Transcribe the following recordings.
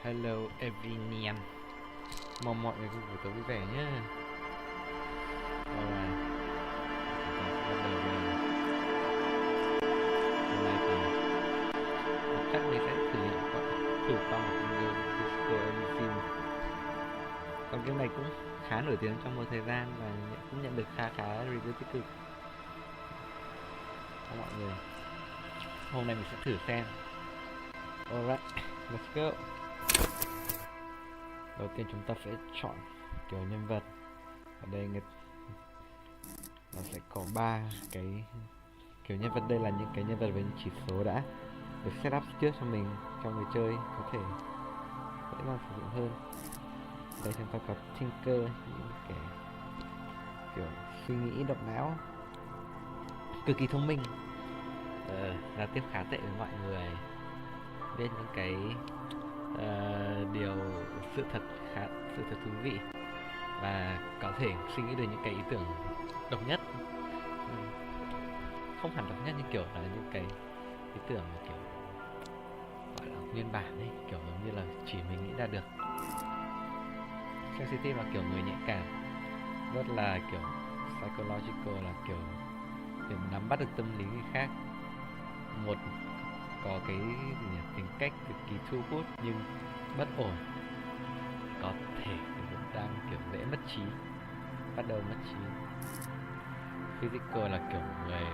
Hello everyone. Mong mọi người có buổi tối vui vẻ nhé. Alright. Chúng ta sẽ bắt đầu với hôm nay thì chắc mình sẽ thử qua một game Disco Film. Còn game này cũng khá nổi tiếng trong một thời gian và cũng nhận được khá review tích cực của mọi người. Hôm nay mình sẽ thử xem. Alright, let's go. Đầu tiên chúng ta sẽ chọn kiểu nhân vật. Ở đây nó sẽ có 3 cái kiểu nhân vật. Đây là những cái nhân vật với những chỉ số đã được setup trước cho mình, cho người chơi có thể dễ dàng sử dụng hơn. Đây chúng ta có Tinker, những cái kiểu suy nghĩ độc não, cực kỳ thông minh, giao tiếp khá tệ với mọi người, biết những cái điều sự thật thú vị và có thể suy nghĩ được những cái ý tưởng độc nhất, không hẳn độc nhất nhưng kiểu là những cái ý tưởng mà kiểu gọi là nguyên bản ấy, kiểu giống như là chỉ mình nghĩ ra được. Sensitive là kiểu người nhạy cảm, rất là kiểu psychological là kiểu nắm bắt được tâm lý người khác. Một có cái tính cách cực kỳ thu hút nhưng bất ổn, có thể đang kiểu dễ mất trí, bắt đầu mất trí. Physical là kiểu người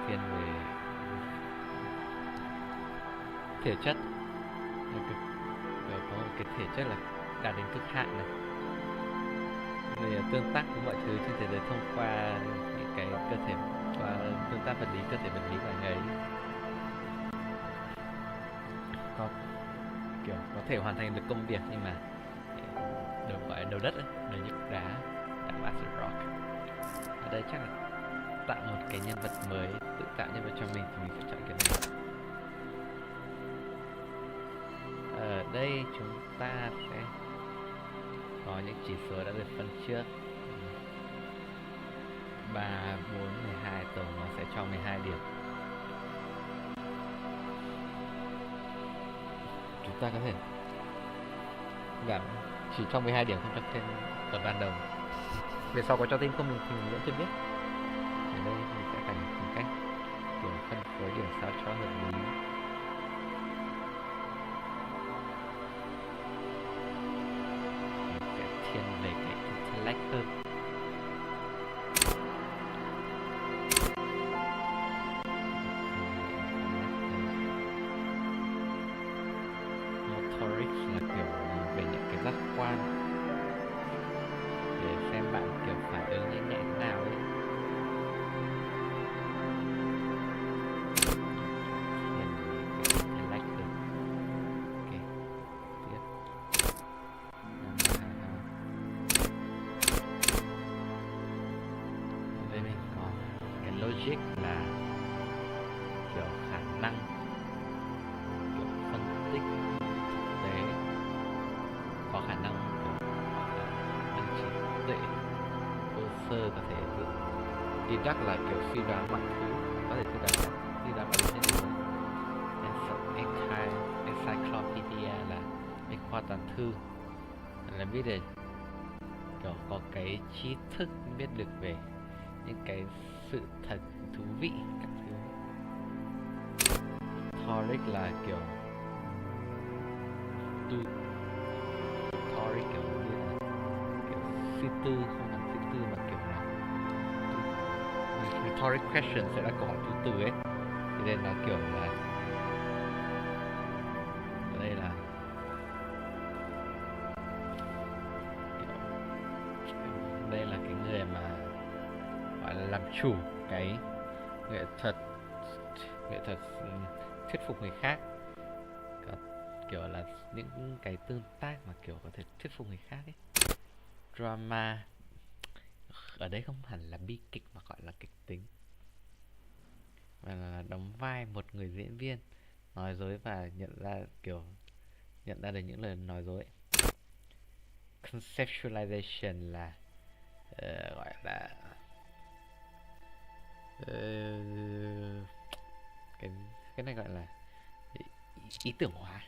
thiên về thể chất, có một cái thể chất là đạt đến cực hạn này, về tương tác với mọi thứ trên thế giới thông qua những cái cơ thể, qua tương tác vật lý, cơ thể vật lý của người ấy. Kiểu có thể hoàn thành được công việc nhưng mà được gọi là đầu đất ấy, đầu nhức đá, Master Rock. Ở đây chắc là tạo một cái nhân vật mới, tự tạo nhân vật cho mình thì mình sẽ chọn cái này. Ở đây chúng ta sẽ có những chỉ số đã được phân trước. 3, 4, 12, tổng nó sẽ cho 12 điểm. Chúng ta có thể giảm chỉ trong 12 điểm, không cho thêm ở ban đầu. Về sau có cho thêm không thì mình vẫn chưa biết. Ở đây mình sẽ phải tìm cách kiểu phân phối điểm sao cho hợp lý. Mình sẽ thiên về cái intellect hơn. Motoric là kiểu về những cái giác quan, để xem bạn kiểu phản ứng nhanh nhạy thế nào ấy. Intellect hơn. Ok, tiếp. Đây mình có cái logic là kiểu khả năng kiểu phân tích thực tế, có khả năng kiểu năng trí tuệ, hồ sơ, có thể tự deduct là kiểu suy đoán mọi thứ, có thể suy đoán mọi thứ trên thế giới. Encyclopedia là cái khoa toàn thư, là biết được kiểu có cái trí thức, biết được về những cái sự thật thú vị các thứ. Rhetoric là kiểu rhetoric kiểu như là kiểu suy tư, không phải suy tư mà kiểu là rhetoric question sẽ là câu hỏi thứ từ ấy, thì nên là kiểu là ở đây là đây là cái người mà gọi là làm chủ cái nghệ thuật thuyết phục người khác, kiểu là những cái tương tác mà kiểu có thể thuyết phục người khác ấy. Drama ở đây không hẳn là bi kịch mà gọi là kịch tính, mà là đóng vai một người diễn viên nói dối và nhận ra được những lời nói dối. Conceptualization là gọi là cái này gọi là ý tưởng hóa.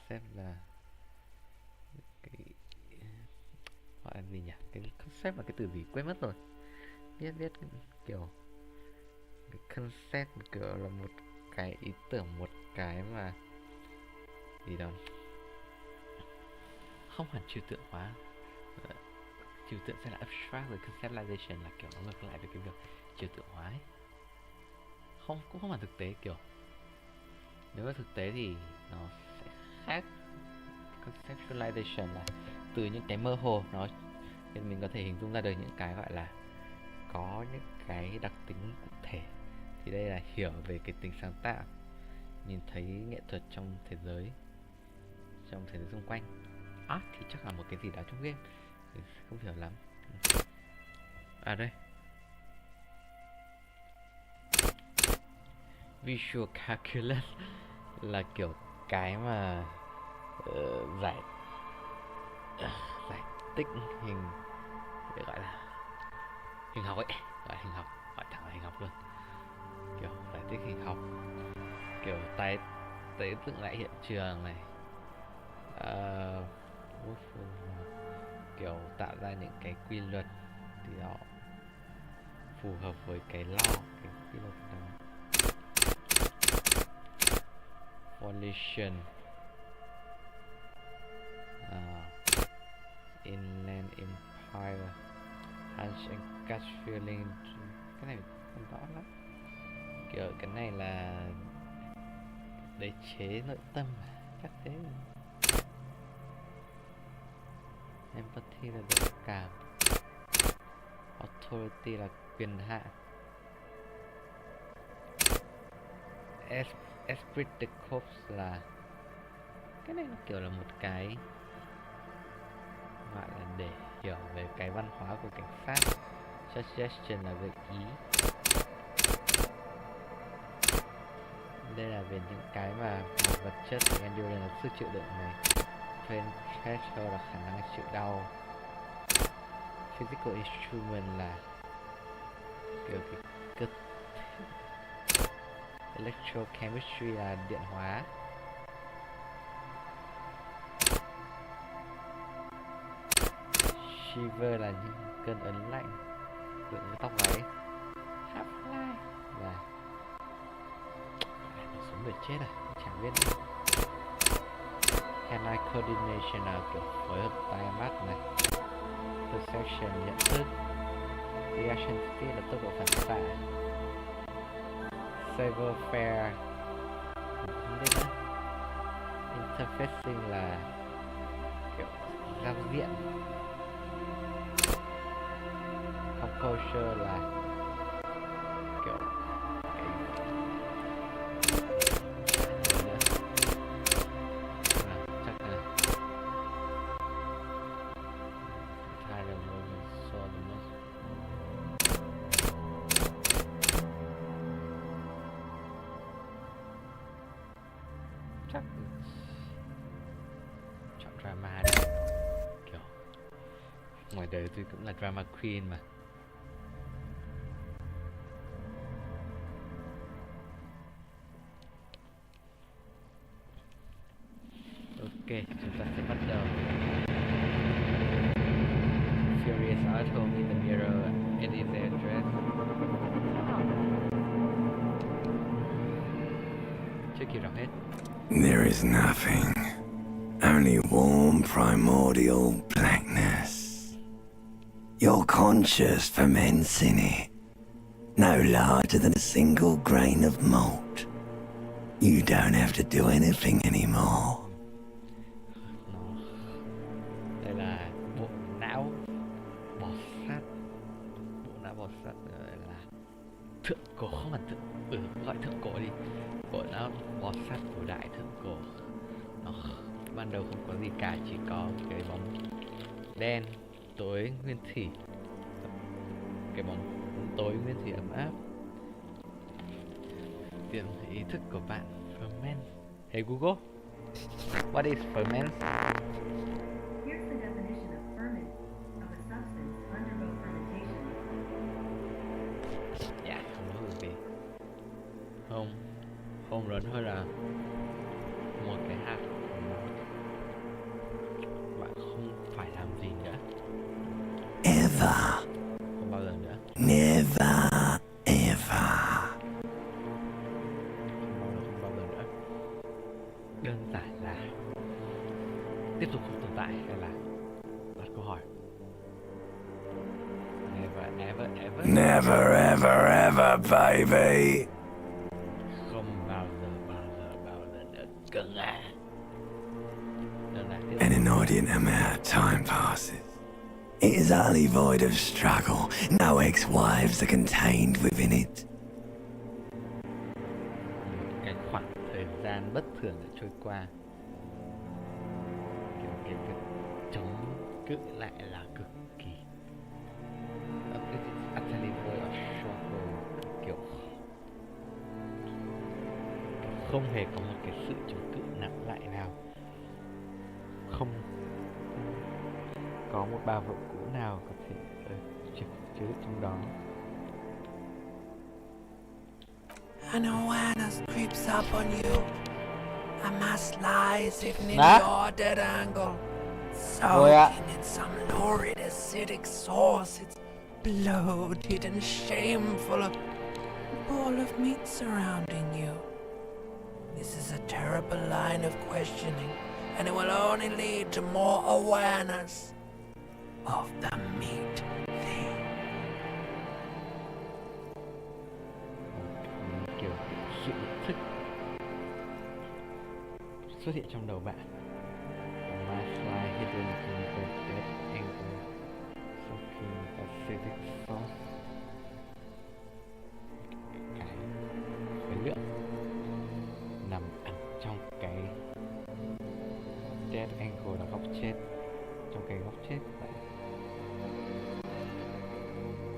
concept là cái gọi là gì nhỉ, cái concept là cái từ gì quên mất rồi, biết kiểu cái concept kiểu là một cái ý tưởng, một cái mà gì đâu, không hẳn trừu tượng hóa. Trừu tượng sẽ là abstract, rồi conceptualization là kiểu nó ngược lại với cái việc trừu tượng hóa ấy. Cũng không hẳn thực tế, kiểu nếu mà thực tế thì nó sẽ khác. Conceptualization là từ những cái mơ hồ nó thì mình có thể hình dung ra được những cái gọi là có những cái đặc tính cụ thể. Thì đây là hiểu về cái tính sáng tạo, nhìn thấy nghệ thuật trong thế giới xung quanh. Art thì chắc là một cái gì đó trong game, mình không hiểu lắm. À đây, visual calculus là kiểu cái mà giải tích hình, để gọi là hình học ấy, gọi là hình học, gọi thẳng là hình học luôn, kiểu giải tích hình học, kiểu tái dựng lại hiện trường này, kiểu tạo ra những cái quy luật thì họ phù hợp với cái law, cái quy luật đó. Volition, Inland Empire, Hunch and Gut Feeling. Cái này không rõ lắm, kiểu cái này là đế chế nội tâm chắc thế. Empathy là đồng cảm, authority là quyền hạn, esprit de corps là cái này nó kiểu là một cái gọi là để hiểu về cái văn hóa của cảnh sát. Suggestion là gợi ý, đây là về những cái mà vật chất. Endurance là sức chịu đựng này, pain threshold là khả năng chịu đau, physical instrument là kiểu cái cơ, electrochemistry là điện hóa, shiver là những cơn ấn lạnh, dựng cái tóc gáy, half life là nó sống để chết à, chẳng biết nữa. Hand eye coordination là kiểu phối hợp tay mắt này, perception nhận thức, reaction speed là tốc độ phản xạ, saber fair không biết nữa, interfacing là kiểu giao diện, composure là kiểu cái chắc là hai đồng hồ so với nó chắc chọn drama đi, kiểu ngoài đời tôi cũng là drama queen mà. Ok, chúng ta sẽ bắt đầu. Furious at home in the mirror, it is their dress. Chưa kịp đọc hết. There is nothing, only warm primordial blackness. Your conscious ferments in it, no larger than a single grain of malt. You don't have to do anything anymore. Đây là bộ não bò sát. Bộ não bò sát là thượng cổ, không hẳn gọi thượng cổ đi. Bộ não bò sát cổ đại thượng cổ. Nó ban đầu không có gì cả, chỉ có cái bóng đen tối nguyên thủy, cái bóng tối nguyên thủy ấm áp. Tiềm ý thức của bạn ferment. Hey Google, what is ferment? Here's the definition of ferment, of a substance undergo fermentation. Dạ, không nói được gì. Không lớn hơn là một cái hạt Bạn không phải làm gì nữa, Ever. không bao giờ nữa, Never, ever. không bao giờ nữa. Đơn giản là tiếp tục không tồn tại, hay là đặt câu hỏi never ever ever, Never, ever, ever, baby. không bao giờ nữa cưng à. Đơn giản tiếp An tục. inordinate amount of time passes. It is utterly void of struggle. No ex-wives are contained within it. Một cái khoảng thời gian bất thường đã trôi qua, kiểu cái việc chống cự lại là cực kỳ utterly void of struggle, kiểu không hề có một cái sự chống cự nặng lại nào, không có một bà vợ cũ nào có thể chứa trong đó. An awareness creeps up on you. A mass lies hidden in Đó. your dead angle. Rồi ạ. Soaking in some lurid acidic sauce. It's bloated and shameful. A ball of meat surrounding you. This is a terrible line of questioning, and it will only lead to more awareness of the meat thing. Kiểu sự nhận thức xuất hiện trong đầu bạn. My fly hidden in the dead angle, soaking acidic sauce. Cái khối lượng nằm ẩn trong cái dead angle là góc chết, trong cái góc chết vậy.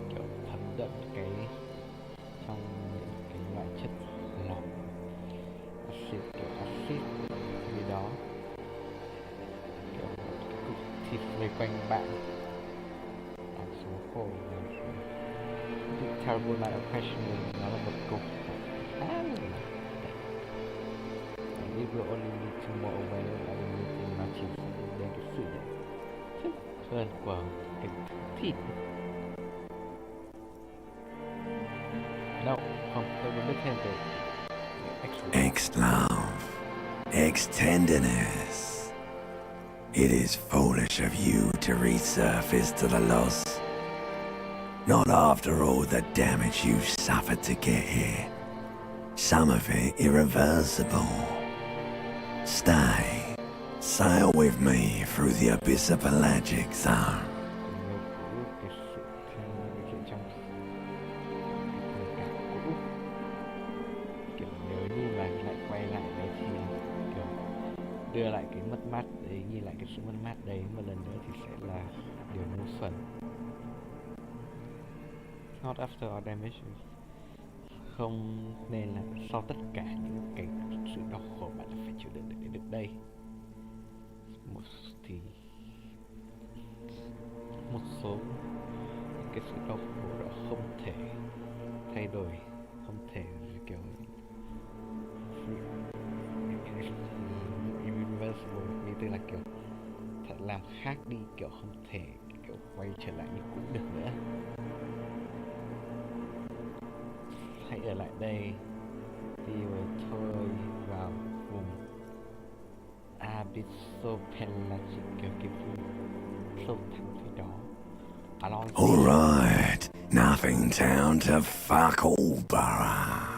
Kiểu thấm đậm cái trong những cái loại chất lỏng acid, kiểu acid gì đó, kiểu cái cục thịt vây quanh bạn làm số khổ. Terrible night of questioning, nó là một câu khá là it will only lead to more awareness of the meeting, nó chỉ dẫn đến cái sự nhận thức hơn của cái thịt. No, không, tôi muốn biết thêm về Ex-love, ex-tenderness. It is foolish of you to resurface to the loss. Not after all the damage you've suffered to get here. Some of it irreversible. Stay. Sail with me through the abyss of pelagic zone. người cũ, cái sự trong tình cảm cũ. Kiểu nếu như mà lại quay lại đấy thì kiểu đưa lại cái mất mát đấy, nhìn lại cái sự mất mát đấy một lần nữa thì sẽ là điều ngu xuẩn. Not after all damage, không nên là sau tất cả những cái sự đau khổ bạn phải chịu đựng để được đây. Một số cái sự đau khổ đó không thể thay đổi, không thể kiểu irreversible, như tức là kiểu thật làm khác đi, kiểu không thể kiểu quay trở lại như cũ được nữa. Hãy ở lại đây, đi với tôi vào vùng abyssopelagic, kiểu cái vùng sâu thẳm gì đó. Alright, nothing down to fuck all, brother.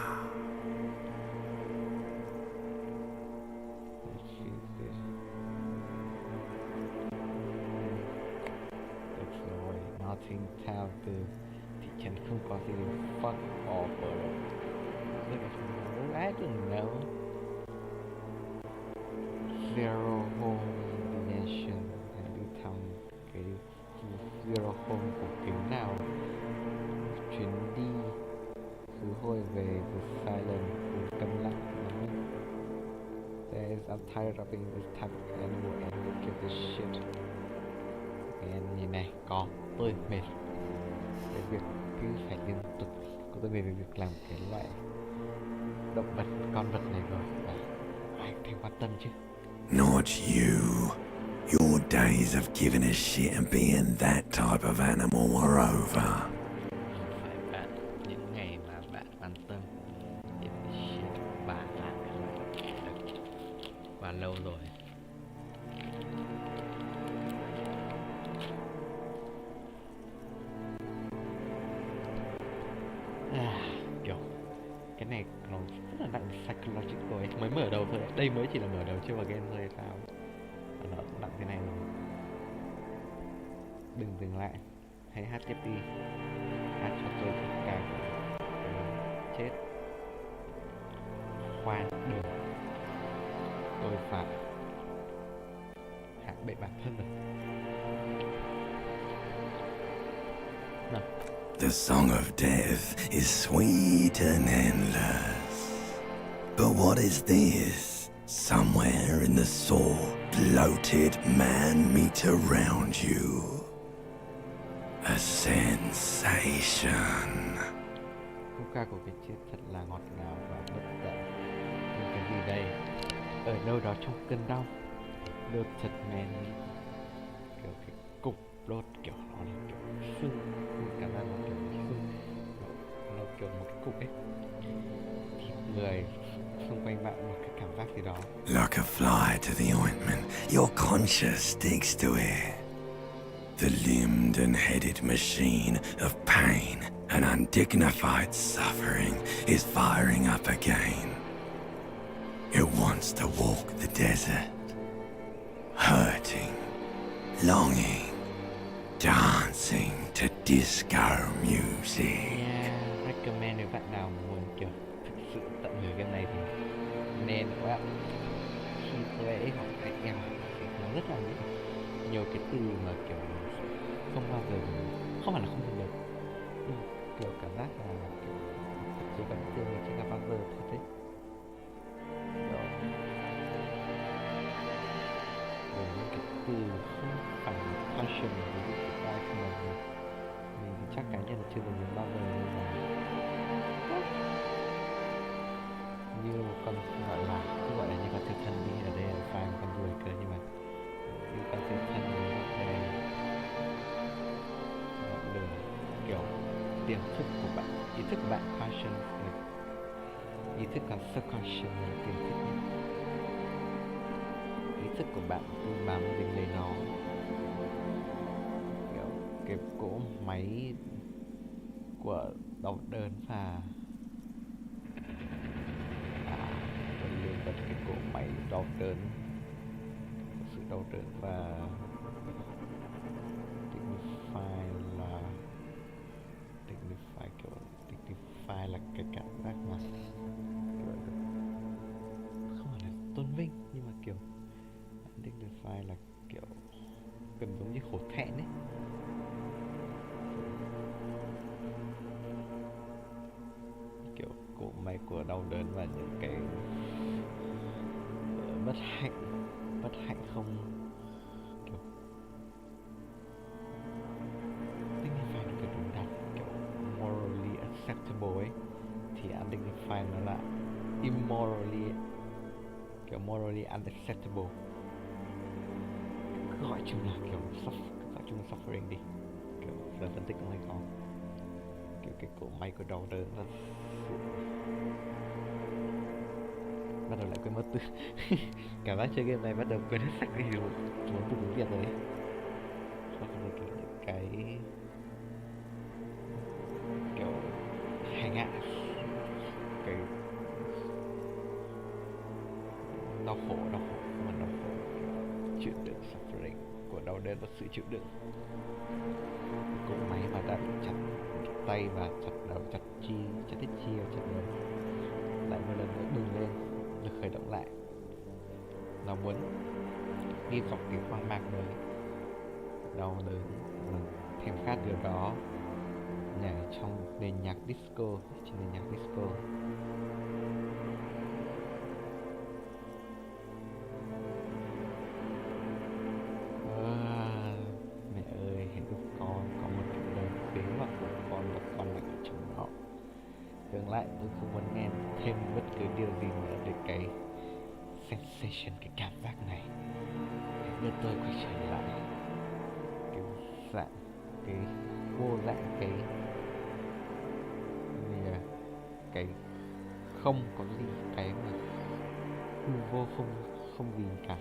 Nothing town từ thị trấn không có gì fuck all bro. I don't know. Zero home destination, hãy đi thăm cái zero home của kính nào. Chuyến đi khứ hồi về the silent, vùng câm lặng. There's I'm tired of being this type of animal and look at this shit. And nhìn này, có tôi mệt về việc cứ phải liên tục, tôi mệt về việc làm cái loại động vật, con vật này rồi, và ai thèm quan tâm chứ. Not you. Your days of giving a shit and being that type of animal are over. Không phải bạn, những ngày mà bạn quan tâm đến shit và bạn được qua lâu rồi. Kiểu cái này nó rất là nặng psychological ấy. Mới mở đầu thôi, đây mới chỉ là mở đầu chưa vào game thôi sao mà nó nặng thế này rồi. Đừng dừng lại, hãy hát tiếp đi, hát cho tôi tất cả chết. Khoan, đừng, tôi phải hạ bệ bản thân rồi. Nào. The song of death is sweet and endless. But what is this? Somewhere in the soul, bloated man meets around you. A sensation. Khúc ca của cái chết thật là ngọt ngào và bất tận. Nhưng cái gì đây? Ở đâu đó trong cơn đau, bloated man, kiểu cái cục đốt, kiểu nó là kiểu xương, cảm giác nó kiểu xương, nó kiểu một cái cục ấy, thịt người xung quanh bạn, một cái cảm giác gì đó. Like a fly to the ointment, your conscience sticks to it. The limbed and headed machine of pain and undignified suffering is firing up again. It wants to walk the desert, hurting, longing, dancing to disco music. Recommend nếu bạn nào muốn kiểu thực sự tận hưởng game này thì nên các bạn khi play hoặc hãy em thì có rất là nhiều cái từ mà kiểu không bao giờ, không phải là không dùng được, nhưng kiểu cảm giác là kiểu thực sự các từ mình chưa gặp bao giờ thật đấy. Rồi những cái từ không phải là passion, ví dụ của ai không là mình thì chắc cá nhân là chưa dùng đến bao giờ, nhưng mà như một con gọi là cứ gọi là như con siêu thân đi, ở đây là file một con ruồi cơ, nhưng mà như con siêu thân như đây lửa, kiểu tiềm thức của bạn, ý thức của bạn passion, ý thức còn subconscious là tiềm thức nhé. Ý thức của bạn cứ bám dính lấy nó, kiểu cái cỗ máy của đau đớn và liên quan cái cỗ máy đau đớn, sự đau đớn và dignify là dignify, kiểu dignify là cái cảm giác mà kiểu không phải là tôn vinh, nhưng mà kiểu dignify là kiểu gần giống như hổ thẹn ấy. Kiểu cỗ máy của đau đớn và những cái bất hạnh không, kiểu dignify là cái đúng đắn, kiểu morally acceptable ấy, thì undignify nó là immorally, kiểu morally unacceptable. Cứ gọi chung là kiểu gọi chung là suffering đi, kiểu giờ phân tích cũng hay có kiểu cái cỗ máy của đau đớn và bắt đầu lại quên mất từ cảm giác chơi game này bắt đầu quên hết sạch đi rồi, muốn từ tiếng Việt rồi ấy. Không được kiểu những cái kiểu hành hạ, cái đau khổ mà đau khổ, chịu đựng suffering của đau đớn và sự chịu đựng. Cỗ máy mà đã bị chặt tay và chặt đầu, chặt đít chi và chặt đầu lại một lần nữa bừng lên, được khởi động lại. Nó muốn hy vọng cái khoang mạc mới đau đớn và thèm khát điều đó, nhảy trong nền nhạc disco, trên nền nhạc disco. Mẹ ơi, hãy giúp con có một cái lời khuyến hoặc của con và con là ở trong nó. Tương lại tôi không muốn nghe thêm bất cứ điều gì nữa để cái sensation, cái cảm giác này đưa tôi quay trở lại cái dạng, cái vô dạng, cái gì à, cái không có gì, cái mà hư vô, không gì cả.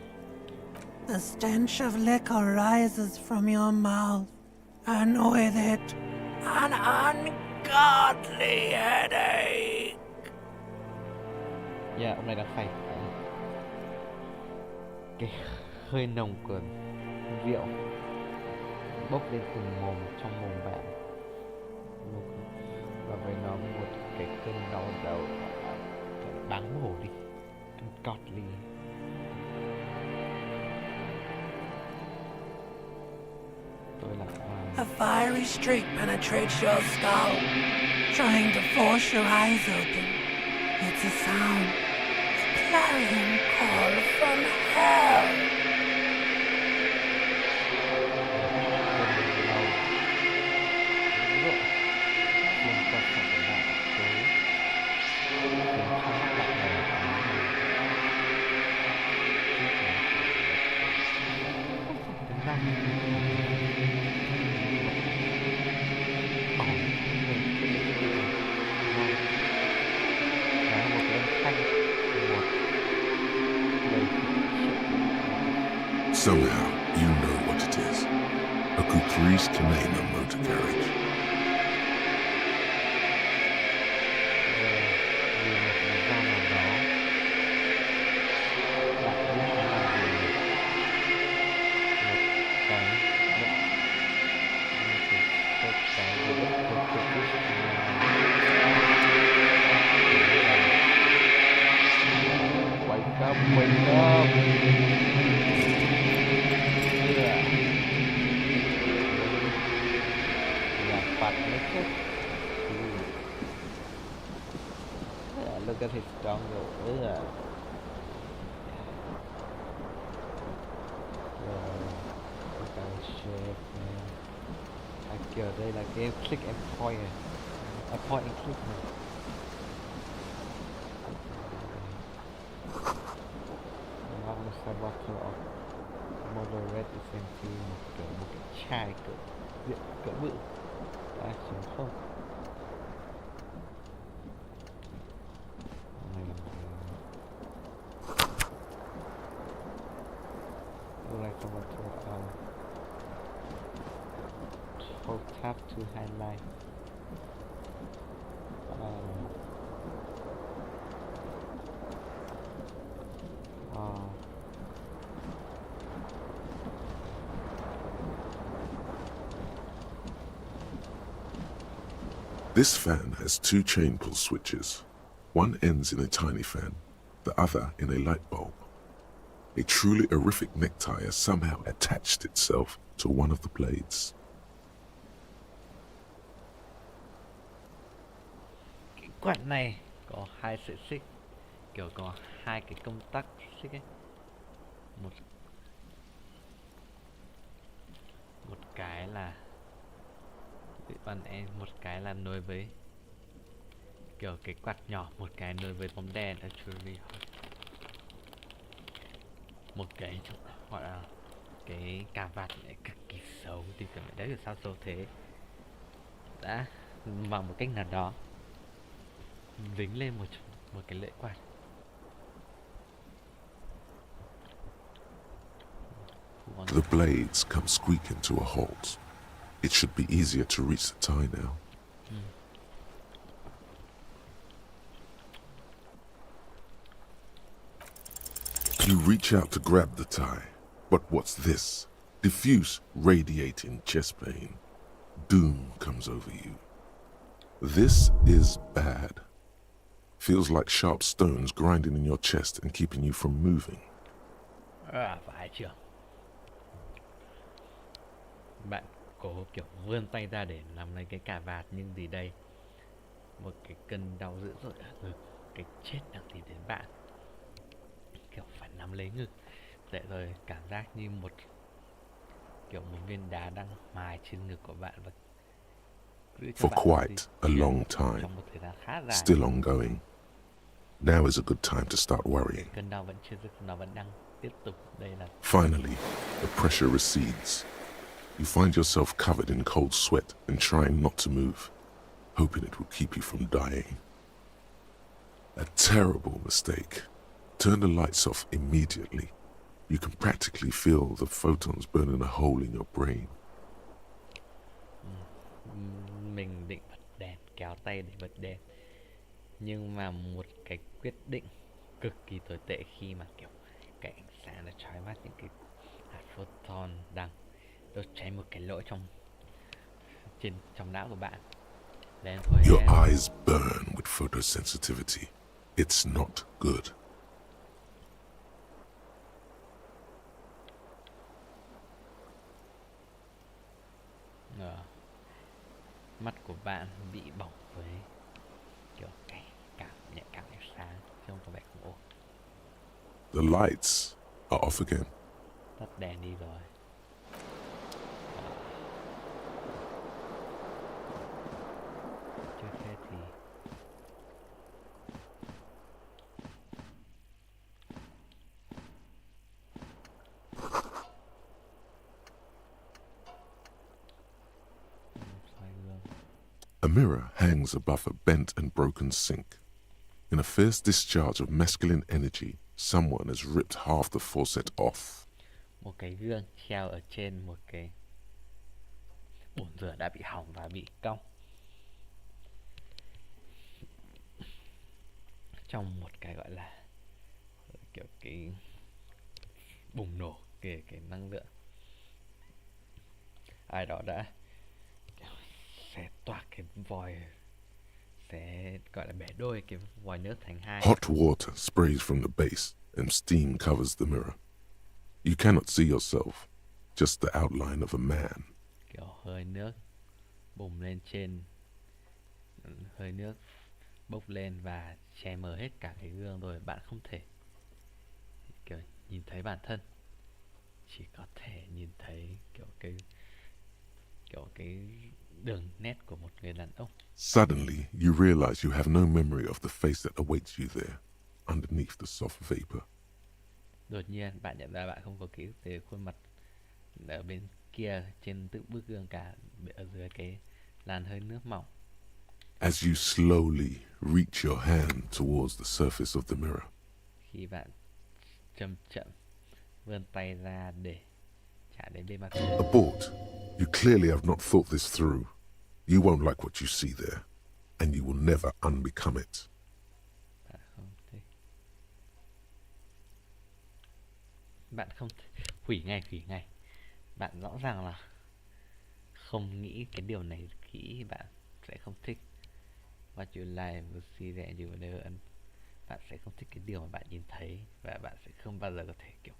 The stench of liquor rises from your mouth, and with it, an ungodly headache. Yeah, ông này đang phải cái hơi nồng của rượu bốc lên từ mồm, trong mồm bạn, và với nó một cái cơn đau đầu đáng mổ đi, ungodly. Tôi là A fiery streak penetrates your skull, trying to force your eyes open. It's a sound, a clarion call from hell. Somehow, you know what it is. A caprice to name a motor carriage. Wake up! Look at his jungle. Kiểu đây là game click and point này, point and click này. One bottle of moderate is empty, một cái chai cỡ bự đã trống không. Này là like someone to hold tab to highlight. This fan has two chain pull switches. One ends in a tiny fan, the other in a light bulb. A truly horrific necktie has somehow attached itself to one of the blades. Cái quạt này có hai sợi xích, kiểu có hai cái công tắc xích ấy. Một cái là bạn em, một cái là nối với kiểu cái quạt nhỏ, một cái nối với bóng đèn actually. Một cái gọi là cái cà vạt này cực kỳ xấu, thì tưởng đấy là sao xấu thế. Đã bằng một cách nào đó dính lên một cái lưỡi quạt. The blades come squeaking to a halt. It should be easier to reach the tie now. You reach out to grab the tie, but what's this? Diffuse, radiating chest pain. Doom comes over you. This is bad. Feels like sharp stones grinding in your chest and keeping you from moving. Phải chưa? Bạn cố kiểu vươn tay ra để nắm lấy cái cà vạt, nhưng gì đây? Một cái cơn đau dữ dội ở ngực, cái chết đang tìm đến bạn. Kiểu phải nắm lấy ngực, để rồi cảm giác như một viên đá đang mài trên ngực của bạn và For quite a long time, still ongoing. Now is a good time to start worrying. Cơn đau vẫn chưa dứt, nó vẫn đang tiếp tục. Đây là Finally, the pressure recedes. You find yourself covered in cold sweat and trying not to move, hoping it will keep you from dying. A terrible mistake. Turn the lights off immediately. You can practically feel the photons burning a hole in your brain. mình định bật đèn, kéo tay để bật đèn, nhưng mà một cái quyết định cực kỳ tồi tệ khi mà kiểu cái ánh sáng nó chói mắt, những cái hạt photon đang đốt cháy một cái lỗ trong não của bạn. Lên thôi Your em. eyes burn with photosensitivity. It's not good. Mắt của bạn bị bỏng với kiểu cái nhạy cảm ánh sáng, trông có vẻ không ổn. The lights are off again. Tắt đèn đi rồi. Trước hết thì soi gương. A mirror hangs above a bent and broken sink. In a fierce discharge of masculine energy, someone has ripped half the faucet off. Một cái gương treo ở trên một cái bồn rửa đã bị hỏng và bị cong. Trong một cái gọi là kiểu cái bùng nổ cái năng lượng, ai đó đã xé toạc cái vòi, sẽ gọi là bẻ đôi cái vòi nước thành hai. Hot water sprays from the base and steam covers the mirror. You cannot see yourself, just the outline of a man. Kiểu hơi nước bùng lên trên, hơi nước bốc lên và che mờ hết cả cái gương rồi, bạn không thể kiểu nhìn thấy bản thân, chỉ có thể nhìn thấy kiểu cái đường nét của một người đàn ông. Suddenly, you realize you have no memory of the face that awaits you there, underneath the soft vapor. Đột nhiên bạn nhận ra bạn không có ký ức về khuôn mặt ở bên kia trên tự bức gương cả, ở dưới cái làn hơi nước mỏng. As you slowly reach your hand towards the surface of the mirror, Khi bạn chậm chậm vươn tay ra để chạm đến bề mặt, abort. You clearly have not thought this through. You won't like what you see there, and you will never unbecome it. bạn không thể hủy ngay. Bạn rõ ràng là không nghĩ cái điều này kỹ, bạn sẽ không thích. What you like will see that you will never. Bạn sẽ không thích cái điều mà bạn nhìn thấy, và bạn sẽ không bao giờ có thể kiểu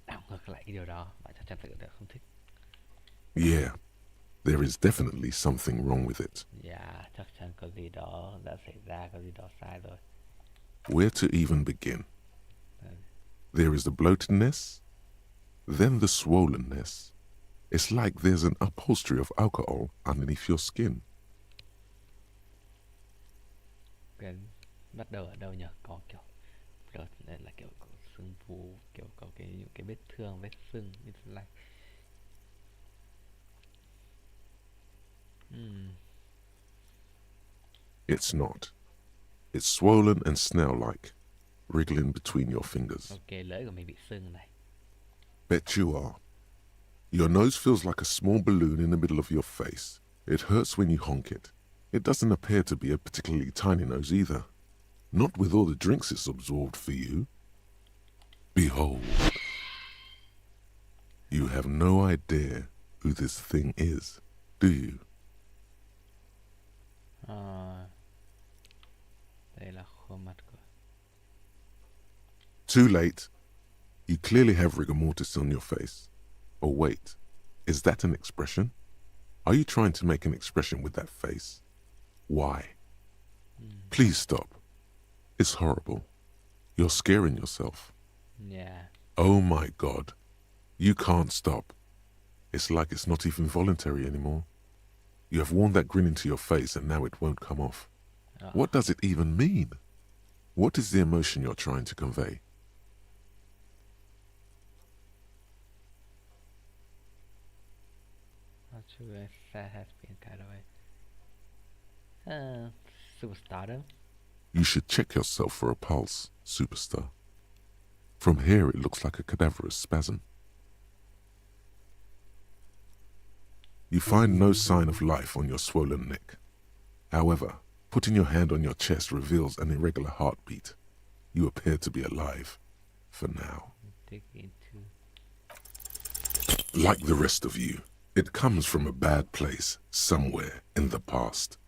đảo ngược lại cái điều đó. Bạn chắc chắn sẽ không thích. Yeah, there is definitely something wrong with it. Yeah, chắc chắn có gì đó đã xảy ra, có gì đó sai rồi. Where to even begin? There is the bloatedness, then the swollenness. It's like there's an upholstery of alcohol underneath your skin. Cái bắt đầu ở đâu nhỉ? Có kiểu đây là kiểu có sưng vú, kiểu có những cái vết thương, vết sưng, it's like It's not. It's swollen and snail-like, wriggling between your fingers. ok, lưỡi của mình bị sưng này. Bet you are. Your nose feels like a small balloon in the middle of your face. It hurts when you honk it. It doesn't appear to be a particularly tiny nose either. Not with all the drinks it's absorbed for you. Behold. You have no idea who this thing is, do you? Đây là khuôn mặt của Too late. You clearly have rigor mortis on your face. Oh wait, is that an expression? Are you trying to make an expression with that face? Why? Please stop. It's horrible. You're scaring yourself. yeah. Oh my God. You can't stop. It's like it's not even voluntary anymore. You have worn that grin into your face and now it won't come off. What does it even mean? What is the emotion you're trying to convey? Not sure if that has been kind of a superstardom. You should check yourself for a pulse, superstar. From here it looks like a cadaverous spasm. You find no sign of life on your swollen neck. However, putting your hand on your chest reveals an irregular heartbeat. You appear to be alive, for now. Dig into. Like the rest of you, it comes from a bad place, somewhere in the past.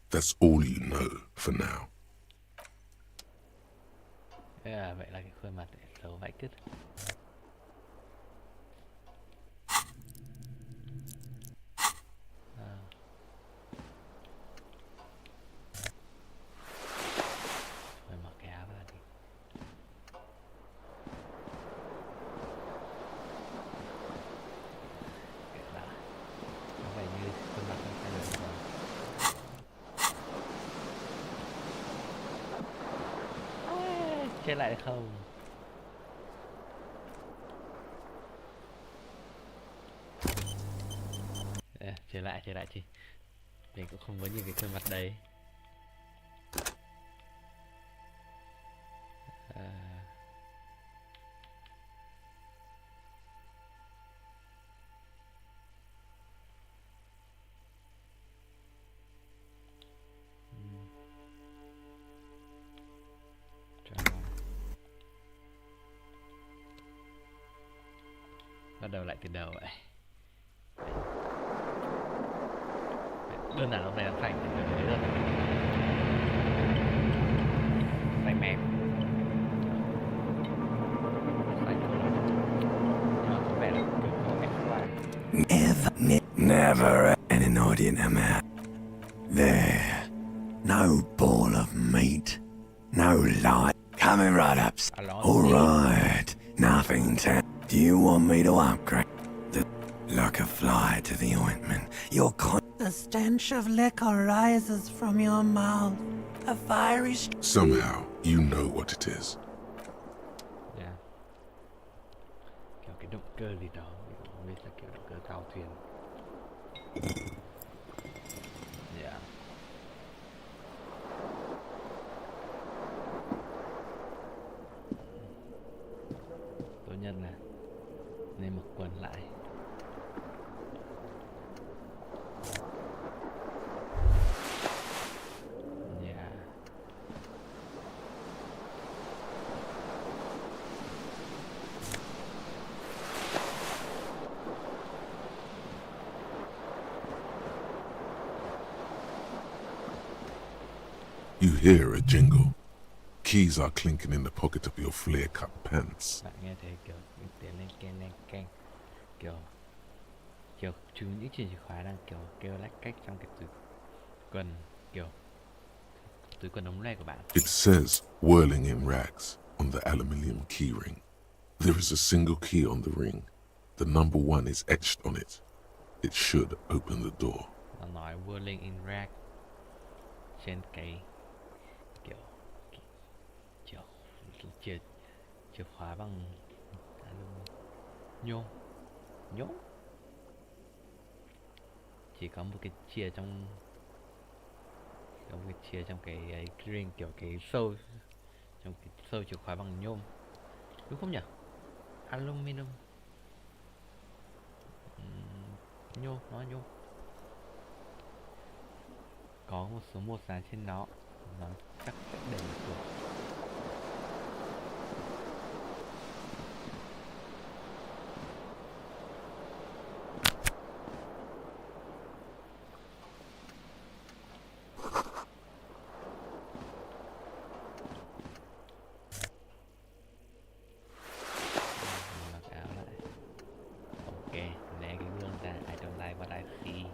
That's all you know for now. Vậy là cái khuôn mặt xấu vãi cứt. Phải mặc cái áo ra đi. Kệ đã. Có vẻ như khuôn mặt không thay đổi rồi. Chơi lại được không? Chơi lại chị. Mình cũng không muốn nhìn cái khuôn mặt đấy. Bắt đầu lại từ đầu vậy. Đơn giản lúc này nó thành thì người thấy rất là tay mềm. Có vẻ là kiểu có F1. Never an inordinate amount. There. No ball of meat. No light. Coming right up. Alright. Nothing to... Do you want me to upgrade? Like a fly to the ointment. You're The stench of liquor rises from your mouth. A fiery Somehow, you know what it is. Yeah. Kiểu cái động cơ gì đó, mình cũng không biết là kiểu động cơ tàu thuyền. Yeah. Tốt nhất là nên mặc quần lại. Yeah. You hear a jingle. Keys are clinking in the pocket of your flare-cut pants. Bạn nghe thấy kiểu những tiếng lên keng kiểu chú những chìa khóa đang kiểu kêu lách cách trong cái túi quần kiểu túi quần ống này của bạn. It says, whirling in rags, on the aluminium key ring. There is a single key on the ring. The number 1 is etched on it. It should open the door. Nó nói whirling in rag trên cái kiểu chìa khóa bằng nhôm chỉ có một cái chìa trong cái ring kiểu cái sâu trong cái sâu chìa khóa bằng nhôm, đúng không nhỉ? Aluminum, nhôm, nó nhôm. Có một số một dán trên nó chắc sẽ để được. Mặc áo lại. Ok, né cái gương ra. I don't like what I see.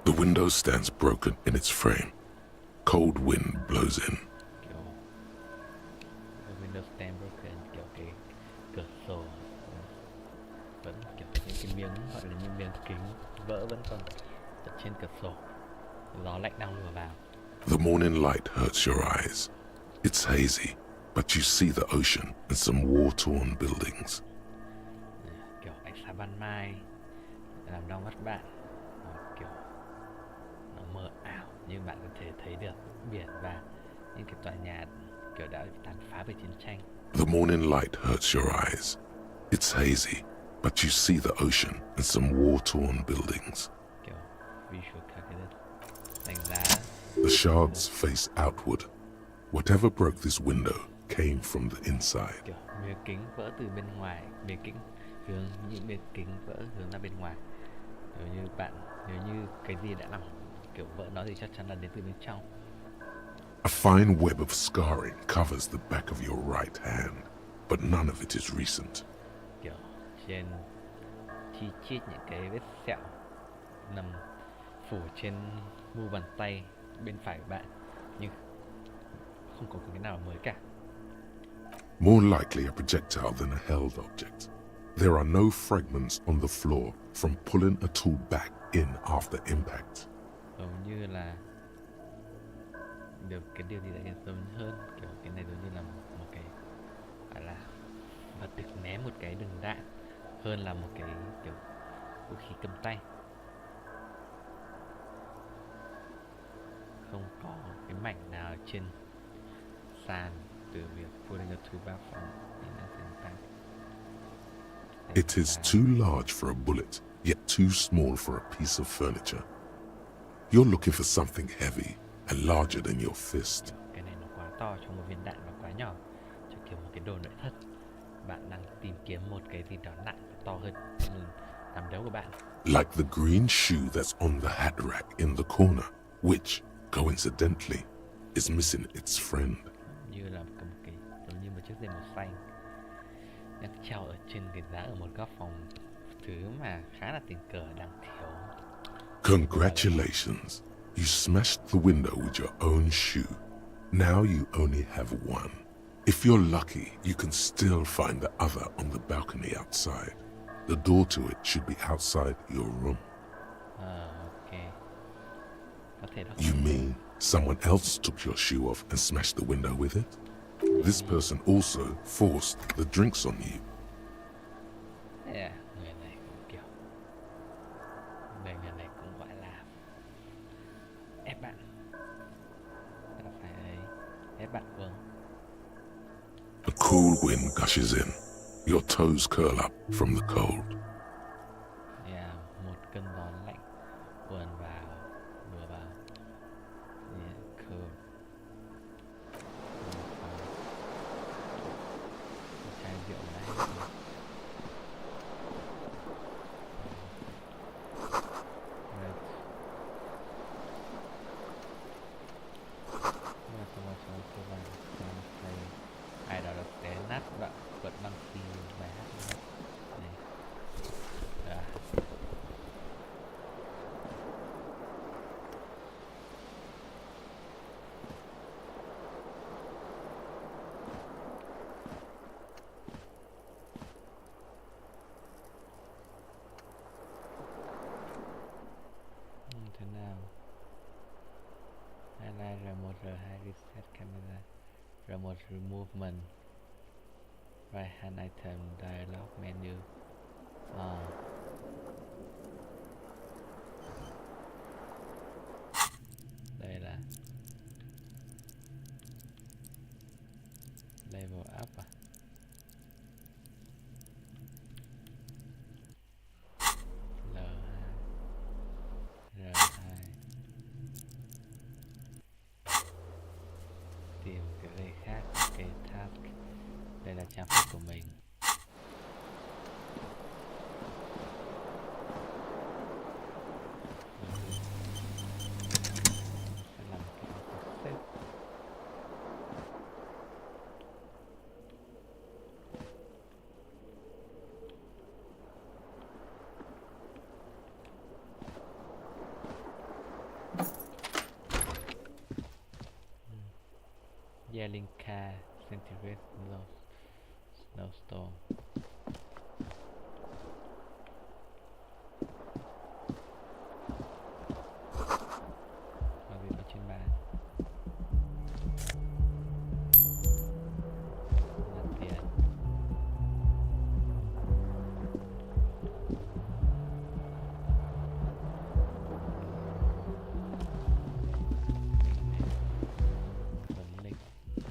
The window stands broken in its frame. Cold wind blows in. Kiểu tiếng gọi là những miếng kính vỡ vẫn còn ở trên cửa sổ, gió lạnh đang lùa vào. The morning light hurts your eyes. It's hazy, but you see the ocean and some war-torn buildings. Kiểu ánh sáng ban mai làm đau mắt bạn, kiểu nó mờ ảo nhưng bạn có thể thấy được biển và những cái tòa nhà kiểu đã tàn phá bởi chiến tranh. The morning light hurts your eyes. It's hazy, but you see the ocean and some war-torn buildings. Kiểu visual calculated. Đánh giá The shards face outward. Whatever broke this window came from the inside. kiểu miếng kính vỡ từ bên ngoài, miếng kính hướng những miếng kính vỡ hướng ra bên ngoài. Nếu như cái gì đã làm kiểu vỡ nó thì chắc chắn là đến từ bên trong. A fine web of scarring covers the back of your right hand, but none of it is recent. Kiểu trên chi chít những cái vết sẹo nằm phủ trên mu bàn tay bên phải của bạn, nhưng không có cái nào mới cả. More likely a projectile than a held object. There are no fragments on the floor from pulling a tool back in after impact. Giống như là cái điều gì đấy giống hơn, kiểu cái này giống như là một cái gọi là vật được ném một cái đường đạn hơn là một cái kiểu vũ khí cầm tay. Không có cái mảnh nào trên sàn từ việc pulling a tool back from impact. It is too large for a bullet, yet too small for a piece of furniture. You're looking for something heavy and larger than your fist. Cái này nó quá to cho một viên đạn và quá nhỏ cho kiểu một cái đồ nội thất. Bạn đang tìm kiếm một cái gì đó nặng và to hơn nắm đấm của bạn. Like the green shoe that's on the hat rack in the corner, which, coincidentally, is missing its friend. Như là một cái giống như một chiếc giày màu xanh đang treo ở trên cái giá ở một góc phòng, thứ mà khá là tình cờ đang thiếu. Congratulations, you smashed the window with your own shoe. Now you only have one. If you're lucky, you can still find the other on the balcony outside. The door to it should be outside your room. Ok. Có thể đó. You mean someone else took your shoe off and smashed the window with it? This person also forced the drinks on you. Yeah, người này cũng kiểu người này cũng gọi là ép bạn. Là phải ấy, ép bạn uống. A cool wind gushes in. Your toes curl up from the cold. Yeah, một cơn gió lạnh luồn vào. Yeah, cool. Chai rượu này. Ai đó đã té nát đoạn quật băng khi bài hát này. À. Thế nào? Highlight R1, R2 reset camera, R1 movement, right hand item, dialog menu. Đây là level up à? L2 R2 tìm cái này khác, cái task. Đây là trang phục của mình. Sẽ làm cái auto save. Yelling car, centigrade, snowstorm.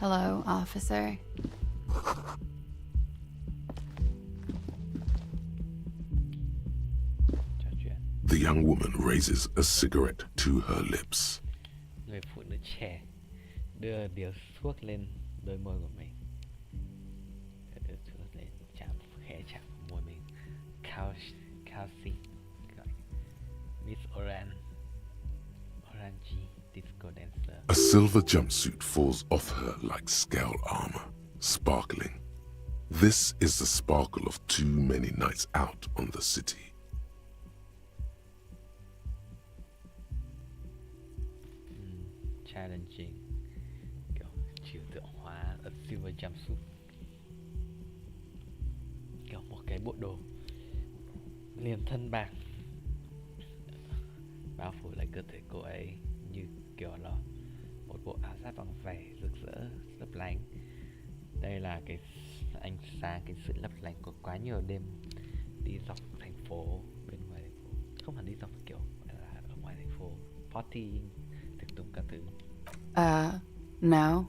Hello, officer. Trò chuyện. The young woman raises a cigarette to her lips. Người phụ nữ trẻ đưa điếu thuốc lên đôi môi của mình. Đưa thuốc lên khẽ chạm môi mình. Calci gọi Miss Orange Disco Dancer. A silver jumpsuit falls off her like scale armor, sparkling. This is the sparkle of too many nights out on the city. Challenging, kiểu trừu tượng hóa a silver jumpsuit, kiểu một cái bộ đồ liền thân bạc bao phủ lại cơ thể cô ấy như kiểu là một bộ áo giáp bằng vải rực rỡ lấp lánh. Đây là cái ánh sáng, cái sự lấp lánh của quá nhiều đêm đi dọc thành phố, bên ngoài thành phố, không hẳn đi dọc kiểu là ở ngoài thành phố, party, tiệc tùng các thứ. No.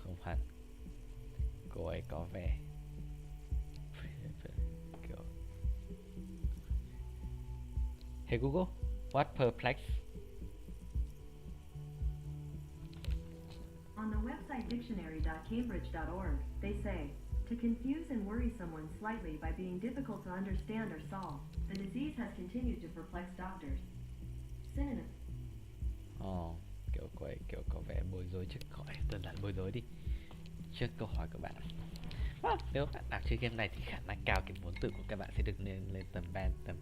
Không hẳn. Cô ấy có vẻ kiểu... Hey Google, what perplex? On the website dictionary.cambridge.org, they say, to confuse and worry someone slightly by being difficult to understand or solve, the disease has continued to perplex doctors. Synonym. Kiểu cô ấy kiểu có vẻ bối rối trước hỏi, đơn giản bối rối đi trước câu hỏi của bạn. Nếu bạn đang chơi game này thì khả năng cao cái vốn từ của các bạn sẽ được lên tầm ban tầm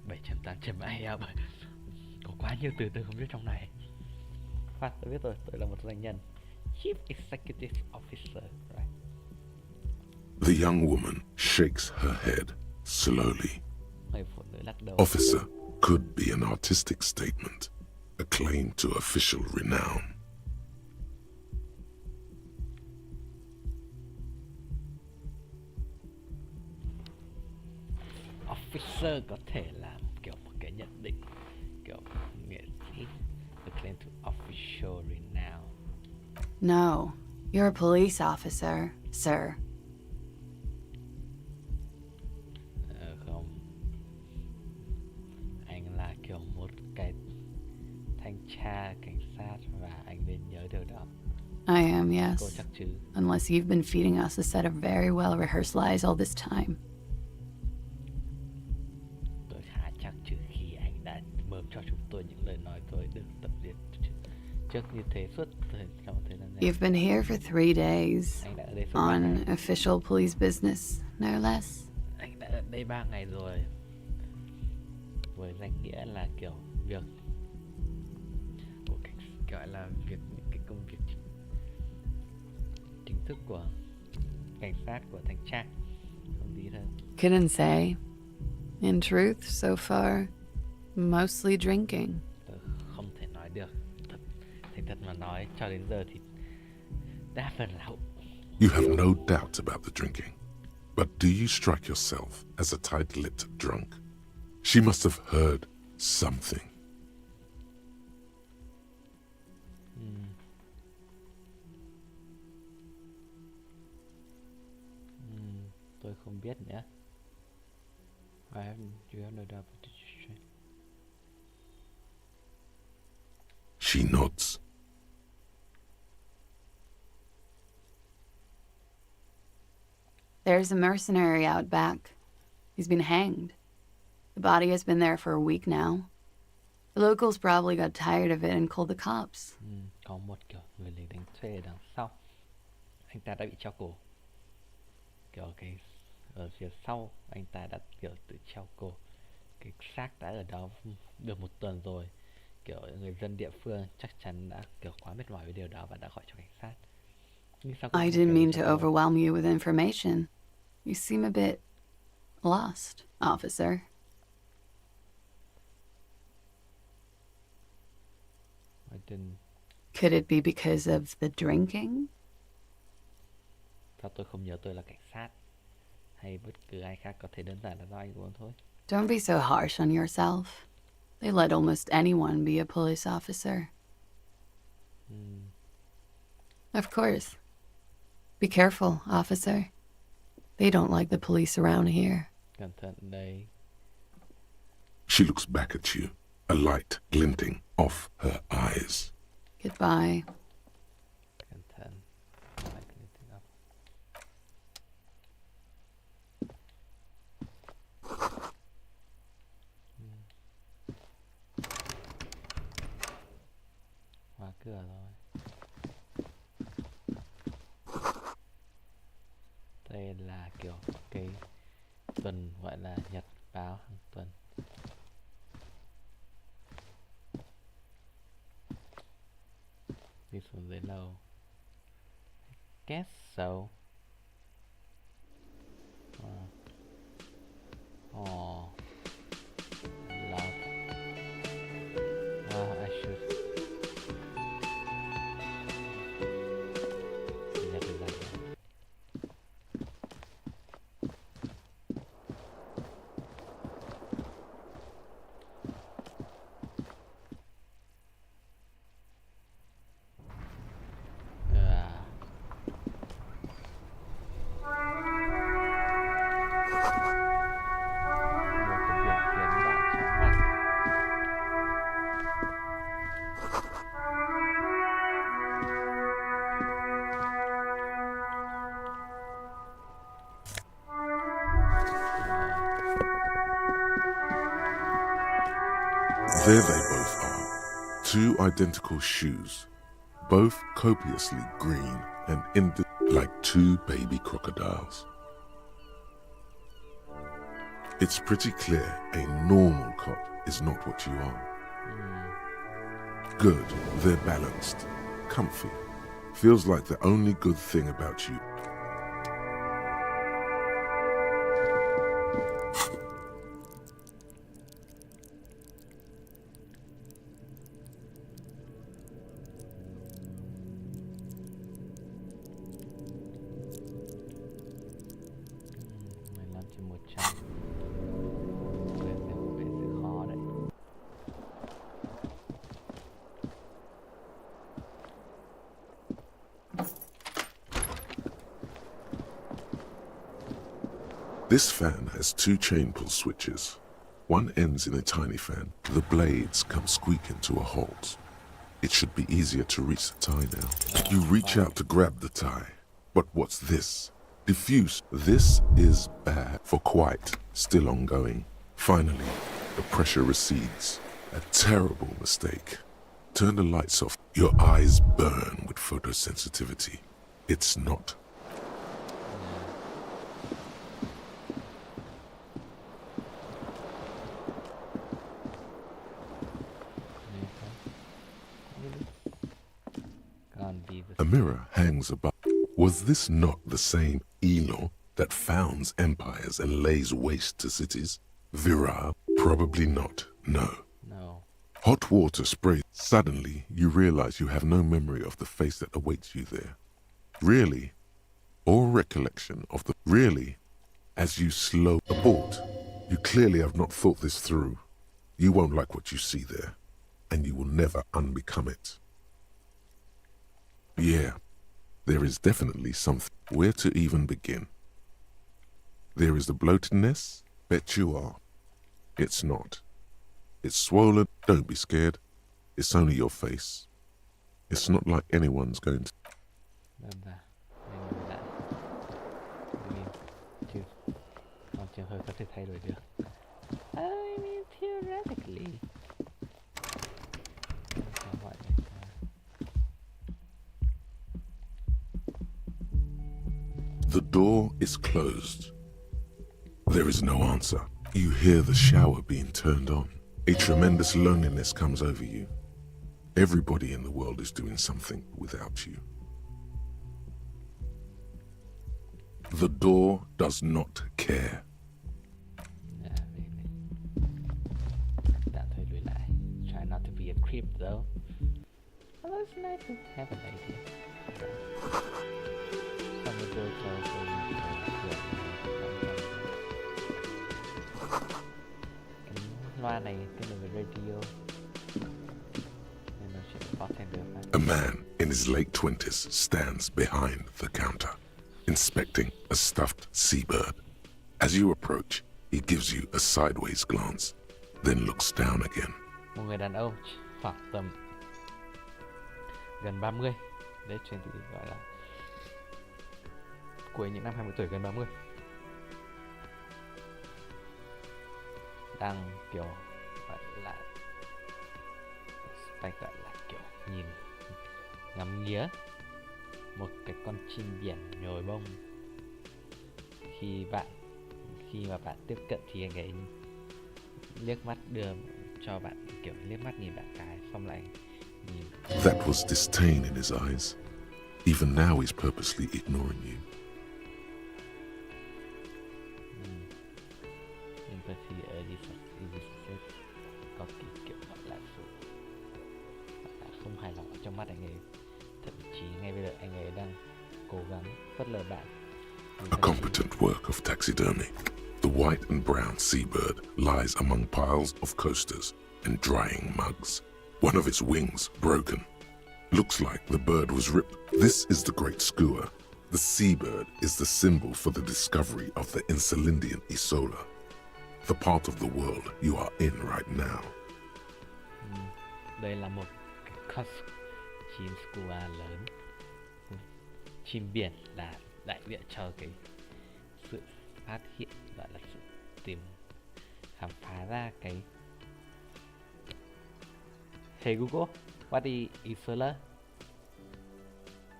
7.8 IELTS bởi có quá nhiều từ tôi không biết trong này. Tôi biết rồi, tôi là một doanh nhân, Chief Executive Officer, right? The young woman shakes her head slowly. Người phụ nữ lắc đầu. Officer could be an artistic statement, a claim to official renown. Officer có thể là kiểu một cái nhận định, kiểu nghệ sĩ, a claim to official renown. No, you're a police officer, sir. Không, anh là kiểu một cái thanh tra cảnh sát và anh nên nhớ điều đó. I am, Cô yes. chắc chứ? Unless you've been feeding us a set of very well-rehearsed lies all this time. Tôi khá chắc trừ khi anh đã mớm cho chúng tôi những lời nói tôi được tập luyện trước như thế suốt trong thời gian này. You've been here for 3 days. Anh đã ở đây suốt 3 On ngày. official police business, no less. Anh đã ở đây 3 ngày rồi. Với danh nghĩa là kiểu việc của gọi là việc, những cái công việc chính thức của cảnh sát, của thanh tra, không gì hơn. Couldn't say. In truth, so far, mostly drinking. Tôi không thể nói được. Thành thật mà nói, cho đến giờ thì đa phần là You have no doubt about the drinking. But do you strike yourself as a tight-lipped drunk? She must have heard something. Tôi không biết nữa. You have no doubt about it. She nods. There's a mercenary out back. He's been hanged. The body has been there for a week now. The locals probably got tired of it and called the cops. Có một kiểu người lính đánh thuê ở đằng sau. Anh ta đã bị treo cổ. Kiểu cái ở phía sau anh ta đã kiểu tự treo cổ. Cái xác đã ở đó được 1 tuần rồi. Kiểu người dân địa phương chắc chắn đã kiểu quá mệt mỏi với điều đó và đã gọi cho cảnh sát. Nhưng sao I didn't mean to overwhelm you with information. You seem a bit lost, officer. I didn't. Could it be because of the drinking? Sao tôi không nhớ tôi là cảnh sát? Hay bất cứ ai khác, có thể đơn giản là do anh uống thôi. Don't be so harsh on yourself. They let almost anyone be a police officer. Of course. Be careful, officer. They don't like the police around here. Cẩn thận đấy. She looks back at you, a light glinting off her eyes. Goodbye. Cẩn thận. Lại cái này up. Khóa cửa rồi. Đây là kiểu cái tuần gọi là nhật báo hàng tuần. Đi xuống dưới lầu. Guess so. Oh, love. I should. Nhật là There they both are, two identical shoes, both copiously green and like two baby crocodiles. It's pretty clear a normal cop is not what you are. Good, they're balanced, comfy. Feels like the only good thing about you. This fan has two chain pull switches. One ends in a tiny fan. The blades come squeaking to a halt. It should be easier to reach the tie now. You reach out to grab the tie. But what's this? Diffuse. This is bad. For quite. Still ongoing. Finally, the pressure recedes. A terrible mistake. Turn the lights off. Your eyes burn with photosensitivity. It's not. A mirror hangs above. Was this not the same Elo that founds empires and lays waste to cities? Virar? Probably not. No. No. Hot water sprays. Suddenly, you realize you have no memory of the face that awaits you there. Really? Or recollection of the... Really? As you slow abort, you clearly have not thought this through. You won't like what you see there, and you will never unbecome it. Yeah, there is definitely something. Where to even begin? There is the bloatedness. Bet you are. It's not. It's swollen. Don't be scared. It's only your face. It's not like anyone's going to... Có thể thay đổi được. I mean theoretically. The door is closed. There is no answer. You hear the shower being turned on. A tremendous loneliness comes over you. Everybody in the world is doing something without you. The door does not care. Try not to be a creep though. Although it's nice to have an idea. Some of those loa này tên là radio. Nên nói chuyện với bartender phải. A man in his late 20s stands behind the counter, inspecting a stuffed seabird. As you approach, he gives you a sideways glance, then looks down again. Một người đàn ông khoảng tầm gần 30, đấy chuyện thì gọi là cuối những năm 20 tuổi, gần 30, đang kiểu gọi là kiểu nhìn ngắm nghía một cái con chim biển nhồi bông. Khi mà bạn tiếp cận thì anh ấy liếc mắt đưa cho bạn, kiểu liếc mắt nhìn bạn cái, xong lại nhìn. That was disdain in his eyes. Even now he's purposely ignoring you. Empathy ở Elizabeth có kiểu gọi là sự không hài lòng ở trong mắt anh ấy. Thậm chí ngay bây giờ anh ấy đang cố gắng phớt lờ bạn. A competent work of taxidermy. The white and brown seabird lies among piles of coasters and drying mugs. One of its wings broken. Looks like the bird was ripped. This is the great skua. The seabird is the symbol for the discovery of the Insulindian Isola, the part of the world you are in right now. Đây là một cái con chim skua lớn. Chim biển là đại diện cho cái sự phát hiện, gọi là sự tìm khám phá ra cái. Hey Google, what is solar?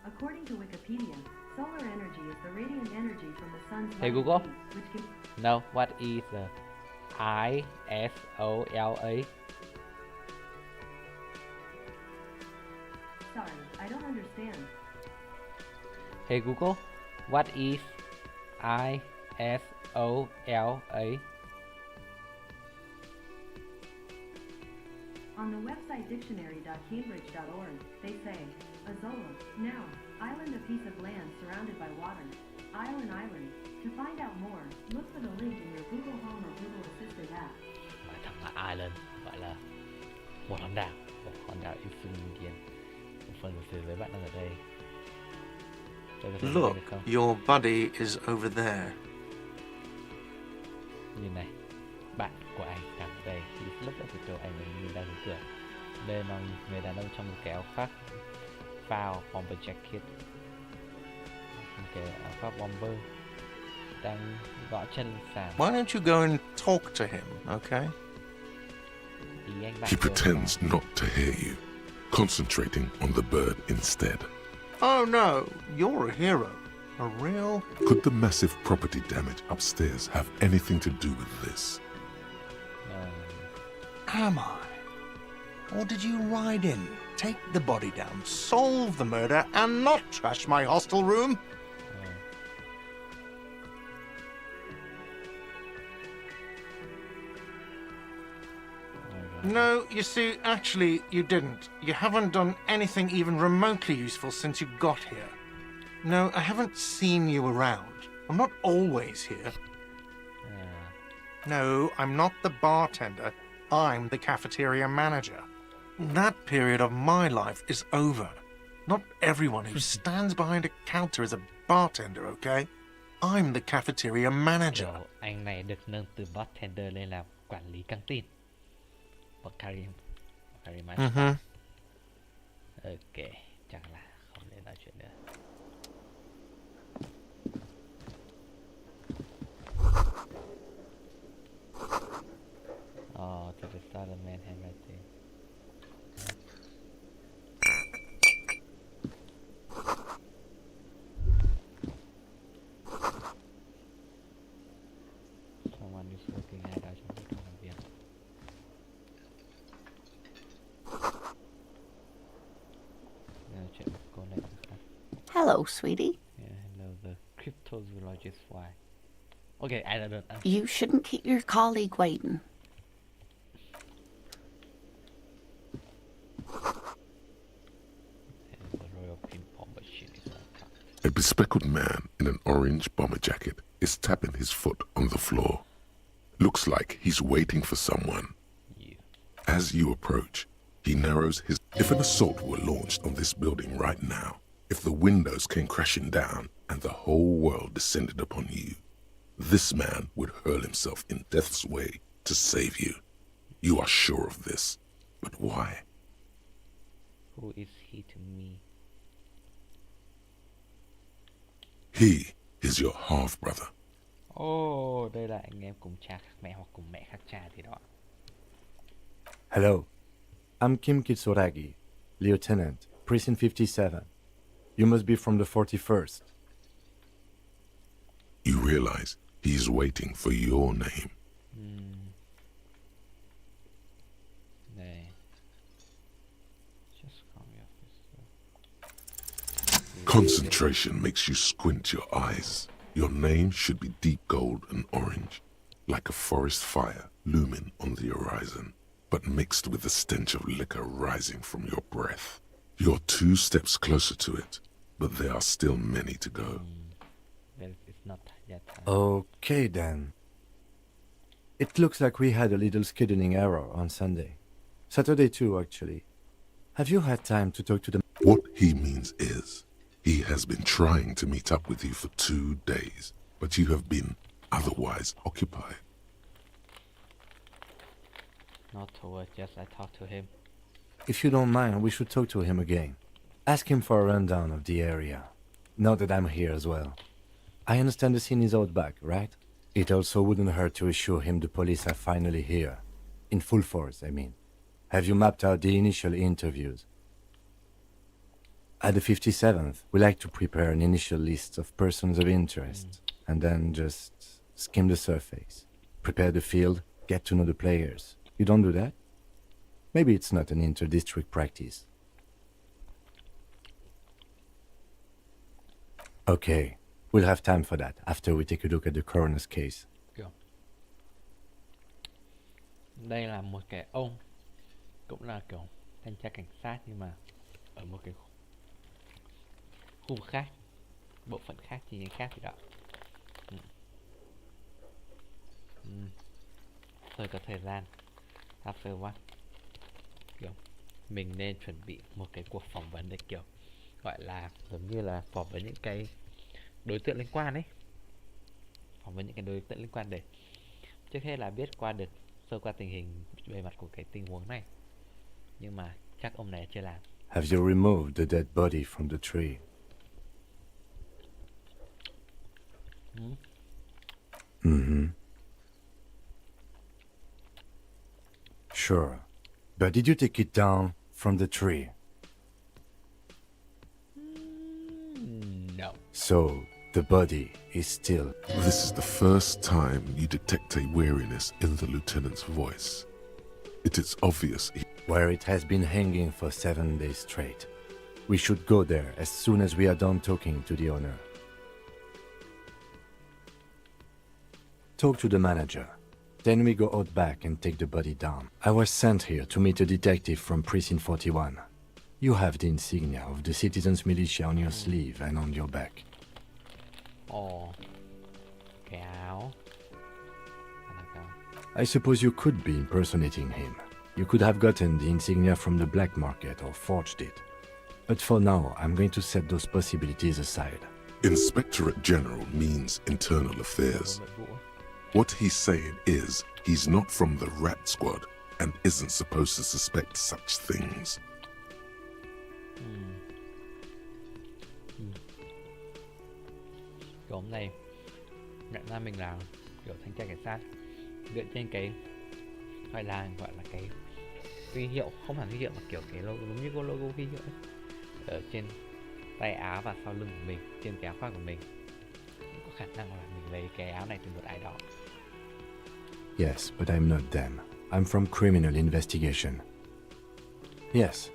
According to Wikipedia, solar energy is the radiant energy from the sun's Hey light Google. heat, which can... No, what is the ISOLA? Sorry, I don't understand. Hey Google, what is ISOLA? On the website dictionary.cambridge.org, they say, Azola, noun, island, a piece of land surrounded by water. Island. To find out more, look for the link in your Google Home or Google Assistant app. Gọi thẳng là Island, gọi là một hòn đảo Insulindian. Một phần của thế giới bạn đang ở đây. Look, your buddy is over there. Nhìn này, bạn của anh đang ở đây. He's look at the door, anh ấy nhìn ra hướng cửa. Đây là người đàn ông trong một cái áo khoác phao bomber jacket, một cái áo khoác bomber, đang gõ chân sàn. Why don't you go and talk to him, okay? Ý anh bạn He kêu pretends not to hear you, concentrating on the bird instead. Oh no, you're a hero. A real... Could the massive property damage upstairs have anything to do with this? Am I? Or did you ride in, take the body down, solve the murder, and not trash my hostel room? No, you see, actually, you didn't. You haven't done anything even remotely useful since you got here. No, I haven't seen you around. I'm not always here. No, I'm not the bartender. I'm the cafeteria manager. That period of my life is over. Not everyone who stands behind a counter is a bartender, okay? I'm the cafeteria manager. Kiểu anh này được nâng từ bartender lên làm quản lý căng tin. Bakari Master. Ok, chắc là không để nói chuyện nữa. Oh, to the southern man handwriting. Someone is looking at us on the phone. Hello, sweetie. Yeah, hello, the cryptozoologist. Why? Okay, I don't know. You shouldn't keep your colleague waiting. The royal pin bomb machine is untapped. A bespectacled man in an orange bomber jacket is tapping his foot on the floor. Looks like he's waiting for someone. As you approach, he narrows his... If an assault were launched on this building right now, if the windows came crashing down and the whole world descended upon you, this man would hurl himself in death's way to save you. You are sure of this, but why? Who is he to me? He is your half-brother. Oh, đây là anh em cùng cha khác mẹ hoặc cùng mẹ khác cha thì đó. Hello, I'm Kim Kitsuragi, Lieutenant, Precinct 57. You must be from the 41st. You realize he's waiting for your name. Đây. Just call me officer. Concentration makes you squint your eyes. Your name should be deep gold and orange, like a forest fire looming on the horizon, but mixed with the stench of liquor rising from your breath. You're 2 steps closer to it, but there are still many to go. Well, it's not yet. Okay then. It looks like we had a little scheduling error on Sunday. Saturday too, actually. Have you had time to talk to the... What he means is, he has been trying to meet up with you for 2 days, but you have been otherwise occupied. Not toward, just I talked to him. If you don't mind, we should talk to him again. Ask him for a rundown of the area. Now that I'm here as well. I understand the scene is out back, right? It also wouldn't hurt to assure him the police are finally here. In full force, I mean. Have you mapped out the initial interviews? At the 57th, we like to prepare an initial list of persons of interest, and then just skim the surface. Prepare the field, get to know the players. You don't do that? Maybe it's not an inter-district practice. Okay, we'll have time for that after we take a look at the coroner's case. Đây là một cái ông, cũng là kiểu thanh tra cảnh sát nhưng mà ở một cái khu vực khác, bộ phận khác, chi nhánh khác thì đó. Thôi có thời gian. After what? Kiểu mình nên chuẩn bị một cái cuộc phỏng vấn để kiểu gọi là giống như là phỏng vấn những cái đối tượng liên quan ấy, phỏng vấn những cái đối tượng liên quan để trước hết là biết qua được sơ qua tình hình bề mặt của cái tình huống này, nhưng mà chắc ông này chưa làm. Have you removed the dead body from the tree? Sure. But did you take it down from the tree? No. So, the body is still... This is the first time you detect a weariness in the lieutenant's voice. It is obvious where it has been hanging for 7 days straight. We should go there as soon as we are done talking to the owner. Talk to the manager. Then we go out back and take the body down. I was sent here to meet a detective from Precinct 41. You have the insignia of the Citizens Militia on your sleeve and on your back. Oh. Cái áo. I suppose you could be impersonating him. You could have gotten the insignia from the black market or forged it. But for now, I'm going to set those possibilities aside. Inspectorate General means internal affairs. What he's saying is, he's not from the rat squad and isn't supposed to suspect such things. Kiểu hôm nay nhận ra mình là kiểu thanh tra cảnh sát dựa trên cái gọi là cái huy hiệu, không hẳn huy hiệu mà kiểu cái logo, giống như cái logo huy hiệu ấy, ở trên tay áo và sau lưng của mình, trên cái áo khoác của mình. Có khả năng là mình lấy cái áo này từ một ai đó. Yes, but I'm not them. I'm from criminal investigation. Yes.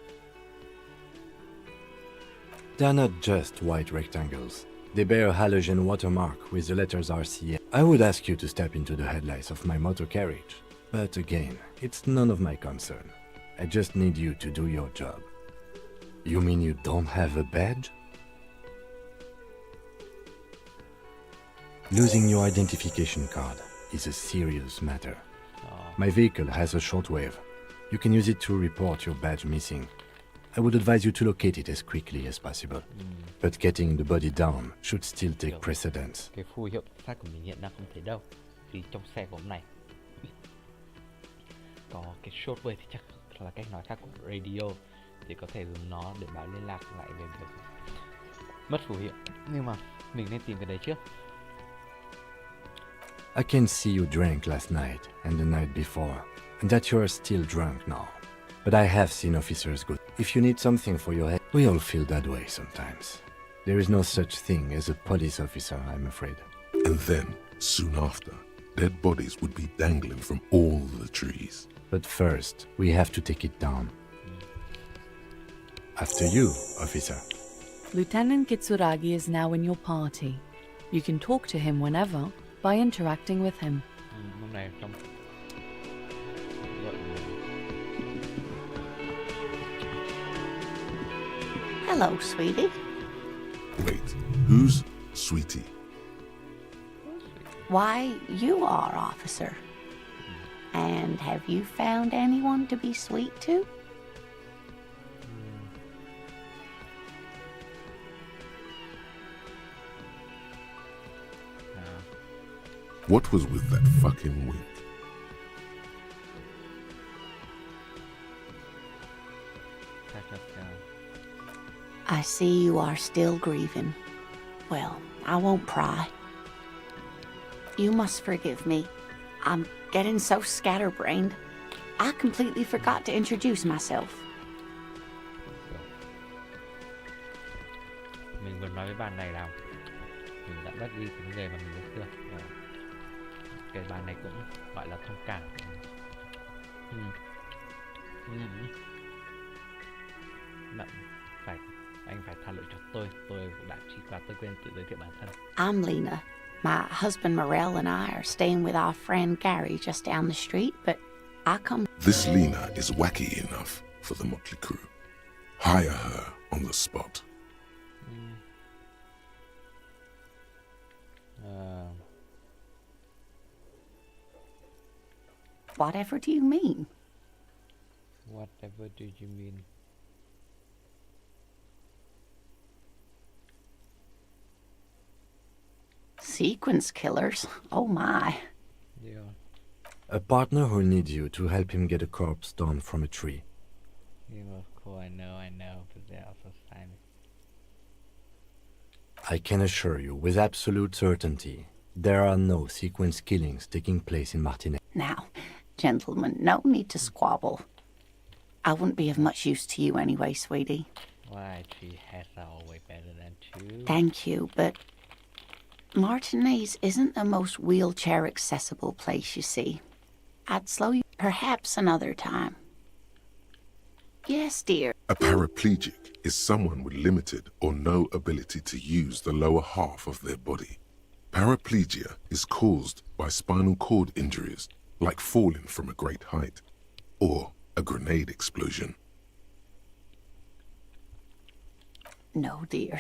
They're not just white rectangles. They bear a halogen watermark with the letters RCA. I would ask you to step into the headlights of my motor carriage. But again, it's none of my concern. I just need you to do your job. You mean you don't have a badge? Losing your identification card is a serious matter. My vehicle has a shortwave. You can use it to report your badge missing. I would advise you to locate it as quickly as possible. But getting the body down should still take precedence. Cái phù hiệu cảnh sát của mình hiện đang không thấy đâu. Vì trong xe của ông này có cái shortwave thì chắc là cách nói khác của radio, thì có thể dùng nó để báo liên lạc lại về việc mất phù hiệu. Nhưng mà mình nên tìm cái đấy trước. I can see you drank last night and the night before, and that you are still drunk now. But I have seen officers go. If you need something for your head, we all feel that way sometimes. There is no such thing as a police officer, I'm afraid. And then, soon after, dead bodies would be dangling from all the trees. But first, we have to take it down. After you, officer. Lieutenant Kitsuragi is now in your party. You can talk to him whenever by interacting with him. Lúc này trong Hello, sweetie. Wait, who's Sweetie? Why, you are, officer. And have you found anyone to be sweet to? What was with that fucking wink? I see you are still grieving. Well, I won't pry. You must forgive me. I'm getting so scatterbrained. I completely forgot to introduce myself. Mình vừa nói với bạn này là mình đã mất đi cái người mà mình yêu thương. Cái bạn này cũng gọi là thông cảm. Bạn phải, anh phải tha lỗi cho tôi đã chỉ qua tôi quên tự giới thiệu bản thân. I'm Lena. My husband Morel and I are staying with our friend Gary just down the street, but I come... This Lena is wacky enough for the motley crew. Hire her on the spot. Whatever do you mean? Whatever do you mean? Sequence killers? Oh my. Yeah. A partner who needs you to help him get a corpse down from a tree. Yeah, cool, I know, but they're also silent. I can assure you with absolute certainty, there are no sequence killings taking place in Martinez. Now, gentlemen, no need to squabble. I wouldn't be of much use to you anyway, sweetie. Why, she has always better than two. Thank you, but Martinez isn't the most wheelchair-accessible place, you see. I'd slow you perhaps another time. Yes, dear. A paraplegic is someone with limited or no ability to use the lower half of their body. Paraplegia is caused by spinal cord injuries, like falling from a great height, or a grenade explosion. No, dear.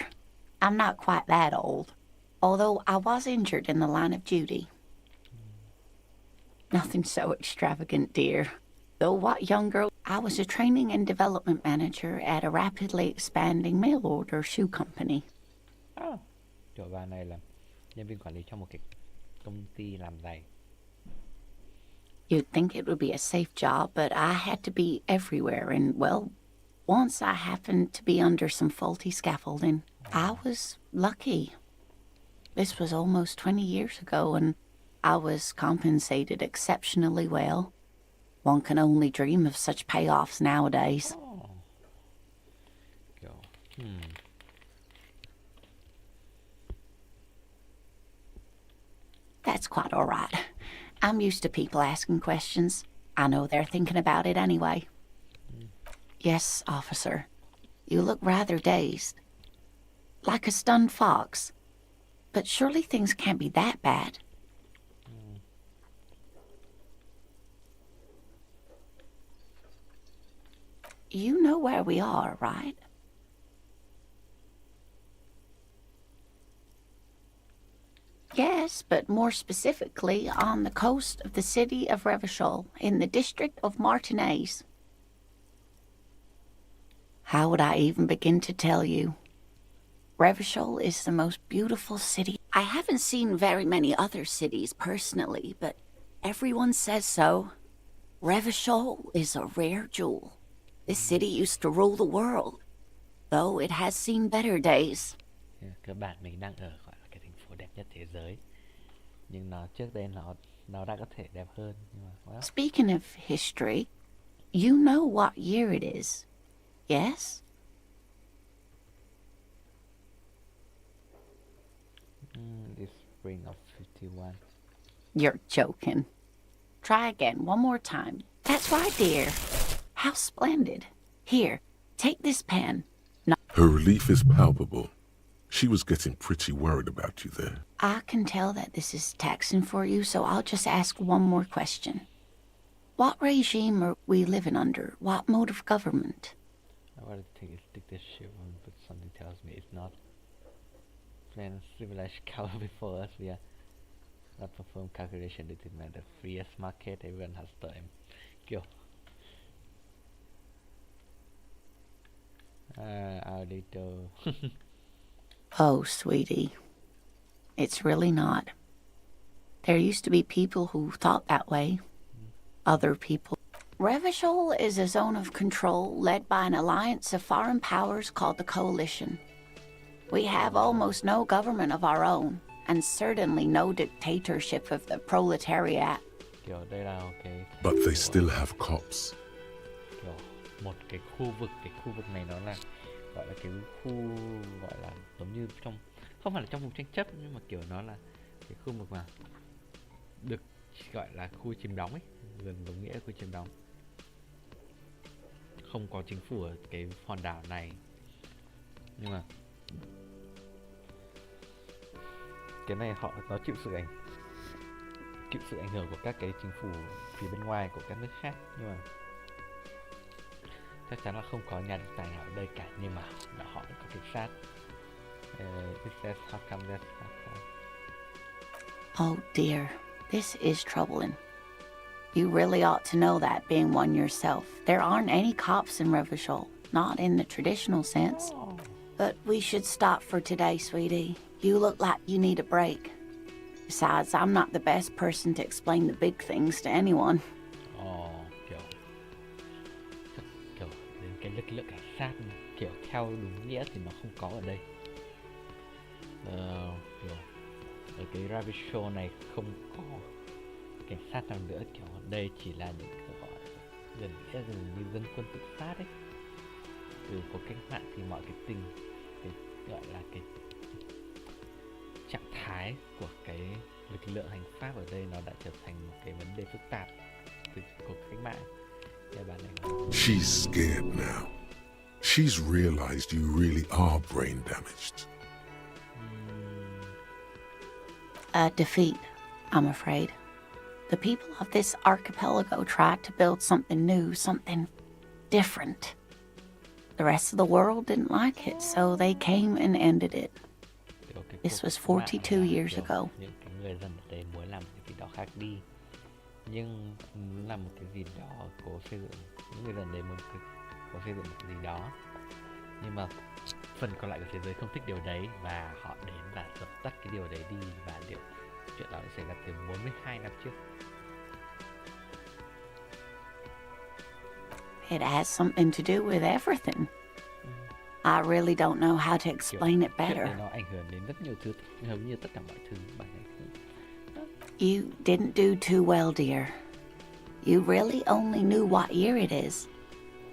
I'm not quite that old, although I was injured in the line of duty. Nothing so extravagant, dear. Though what young girl... I was a training and development manager at a rapidly expanding mail-order shoe company. Chỗ bà này là nhân viên quản lý trong một cái công ty làm giày. You'd think it would be a safe job, but I had to be everywhere, and, well, once I happened to be under some faulty scaffolding. I was lucky. This was almost 20 years ago, and I was compensated exceptionally well. One can only dream of such payoffs nowadays. That's quite all right. I'm used to people asking questions. I know they're thinking about it anyway. Yes, officer. You look rather dazed. Like a stunned fox. But surely things can't be that bad. You know where we are, right? Yes, but more specifically on the coast of the city of Revachol, in the district of Martinez. How would I even begin to tell you? Revachol is the most beautiful city. I haven't seen very many other cities personally, but everyone says so. Revachol is a rare jewel. This city used to rule the world, though it has seen better days. Các bạn, mình đang ở gọi là cái thành phố đẹp nhất thế giới, nhưng nó trước đây nó đã có thể đẹp hơn, nhưng mà well. Speaking of history, you know what year it is, yes? This spring of 51. You're joking. Try again, one more time. That's right, dear. How splendid. Here, take this pen. No, Her relief is palpable. She was getting pretty worried about you there. I can tell that this is taxing for you, so I'll just ask one more question. What regime are we living under? What mode of government? I want to take a dictatorship, but something tells me it's not. When civilized color before us, we are not perform calculation determine the freest market. Everyone has time. Kiểu our little Oh, sweetie. It's really not. There used to be people who thought that way. Other people. Revachol is a zone of control led by an alliance of foreign powers called the Coalition. We have almost no government of our own, and certainly no dictatorship of the proletariat. kiểu đây là cái But they still have cops. kiểu một cái khu vực này nó là gọi là cái khu gọi là giống như trong, không phải là trong vùng tranh chấp, nhưng mà kiểu nó là cái khu vực mà được gọi là khu chiếm đóng ấy, gần đúng nghĩa khu chiếm đóng. Không có chính phủ ở cái hòn đảo này, nhưng mà cái này nó chịu sự ảnh hưởng của các cái chính phủ phía bên ngoài của các nước khác, nhưng mà chắc chắn là không có nhà độc tài nào ở đây cả, nhưng mà họ cũng có kiểm soát. It says how come that Oh dear, this is troubling. You really ought to know that, being one yourself. There aren't any cops in Revachol, not in the traditional sense. But we should stop for today, sweetie. You look like you need a break. Besides, I'm not the best person to explain the big things to anyone. kiểu đến cái lực lượng cảnh sát kiểu theo đúng nghĩa thì nó không có ở đây. Kiểu ở cái Revachol này không có cảnh sát nào nữa, kiểu ở đây chỉ là những cái gọi gần nghĩa như dân quân tự phát ấy. Từ cuộc cách mạng thì mọi cái gọi là cái trạng thái của cái lực lượng hành pháp ở đây nó đã trở thành một cái vấn đề phức tạp từ cuộc cách mạng. Bạn này She's scared now. She's realized you really are brain damaged. A defeat, I'm afraid. The people of this archipelago tried to build something new, something different. The rest of the world didn't like it, so they came and ended it. This was 42 years ago. Những cái người dân ở đây muốn làm cái gì đó khác đi, nhưng muốn làm một cái gì đó cố xây dựng, những người dân đấy muốn cố xây dựng một cái gì đó, nhưng mà phần còn lại của thế giới không thích điều đấy và họ đến và dập tắt cái điều đấy đi, và chuyện đó đã xảy ra từ 42 năm trước. It has something to do with everything. I really don't know how to explain it better. Chuyện này nó ảnh hưởng đến rất nhiều thứ, hầu như tất cả mọi thứ. Bạn ấy You didn't do too well, dear. You really only knew what year it is.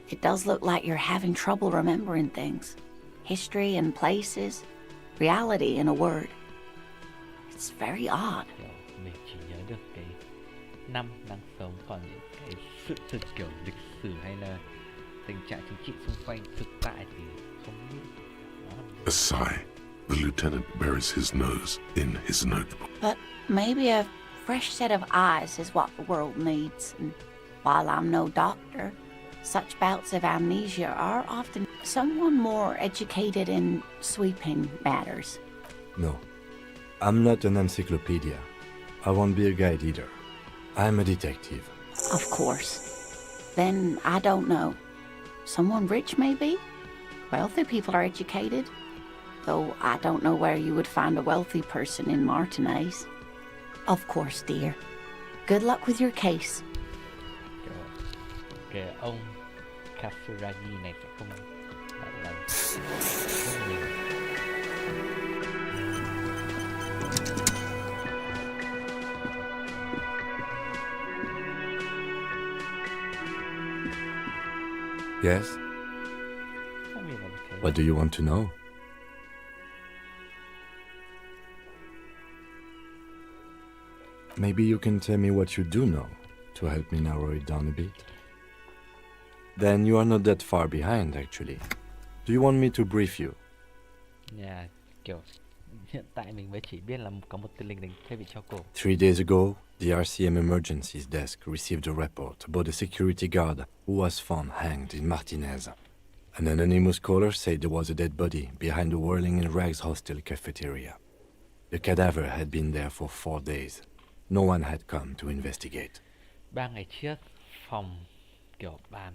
It does look like you're having trouble remembering things. History and places, reality in a word. It's very odd. kiểu mình chỉ nhớ được cái năm đang sống, còn những cái sự kiểu lịch sử hay là tình trạng chính trị xung quanh thực tại thì không biết. A sigh. The lieutenant buries his nose in his notebook. But maybe a fresh set of eyes is what the world needs. And while I'm no doctor, such bouts of amnesia are often someone more educated in sweeping matters. No, I'm not an encyclopedia. I won't be a guide either. I'm a detective. Of course. Then I don't know. Someone rich, maybe? Wealthy people are educated. Though I don't know where you would find a wealthy person in Martinez. Of course, dear. Good luck with your case. Kiểu cái ông Katsuragi này sẽ không phải là không nhiều. Yes? I mean, okay. What do you want to know? Maybe you can tell me what you do know to help me narrow it down a bit. Then you are not that far behind, actually. Do you want me to brief you? Yeah, kiểu hiện tại mình mới chỉ biết là có một tên lính đánh thuê bị treo cổ. 3 days ago, the RCM Emergencies Desk received a report about a security guard who was found hanged in Martinez. An anonymous caller said there was a dead body behind the Whirling in Rags hostel cafeteria. The cadaver had been there for 4 days. No one had come to investigate. 3 ngày trước, phòng kiểu ban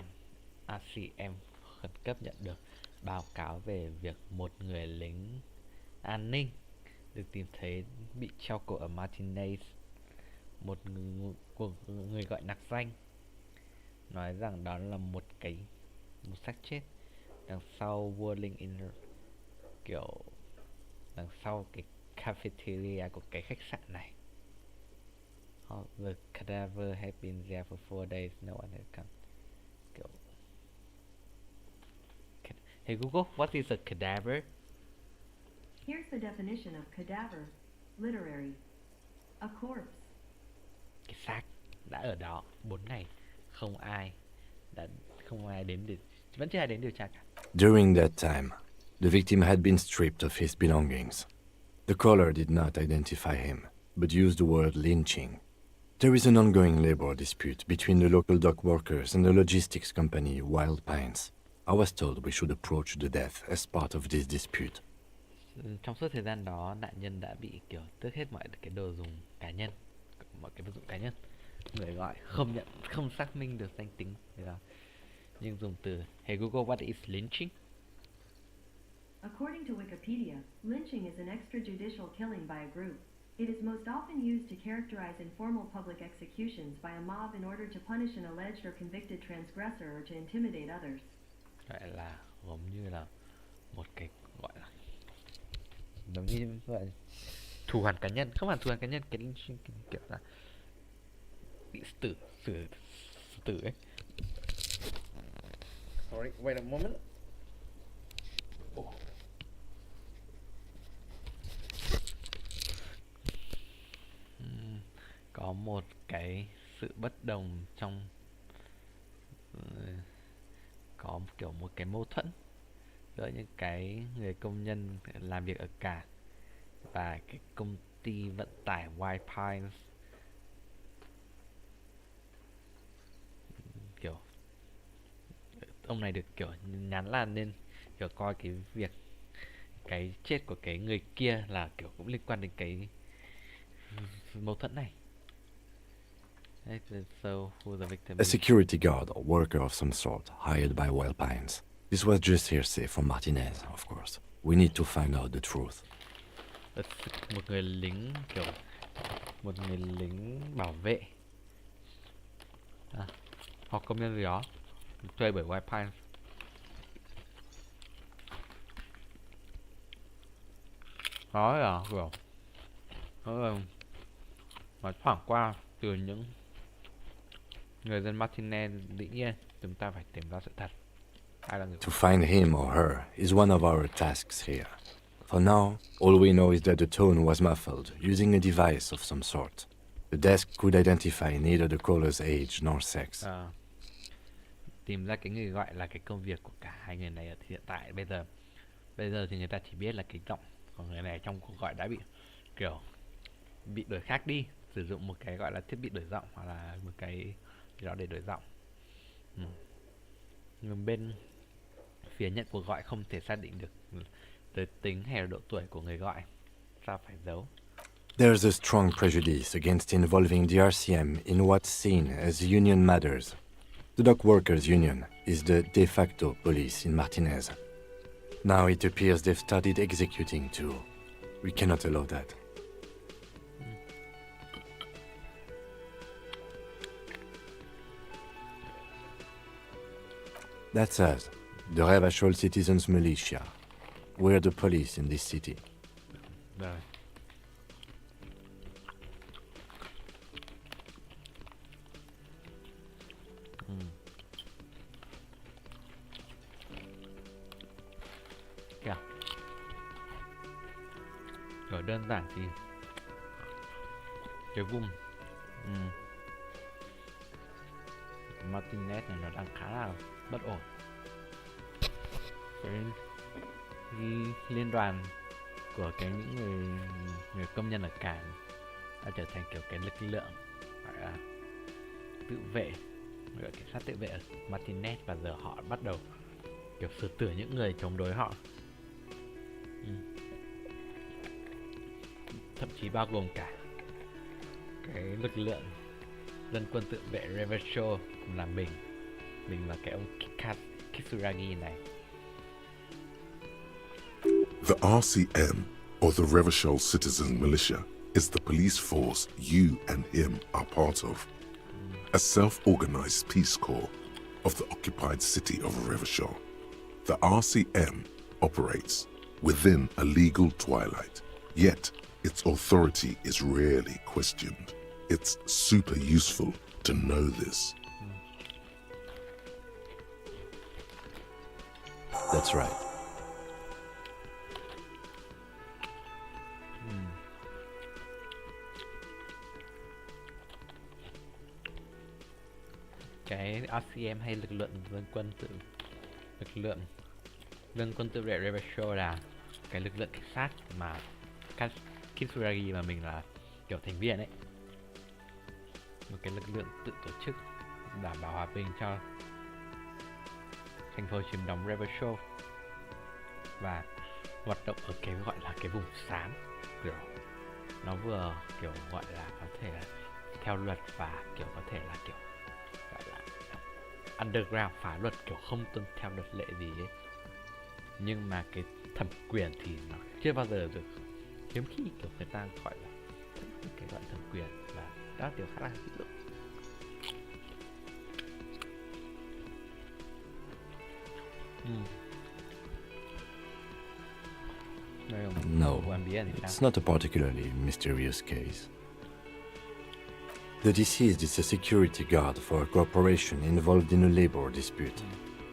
RCM khẩn cấp nhận được báo cáo về việc một người lính an ninh được tìm thấy bị treo cổ ở Martinez. Một người gọi nặc danh nói rằng đó là một xác chết đằng sau Whirling in, kiểu đằng sau cái cafeteria của cái khách sạn này. The cadaver had been there for 4 days. No one had come. Kiểu Hey Google, what is a cadaver? Here's the definition of cadaver. Literary. A corpse. Cái xác đã ở đó 4 ngày, không ai đến vẫn chưa ai đến điều tra cả. During that time, the victim had been stripped of his belongings. The caller did not identify him, but used the word lynching. There is an ongoing labor dispute between the local dock workers and the logistics company Wild Pines. I was told we should approach the death as part of this dispute. Trong suốt thời gian đó, nạn nhân đã bị kiểu tước hết mọi cái đồ dùng cá nhân, mọi cái vật dụng cá nhân. Người gọi không xác minh được danh tính người đó, nhưng dùng từ Hey Google, what is lynching? According to Wikipedia, lynching is an extrajudicial killing by a group. It is most often used to characterize informal public executions by a mob in order to punish an alleged or convicted transgressor or to intimidate others. Gọi là giống như là một cái gọi là giống như gọi là thù hằn cá nhân, không hẳn thù hằn cá nhân, cái kiểu là bị xử tử ấy. Sorry, wait a moment. Oh. Có một cái sự bất đồng trong có kiểu một cái mâu thuẫn giữa những cái người công nhân làm việc ở cảng và cái công ty vận tải White Pines. Kiểu ông này được kiểu nhắn là nên kiểu coi cái chết của cái người kia là kiểu cũng liên quan đến cái mâu thuẫn này. So, who the victim A is? security guard or worker of some sort hired by Wild Pines. This was just hearsay from Martinez, of course. We need to find out the truth. Một người lính kiểu một người lính bảo vệ hoặc công nhân gì đó thuê bởi White Pines. Nói là kiểu nói thoảng qua từ những người dân Martinez, dĩ nhiên chúng ta phải tìm ra sự thật. Ai là người To find him or her is one of our tasks here. For now, all we know is that the tone was muffled using a device of some sort. The desk could identify neither the caller's age nor sex. Tìm ra cái người gọi là cái công việc của cả hai người này. Hiện tại bây giờ thì người ta chỉ biết là cái giọng của người này trong cuộc gọi đã bị kiểu bị đổi khác đi, sử dụng một cái gọi là thiết bị đổi giọng hoặc là một cái gì đó để đổi giọng. Nhưng bên phía nhận cuộc gọi không thể xác định được giới tính hay độ tuổi của người gọi. Sao phải giấu? There's a strong prejudice against involving the RCM in what's seen as union matters. The Dock Workers Union is the de facto police in Martinez. Now it appears they've started executing too. We cannot allow that. That's us, the Revachol Citizens Militia. We're the police in this city. Rồi. Kìa. Rồi đơn giản thì cái vùng Martinez này nó đang khá là bất ổn. Cái liên đoàn của những người công nhân ở cảng đã trở thành kiểu cái lực lượng gọi là tự vệ, gọi cảnh sát tự vệ ở Martinez, và giờ họ bắt đầu kiểu xử tử những người chống đối họ. Thậm chí bao gồm cả cái lực lượng dân quân tự vệ Revachol, cũng là mình và cái ông Kitsuragi này. The RCM, or the Revachol Citizen Militia, is the police force you and him are part of. A self-organized peace corps of the occupied city of Revachol. The RCM operates within a legal twilight, yet its authority is rarely questioned. It's super useful to know this. That's right. Cái RCM hay lực lượng dân quân tự vệ Revachol là cái lực lượng cảnh sát mà Kitsuragi và mình là kiểu thành viên ấy, một cái lực lượng tự tổ chức đảm bảo hòa bình cho thành phố chiếm đóng Revachol và hoạt động ở cái gọi là cái vùng xám, kiểu nó vừa kiểu gọi là có thể là theo luật và kiểu có thể là kiểu gọi là underground, phá luật, kiểu không tuân theo luật lệ gì ấy, nhưng mà cái thẩm quyền thì nó chưa bao giờ được, hiếm khi kiểu người ta gọi là cái gọi thẩm quyền, và đó điều khá là hữu dụng. No, it's not a particularly mysterious case. The deceased is a security guard for a corporation involved in a labor dispute.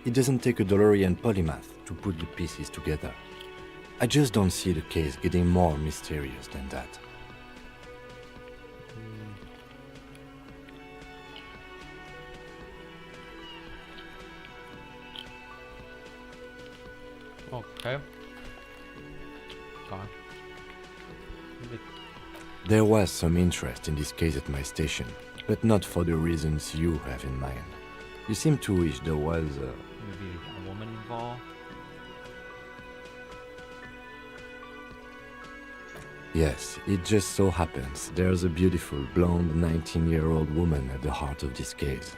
It doesn't take a DeLorean polymath to put the pieces together. I just don't see the case getting more mysterious than that. Okay. Gone. There was some interest in this case at my station, but not for the reasons you have in mind. You seem to wish there was Maybe a woman involved. Yes, it just so happens there's a beautiful blonde 19-year-old woman at the heart of this case.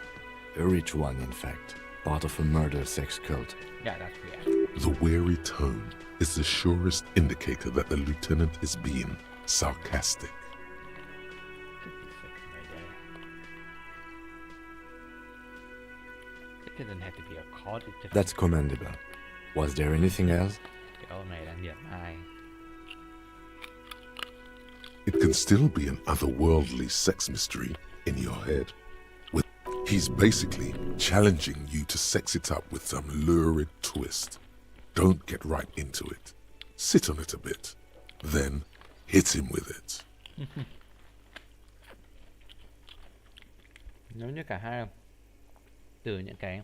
A rich one, in fact, part of a murder sex cult. Yeah, that's weird. The weary tone is the surest indicator that the lieutenant is being sarcastic. It didn't have to be a cult, it just That's commendable. Was there anything else? cái ông này đang điểm ai. It can still be an otherworldly sex mystery in your head. He's basically challenging you to sex it up with some lurid twist. Don't get right into it. Sit on it a bit. Then hit him with it. Nếu như cả hai từ những cái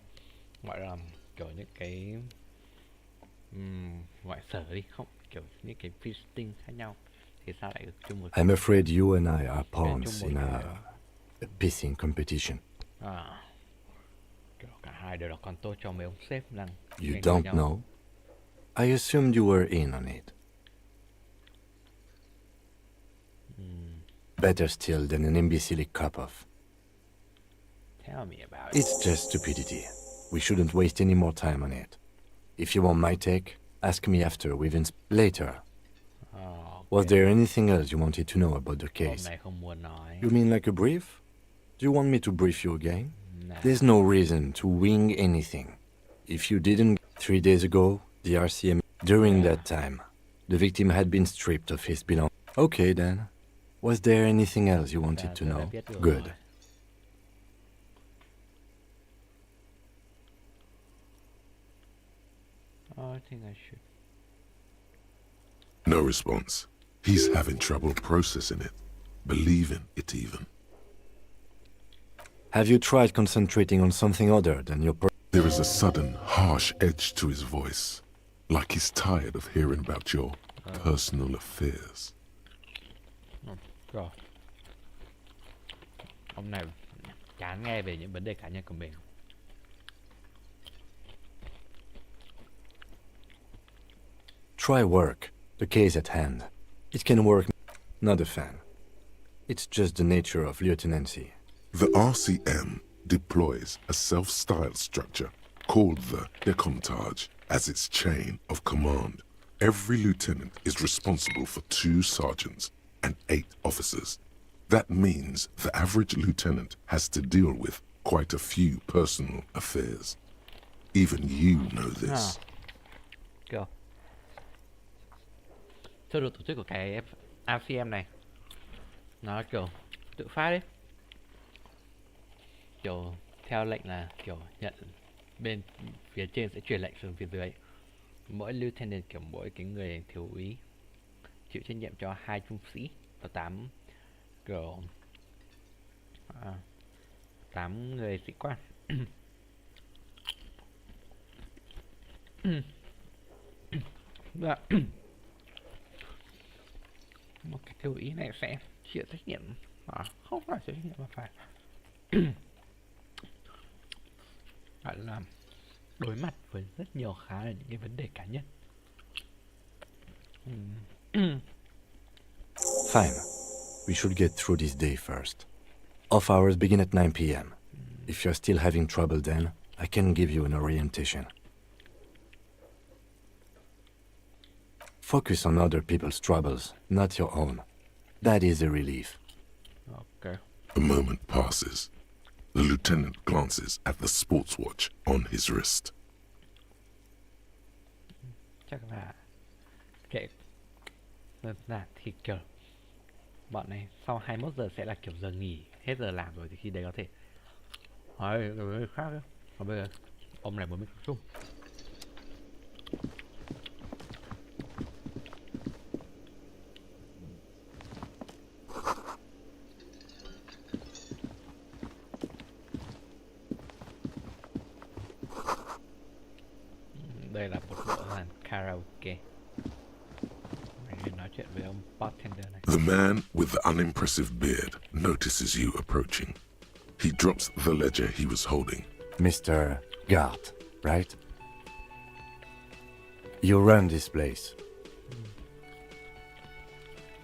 gọi là kiểu những cái ngoại sở đi, không kiểu những cái visiting khác nhau thì sao lại được chung một I'm afraid you and I are pawns in a pissing competition. Kiểu cả hai đều là con tốt cho mấy ông sếp đang You tranh nhau don't know? I assumed you were in on it. Better still than an imbecile cop-off. Tell me about it. It's just stupidity. We shouldn't waste any more time on it. If you want my take, Ask me after later. Was there anything else you wanted to know about the Hôm case? nay không muốn nói. You mean like a brief? Do you want me to brief you again? Nah. There's no reason to wing anything. If you didn't, 3 days ago, the RCM... During that time, the victim had been stripped of his belongings. Okay then. Was there anything else you wanted to know? Good. I think I should. No response. He's having trouble processing it, believing it even. Have you tried concentrating on something other than your... There is a sudden, harsh edge to his voice, like he's tired of hearing about your personal affairs. Rồi. Ông này chán nghe về những vấn đề cá nhân của mình. Try work. The case at hand. It can work. Not a fan. It's just the nature of lieutenancy. The RCM deploys a self-styled structure called the Decomptage as its chain of command. Every lieutenant is responsible for 2 sergeants and 8 officers. That means the average lieutenant has to deal with quite a few personal affairs. Even you know this. Kiểu sơ đồ tổ chức của cái RCM này nó kiểu tự phát đấy, kiểu theo lệnh là kiểu nhận bên phía trên sẽ truyền lệnh xuống phía dưới. Mỗi lieutenant kiểu mỗi cái người thiếu úy chịu trách nhiệm cho 2 trung sĩ và 8 kiểu 8 người sĩ quan. Dạ. Một cái thiếu úy này sẽ chịu trách nhiệm, không phải chịu trách nhiệm mà phải gọi là đối mặt với rất nhiều khá là những cái vấn đề cá nhân. Fine. We should get through this day first. Off hours begin at 9 p.m. If you're still having trouble then, I can give you an orientation. Focus on other people's troubles, not your own. That is a relief. Okay. A moment passes. The lieutenant glances at the sports watch on his wrist. Chắc là kệ là thì kiểu bọn này sau 21 giờ sẽ là kiểu giờ nghỉ, hết giờ làm rồi thì khi đấy có thể hỏi người khác nữa. Còn bây giờ ông này muốn mình chung. Đây là một bộ dàn karaoke. Mình nói chuyện với ông bartender này. The man with the unimpressive beard notices you approaching. He drops the ledger he was holding. Mr. Gart, right? You run this place.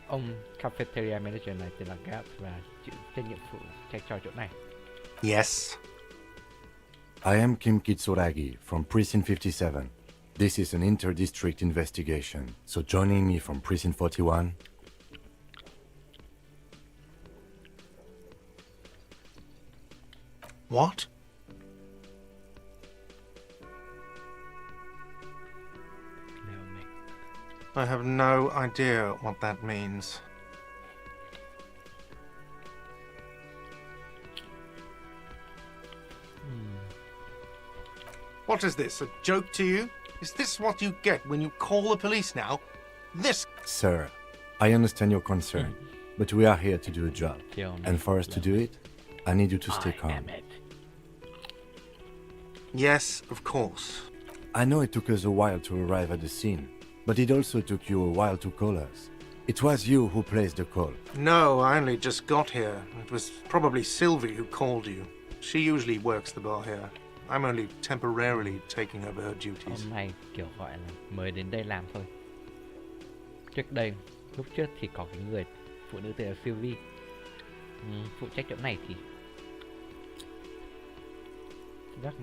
Ông cafeteria manager này tên là Gap và chịu trách nhiệm phụ trách cho chỗ này. Yes. I am Kim Kitsuragi from Precinct 57. This is an inter-district investigation, so joining me from Precinct 41... What? I have no idea what that means. What is this, a joke to you? Is this what you get when you call the police now? This... Sir, I understand your concern, but we are here to do a job. And for us to do it, I need you to stay calm. Yes, of course. I know it took us a while to arrive at the scene, but it also took you a while to call us. It was you who placed the call. No, I only just got here. It was probably Sylvie who called you. She usually works the bar here. I'm only temporarily taking over her duties. Hôm nay kiểu gọi là mới đến đây làm thôi. Trước đây, lúc trước thì có cái người phụ nữ tên là Sylvie phụ trách chỗ này thì rất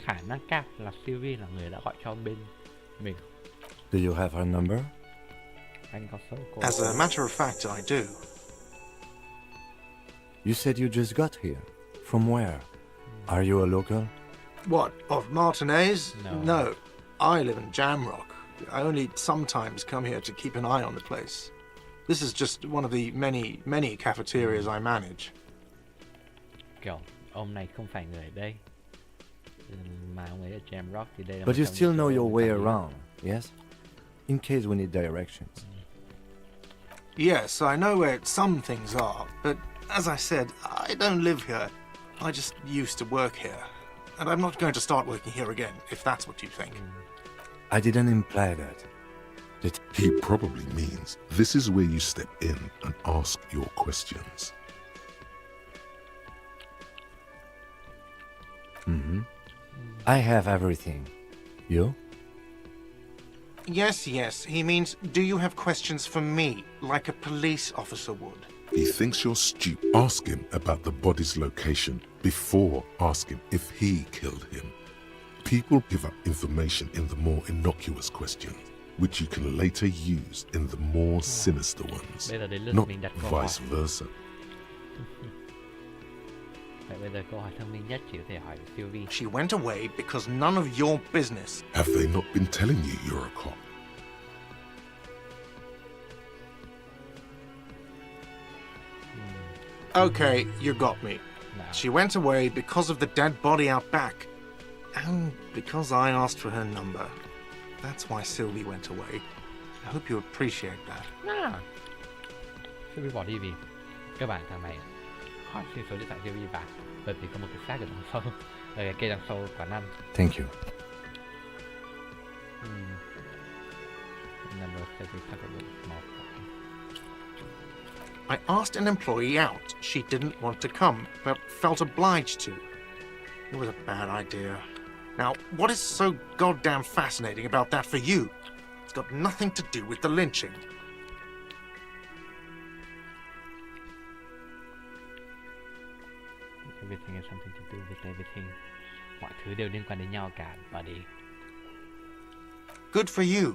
khả năng cao là Sylvie là người đã gọi cho bên mình Do you have her number? Anh có số cô. As a matter of fact, I do. You said you just got here. From where? Are you a local? What, of Martinez? No. I live in Jamrock. I only sometimes come here to keep an eye on the place. This is just one of the many cafeterias I manage. Kiểu ông này không phải người ở đây. Mà ông ấy ở Jamrock thì đây là But một you trong still những know chỗ your ông way quản lý. around, yes? In case we need directions. Yes, I know where some things are, but as I said, I don't live here. I just used to work here. And I'm not going to start working here again, if that's what you think. I didn't imply that. He probably means this is where you step in and ask your questions. I have everything. You? Yes, he means, do you have questions for me, like a police officer would? He thinks you're stupid. Ask him about the body's location before asking if he killed him. People give up information in the more innocuous questions, which you can later use in the more sinister ones, Bây giờ đến lượt not mình đặt câu hỏi. vice versa. Vậy bây giờ câu hỏi thông minh nhất chỉ có thể hỏi Sylvie. She went away because none of your business. Have they not been telling you you're a cop? Okay, you got me. No. She went away because of the dead body out back. And because I asked for her number. That's why Sylvie went away. I hope you appreciate that. Sylvie bỏ đi vì các bạn thằng này hỏi xin số điện thoại Sylvie và bởi vì có một cái xác ở đằng sau, ở cái cây đằng sau quán ăn. Thank you. Number 30 I asked an employee out. She didn't want to come, but felt obliged to. It was a bad idea. Now, what is so goddamn fascinating about that for you? It's got nothing to do with the lynching. Everything has something to do with everything. Mọi thứ đều liên quan đến nhau cả, buddy. Good for you.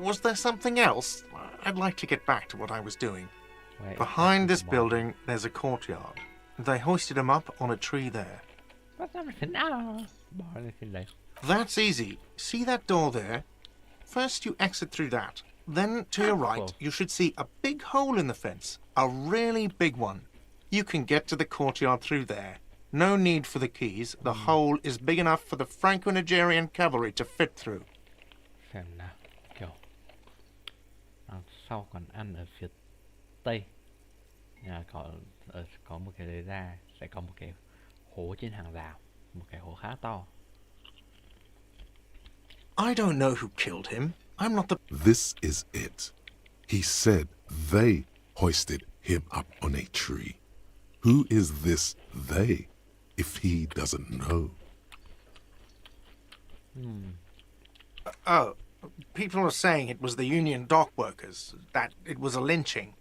Was there something else? I'd like to get back to what I was doing. Wait, Behind this bỏ- building, there's a courtyard. They hoisted him up on a tree there. What's everything now? Bỏ everything đấy. That's easy. See that door there? First you exit through that. Then to your right, cool. you should see a big hole in the fence. A really big one. You can get to the courtyard through there. No need for the keys. The hole is big enough for the Franco-Nigerian cavalry to fit through. Xem nào, kiểu đằng sau còn ăn ở phía tây. Nhà có một cái đấy ra sẽ có một cái hố trên hàng rào, một cái hố khá to. I don't know who killed him. I'm not the... This is it. He said they hoisted him up on a tree. Who is this they, if he doesn't know? Oh, people are saying it was the union dock workers, that it was a lynching.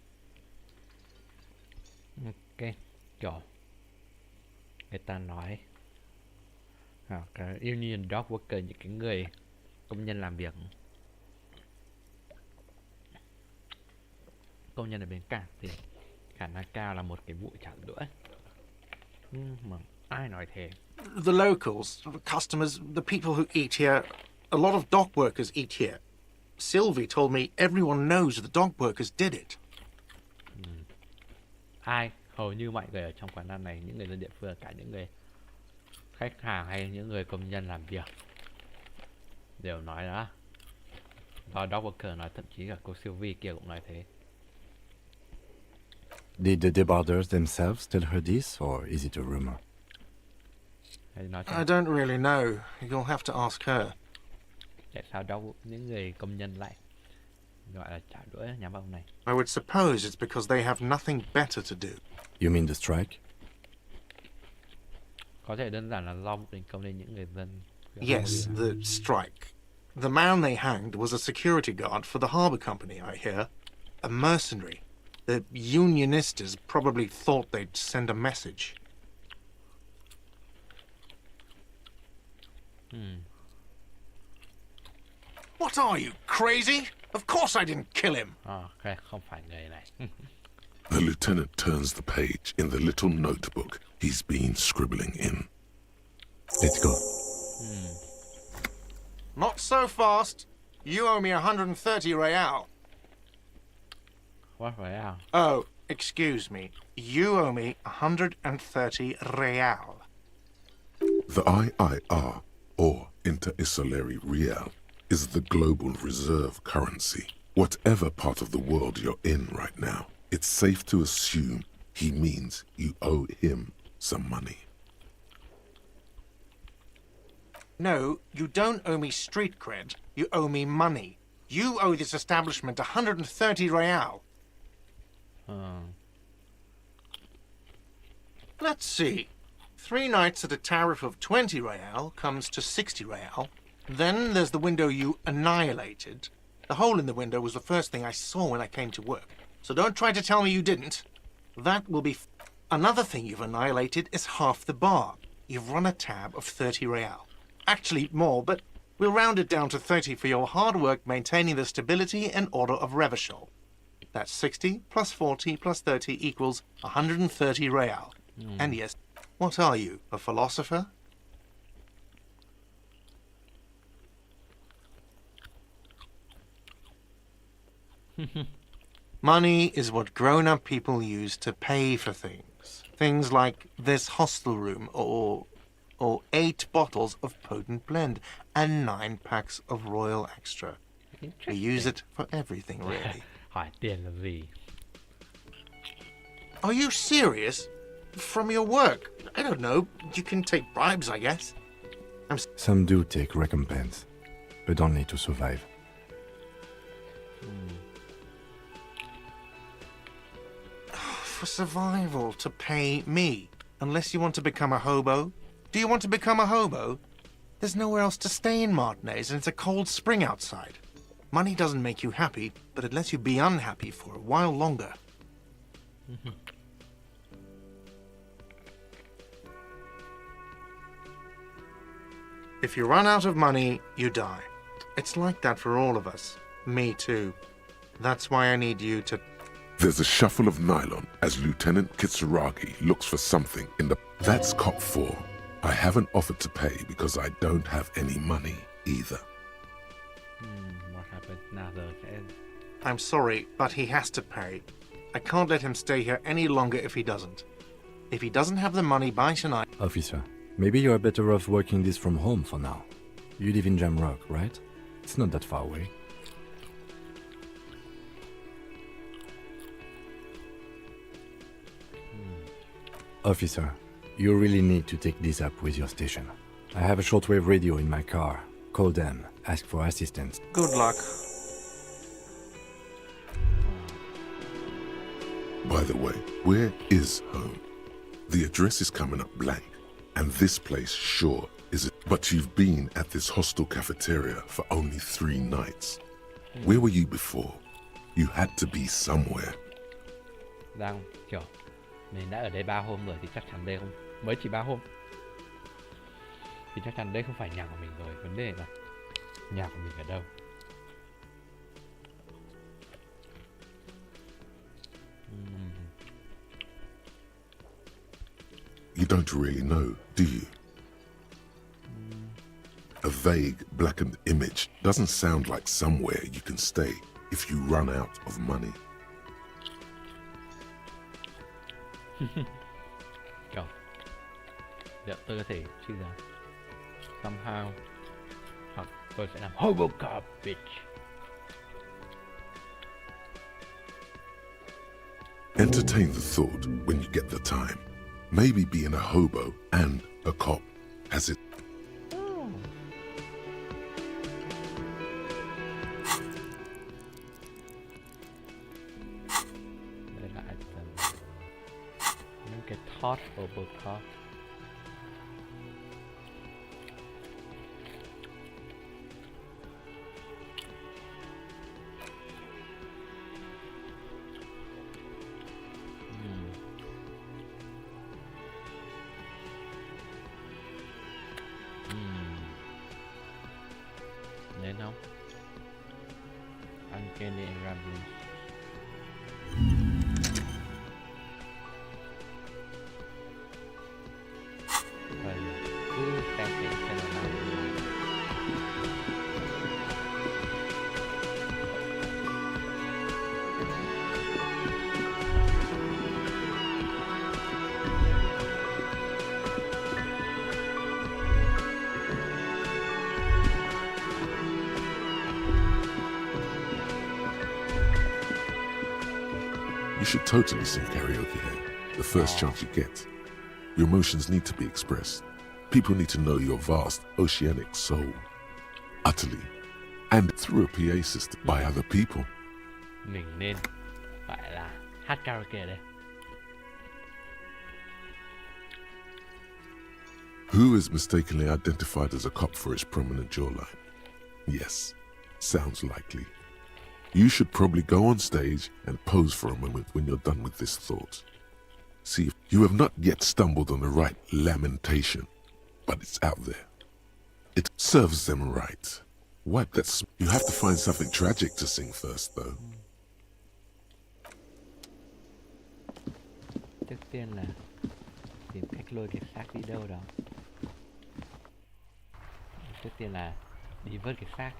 Ok, kiểu người ta nói cái union dog worker, những cái người công nhân làm việc, công nhân ở bến cảng thì khả năng cao là một cái vụ trả đũa. Mà ai nói thế? The locals, the customers, the people who eat here, a lot of dock workers eat here. Sylvie told me everyone knows the dock workers did it. Ai? Hầu như mọi người ở trong quán ăn này, những người dân địa phương, cả những người khách hàng hay những người công nhân làm việc đều nói đó. Và dog worker nói, thậm chí cả cô Sylvie kia cũng nói thế. Did the debarders themselves tell her this, or is it a rumor? Hay nói I don't really know. You'll have to ask her. tại sao những người công nhân lại gọi là trả đũa nhắm vào ông này? I would suppose it's because they have nothing better to do. You mean the strike? Có thể đơn giản là do một đình công nên những người dân. Yes, the strike. The man they hanged was a security guard for the harbour company, I hear. A mercenary. The unionistas probably thought they'd send a message. What are you, crazy? Of course I didn't kill him. Ok, không phải người này. The lieutenant turns the page in the little notebook he's been scribbling in. Let's go. Not so fast. You owe me 130 real. What real? Oh, excuse me. You owe me 130 real. The IIR, or Inter-Isolary Real, is the global reserve currency. Whatever part of the world you're in right now, it's safe to assume he means you owe him some money. No, you don't owe me street cred. You owe me money. You owe this establishment 130 real. Let's see. 3 nights at a tariff of 20 real comes to 60 real. Then there's the window you annihilated. The hole in the window was the first thing I saw when I came to work. So don't try to tell me you didn't. That will be... Another thing you've annihilated is half the bar. You've run a tab of 30 real. Actually more, but we'll round it down to 30 for your hard work maintaining the stability and order of Revachol. That's 60 plus 40 plus 30 equals 130 real. And yes, what are you, a philosopher? Money is what grown-up people use to pay for things. Things like this hostel room or 8 bottles of potent blend and 9 packs of Royal Extra. We use it for everything, really. Hỏi tiền là gì? Are you serious? From your work? I don't know. You can take bribes, I guess. Some do take recompense, but only to survive. For survival, to pay me. Unless you want to become a hobo. Do you want to become a hobo? There's nowhere else to stay in Martinez, and it's a cold spring outside. Money doesn't make you happy, but it lets you be unhappy for a while longer. If you run out of money, you die. It's like that for all of us. Me too. That's why I need you to... There's a shuffle of nylon as Lieutenant Kitsuragi looks for something in the... That's cop 4. I haven't offered to pay because I don't have any money either. What happened? Now the I'm sorry, but he has to pay. I can't let him stay here any longer if he doesn't. If he doesn't have the money by tonight... Officer, maybe you're better off working this from home for now. You live in Jamrock, right? It's not that far away. Officer, you really need to take this up with your station. I have a shortwave radio in my car. Call them, ask for assistance. Good luck. By the way, where is home? The address is coming up blank, and this place sure is it. But you've been at this hostel cafeteria for only 3 nights. Where were you before? You had to be somewhere. đang kiểu mình đã ở đây 3 hôm rồi thì chắc chắn đây không mới chỉ 3 hôm thì chắc chắn đây không phải nhà của mình rồi. Vấn đề là nhà của mình ở đâu. You don't really know, do you? A vague, blackened image doesn't sound like somewhere you can stay if you run out of money. Kiểu liệu tôi có thể suy ra somehow hoặc tôi sẽ làm hobo cop bitch. Entertain the thought when you get the time. Maybe being a hobo and a cop has it. Đây là những cái thought hobo cop. Nên không? You should totally sing karaoke here, the first chance you get. Your emotions need to be expressed. People need to know your vast, oceanic soul. Utterly. And through a PA system by other people. Mình nên phải là hát karaoke đây. Who is mistakenly identified as a cop for its prominent jawline? Yes, sounds likely. You should probably go on stage and pose for a moment when you're done with this thought. See, you have not yet stumbled on the right lamentation, but it's out there. It serves them right. Wipe that you have to find something tragic to sing first, though. Trước tiên là tìm cách lôi cái xác đi đâu đó. Trước tiên là đi vớt cái xác.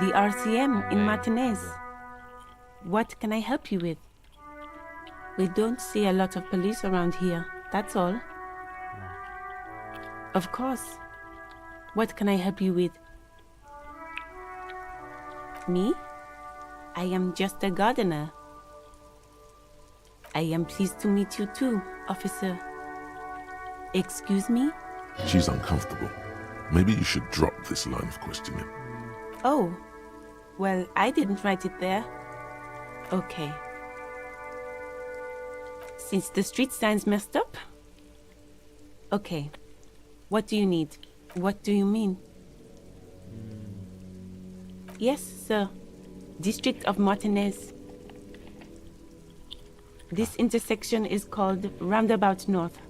The RCM in Martinez. What can I help you with? We don't see a lot of police around here, that's all. Of course. What can I help you with? Me? I am just a gardener. I am pleased to meet you too, officer. Excuse me? She's uncomfortable. Maybe you should drop this line of questioning. Oh, well, I didn't write it there. Okay. Since the street sign's messed up? Okay. What do you need? What do you mean? Yes, sir. District of Martinez. This intersection is called Roundabout North.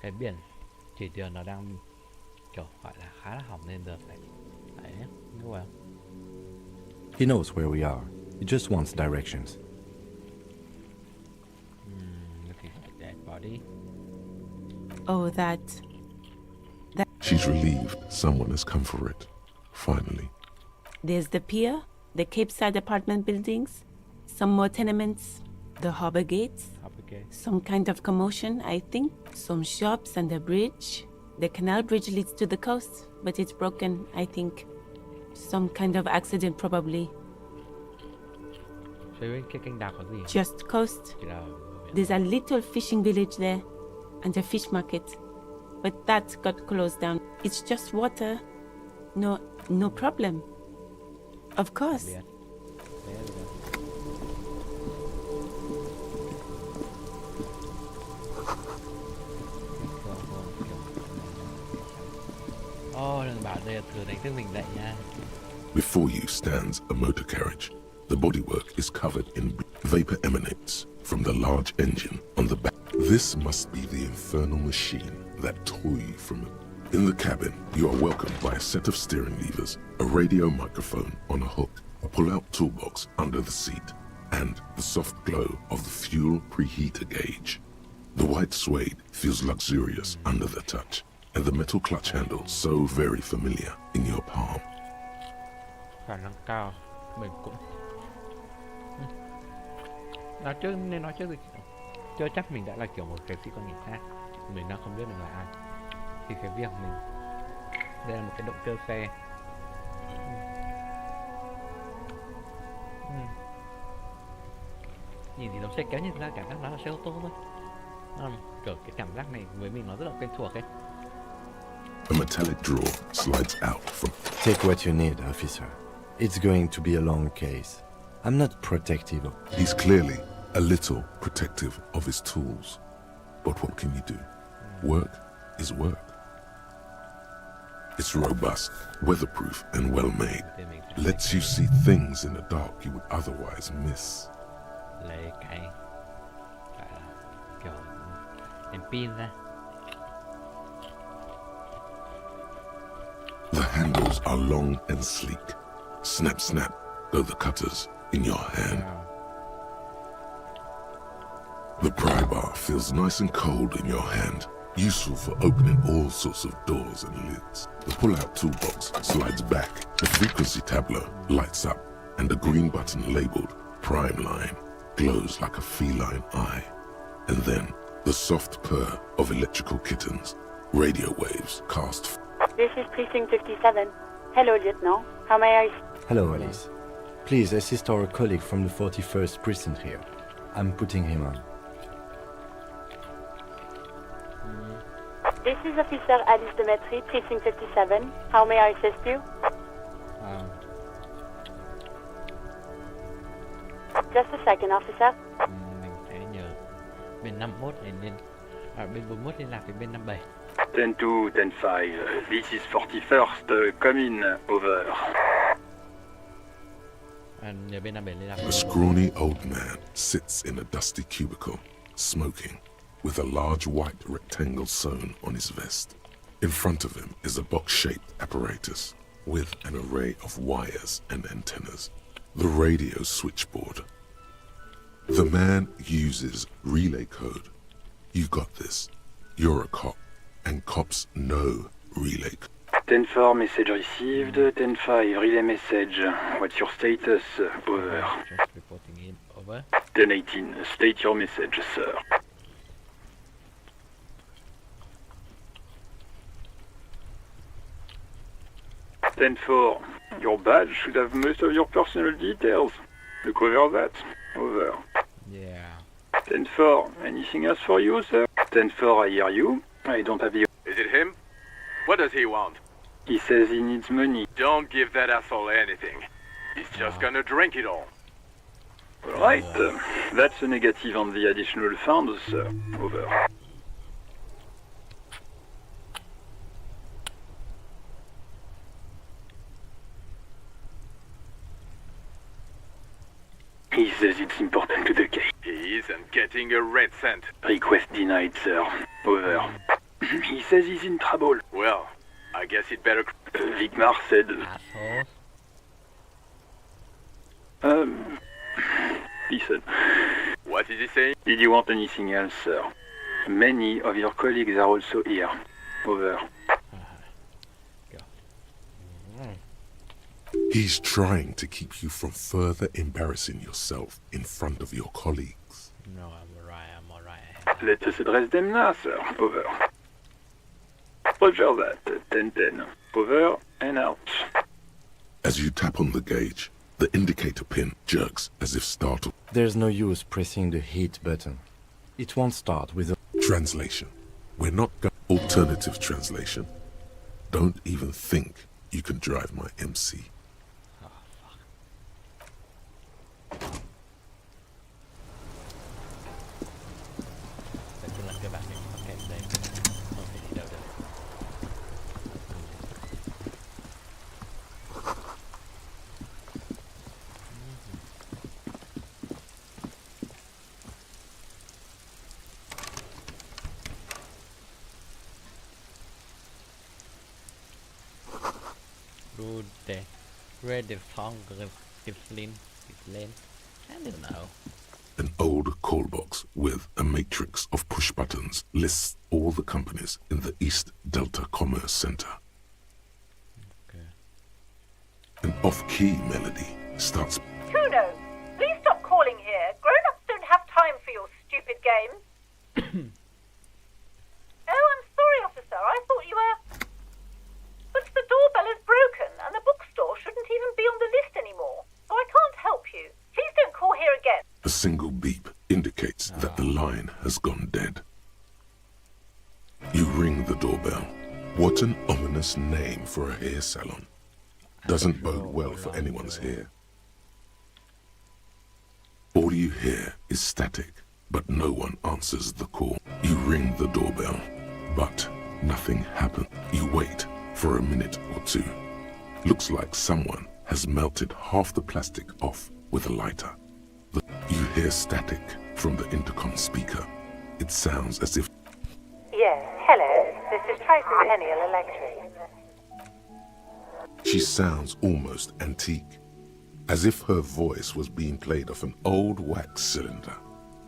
Cái biển chỉ đường nó đang kiểu gọi là khá là hỏng nên giờ phải đúng không? He knows where we are. He just wants directions. Looking at the dead body. Oh, that. She's relieved someone has come for it. Finally. There's the pier, the Capeside apartment buildings, some more tenements, the harbor gates, some kind of commotion, I think, some shops and a bridge. The canal bridge leads to the coast, but it's broken, I think. Some kind of accident, probably. Just coast. There's a little fishing village there, and a fish market. But that got closed down. It's just water. No problem. Of course. Before you stands a motor carriage. The bodywork is covered in vapor emanates from the large engine on the back. This must be the infernal machine that tore you from it. In the cabin, you are welcomed by a set of steering levers, a radio microphone on a hook, a pull-out toolbox under the seat, and the soft glow of the fuel preheater gauge. The white suede feels luxurious under the touch, and the metal clutch handle so very familiar in your palm. Khả năng cao mình cũng nói trước nên nói trước thì chưa chắc mình đã là kiểu một cái sĩ quan cảnh sát, mình đang không biết mình là ai, thì cái việc mình đây là một cái động cơ xe. Nhìn thì giống xe kéo nhưng ra cảm giác nó là xe ô tô thôi. Kiểu cái cảm giác này với mình nó rất là quen thuộc ấy. A metallic drawer slides out from... Take what you need, officer. It's going to be a long case. I'm not protective of... He's clearly a little protective of his tools. But what can you do? Work is work. It's robust, weatherproof, and well-made. Lets you see things in the dark you would otherwise miss. Lấy cái kiểu đèn pin ra. The handles are long and sleek. Snap, snap, go the cutters in your hand. The pry bar feels nice and cold in your hand, useful for opening all sorts of doors and lids. The pull-out toolbox slides back, the frequency tableau lights up, and a green button labeled Prime Line glows like a feline eye. And then the soft purr of electrical kittens, radio waves cast. This is Precinct 57. Hello, Lieutenant. How may I... Hello, Alice. Please assist our colleague from the 41st Precinct here. I'm putting him on. This is Officer Alice Demetri, Precinct 57. How may I assist you? Just a second, officer. Mình sẽ nhờ bên 51 bên 41 liên lạc với bên 57. 10-2, 10-5. This is 41st. Come in. Over. Nhờ bên 57 liên lạc. A scrawny old man sits in a dusty cubicle, smoking, with a large white rectangle sewn on his vest. In front of him is a box-shaped apparatus with an array of wires and antennas. The radio switchboard. The man uses relay code. You got this. You're a cop, and cops know relay code. 10-4, message received. 10-5, relay message. What's your status? Over. Just reporting in. Over. 10-18, state your message, sir. Ten 4, your badge should have most of your personal details. Look over that. Over. Yeah. 10-4, anything else for you, sir? 10-4, I hear you. I don't have the... Is it him? What does he want? He says he needs money. Don't give that asshole anything. He's just gonna drink it all. Right, that's a negative on the additional funds, sir. Over. He says it's important to the case. He isn't getting a red cent. Request denied, sir. Over. He says he's in trouble. Well, I guess he'd better... Vigmar said... Asshole. Listen. What is he saying? Did you want anything else, sir? Many of your colleagues are also here. Over. He's trying to keep you from further embarrassing yourself in front of your colleagues. No, I'm alright. Let us address them now, sir. Over. Roger that. 10-10. Over and out. As you tap on the gauge, the indicator pin jerks as if startled. There's no use pressing the hit button. It won't start with a... Translation. We're not going... Alternative translation. Don't even think you can drive my MC. Ready song Giflin. I don't know. An old call box with a matrix of push buttons lists all the companies in the East Delta Commerce Center. Okay. An off-key melody starts. Chido, please stop calling here. Grown-ups don't have time for your stupid games. Oh, I'm sorry, officer. I thought you were... But the doorbell is broken, and the bookstore shouldn't even be on the list anymore. So I can't help you. Please don't call here again. A single beep indicates that the line has gone dead. You ring the doorbell. What an ominous name for a hair salon. Doesn't bode well for anyone's hair. All you hear is static, but no one answers the call. You ring the doorbell, but nothing happens. You wait for a minute or two. Looks like someone has melted half the plastic off with a lighter. You hear static from the intercom speaker. It sounds as if... Yes, hello. This is Tricentennial Electric. She sounds almost antique, as if her voice was being played off an old wax cylinder.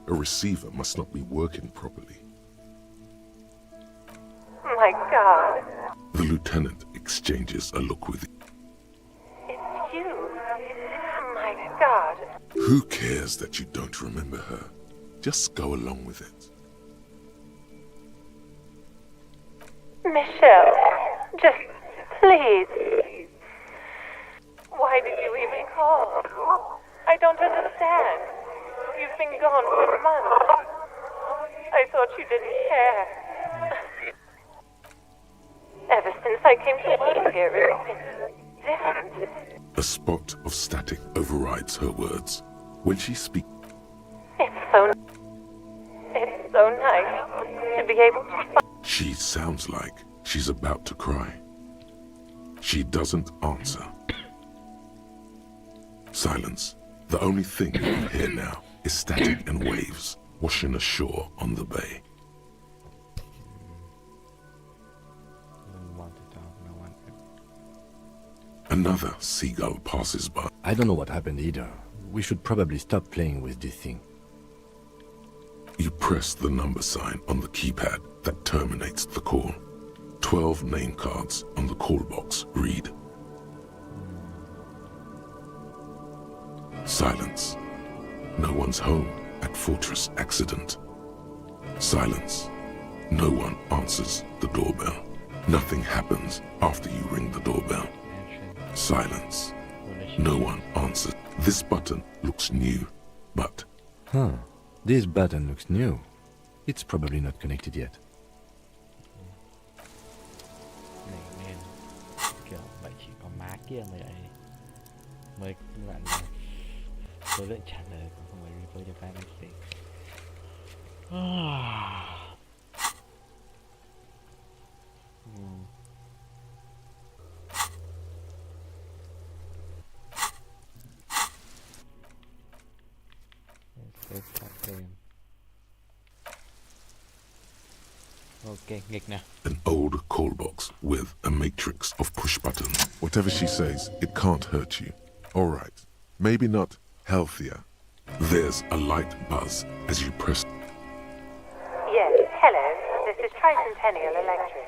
A receiver must not be working properly. My God. The lieutenant exchanges a look with you. It's you. My my God. Who cares that you don't remember her? Just go along with it. Michelle, just please. Why did you even call? I don't understand. You've been gone for months. I thought you didn't care. Ever since I came to work here, it's been different. A spot of static overrides her words. When she speaks, It's so nice to be able to. she sounds like she's about to cry. She doesn't answer. Silence. The only thing you can hear now is static and waves washing ashore on the bay. Another seagull passes by. I don't know what happened either. We should probably stop playing with this thing. You press the number sign on the keypad that terminates the call. 12 name cards on the call box read. Silence. No one's home at Fortress Accident. Silence. No one answers the doorbell. Nothing happens after you ring the doorbell. Silence. No one answers. This button looks new, but... Huh. This button looks new. It's probably not connected yet. Nên kiểu vậy chỉ có má kia mới gọi là số lượng trả lời của không phải reply được file mistake. Ok, nghịch nào. An old call box with a matrix of push buttons. Whatever she says, it can't hurt you. All right. Maybe not healthier. There's a light buzz as you press. Yes, hello. This is Tricentennial Electric.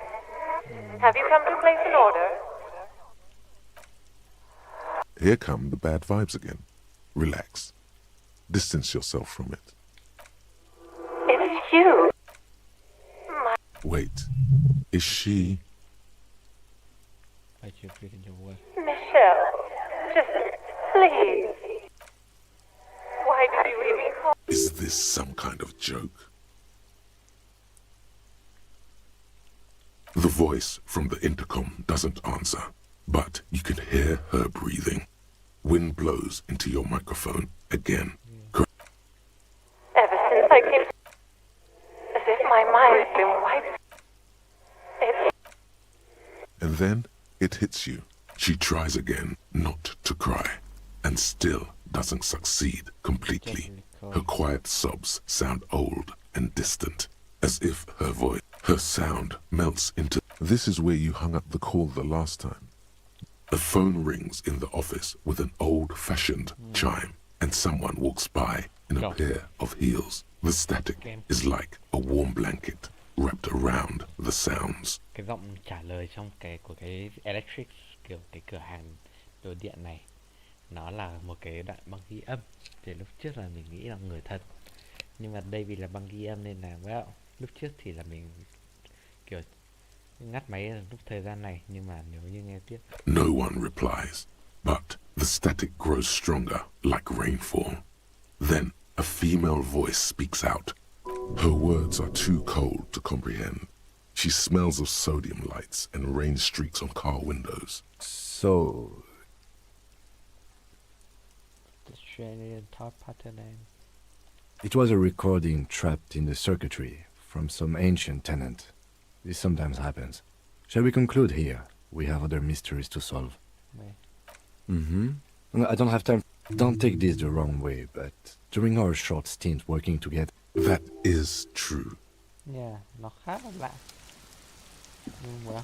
Have you come to place an order? Here come the bad vibes again. Relax. Distance yourself from it. It's you. Wait. Is she... Michelle, just please. Why did you even call? Is this some kind of joke? The voice from the intercom doesn't answer, but you can hear her breathing. Wind blows into your microphone again. Ever since I came, as if my mind's been wiped. And then it hits you. She tries again not to cry, and still doesn't succeed completely. Her quiet sobs sound old and distant, as if her voice, her sound melts into... This is where you hung up the call the last time. A phone rings in the office with an old-fashioned chime, and someone walks by in a pair of heels. The static is like a warm blanket wrapped around the sounds. Cái giọng trả lời trong của cái Electric, kiểu cái cửa hàng đồ điện này, nó là một cái đoạn băng ghi âm. Thì lúc trước là mình nghĩ là người thật, nhưng mà đây vì là băng ghi âm nên là lúc trước thì là mình kiểu ngắt máy lúc thời gian này, nhưng mà nếu như nghe tiếp. No one replies, but the static grows stronger like rainfall. Then a female voice speaks out. Her words are too cold to comprehend. She smells of sodium lights and rain streaks on car windows. So... The Australian top pattern name. It was a recording trapped in the circuitry from some ancient tenant. This sometimes happens. Shall we conclude here? We have other mysteries to solve. I don't have time. Don't take this the wrong way, but during our short stint working together... That is true. Yeah, nó khá là lạ. Nhưng mà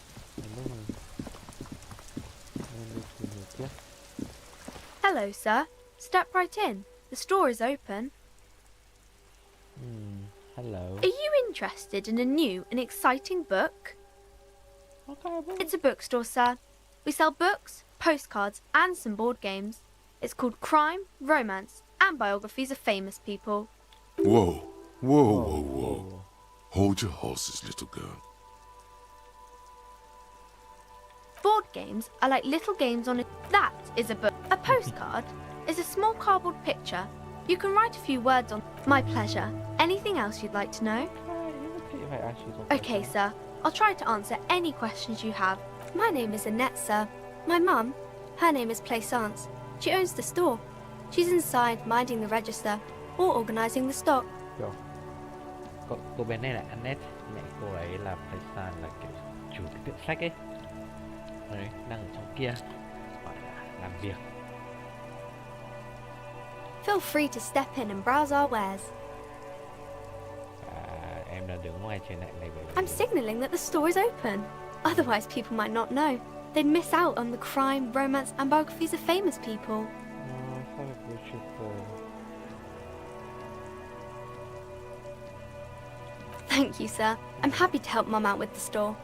Hello, sir. Step right in. The store is open. Hello. Are you interested in a new and exciting book? Okay, It's a bookstore, sir. We sell books, postcards, and some board games. It's called Crime, Romance, and Biographies of Famous People. Whoa, whoa, whoa, whoa. Hold your horses, little girl. Board games are like little games on it. That is a book. A postcard is a small cardboard picture. You can write a few words on. My pleasure. Anything else you'd like to know? Okay, sir. I'll try to answer any questions you have. My name is Annette, sir. My mum, her name is Plaisance. She owns the store. She's inside minding the register or organising the stock. Cô bé này là Annette, mẹ cô ấy là Playsan, là kiểu chủ cái tiệm sách ấy. Đấy, đang ở trong kia, gọi là làm việc. Feel free to step in and browse our wares. Em đã đứng ngoài trên này bởi vì I'm signaling that the store is open. Otherwise, people might not know. They'd miss out on the crime, romance, and biographies of famous people. Thank you, sir. I'm happy to help Mum out with the store.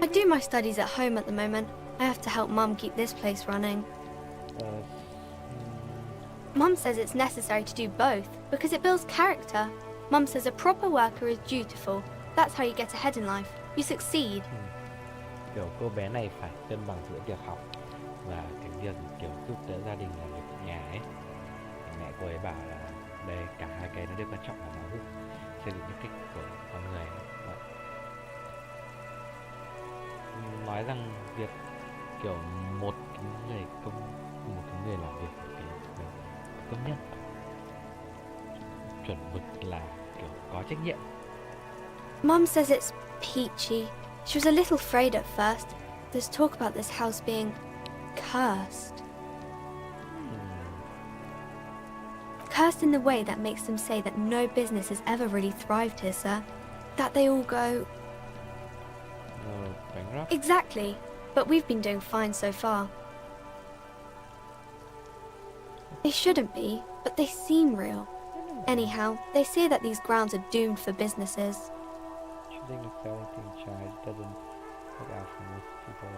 I do my studies at home at the moment. I have to help Mum keep this place running. Mum says it's necessary to do both because it builds character. Mum says a proper worker is dutiful. That's how you get ahead in life. You succeed. Kiểu cô bé này phải cân bằng giữa việc học và cái việc kiểu giúp đỡ gia đình làm việc ở nhà ấy. Mẹ cô ấy bảo là đây cả hai cái nó đều quan trọng, là nó giúp xây dựng nhân cách của con người. Vậy. Nói rằng việc kiểu một cái người làm việc, một cái người công nhân chuẩn mực là kiểu có trách nhiệm. Mum says it's peachy. She was a little afraid at first. There's talk about this house being cursed. Cursed in the way that makes them say that no business has ever really thrived here, sir. That they all go... bankrupt? Exactly. But we've been doing fine so far. They shouldn't be, but they seem real. Anyhow, they say that these grounds are doomed for businesses. Choosing a parenting child doesn't work out for most people.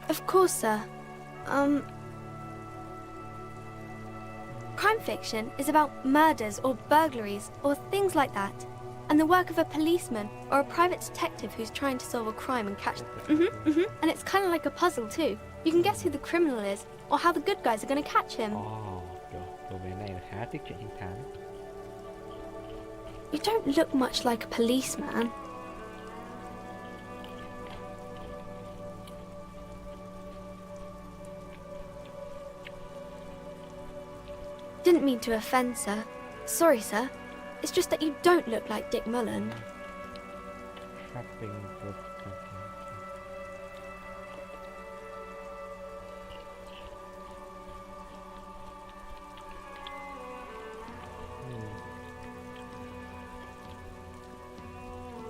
Of course, sir. Crime fiction is about murders or burglaries or things like that. And the work of a policeman or a private detective who's trying to solve a crime and catch them. And it's kind of like a puzzle too. You can guess who the criminal is or how the good guys are going to catch him. Cô bé này khá thích chuyện trinh thám. You don't look much like a policeman. Didn't mean to offend, sir. Sorry, sir. It's just that you don't look like Dick Mullen. Shopping for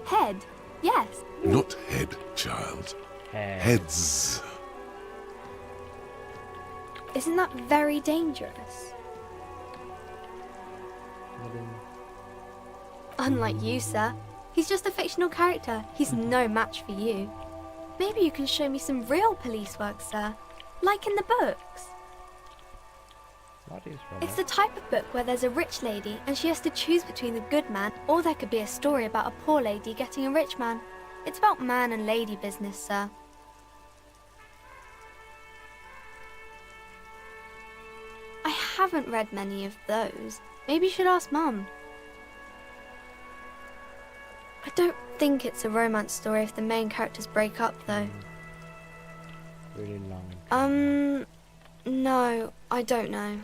Head? Yes. Not head, child. Heads. Isn't that very dangerous? Unlike you, sir. He's just a fictional character. He's no match for you. Maybe you can show me some real police work, sir. Like in the books. What is It's the type of book where there's a rich lady and she has to choose between the good man, or there could be a story about a poor lady getting a rich man. It's about man and lady business, sir. I haven't read many of those. Maybe you should ask Mum. I don't think it's a romance story if the main characters break up, though. Really long. No, I don't know.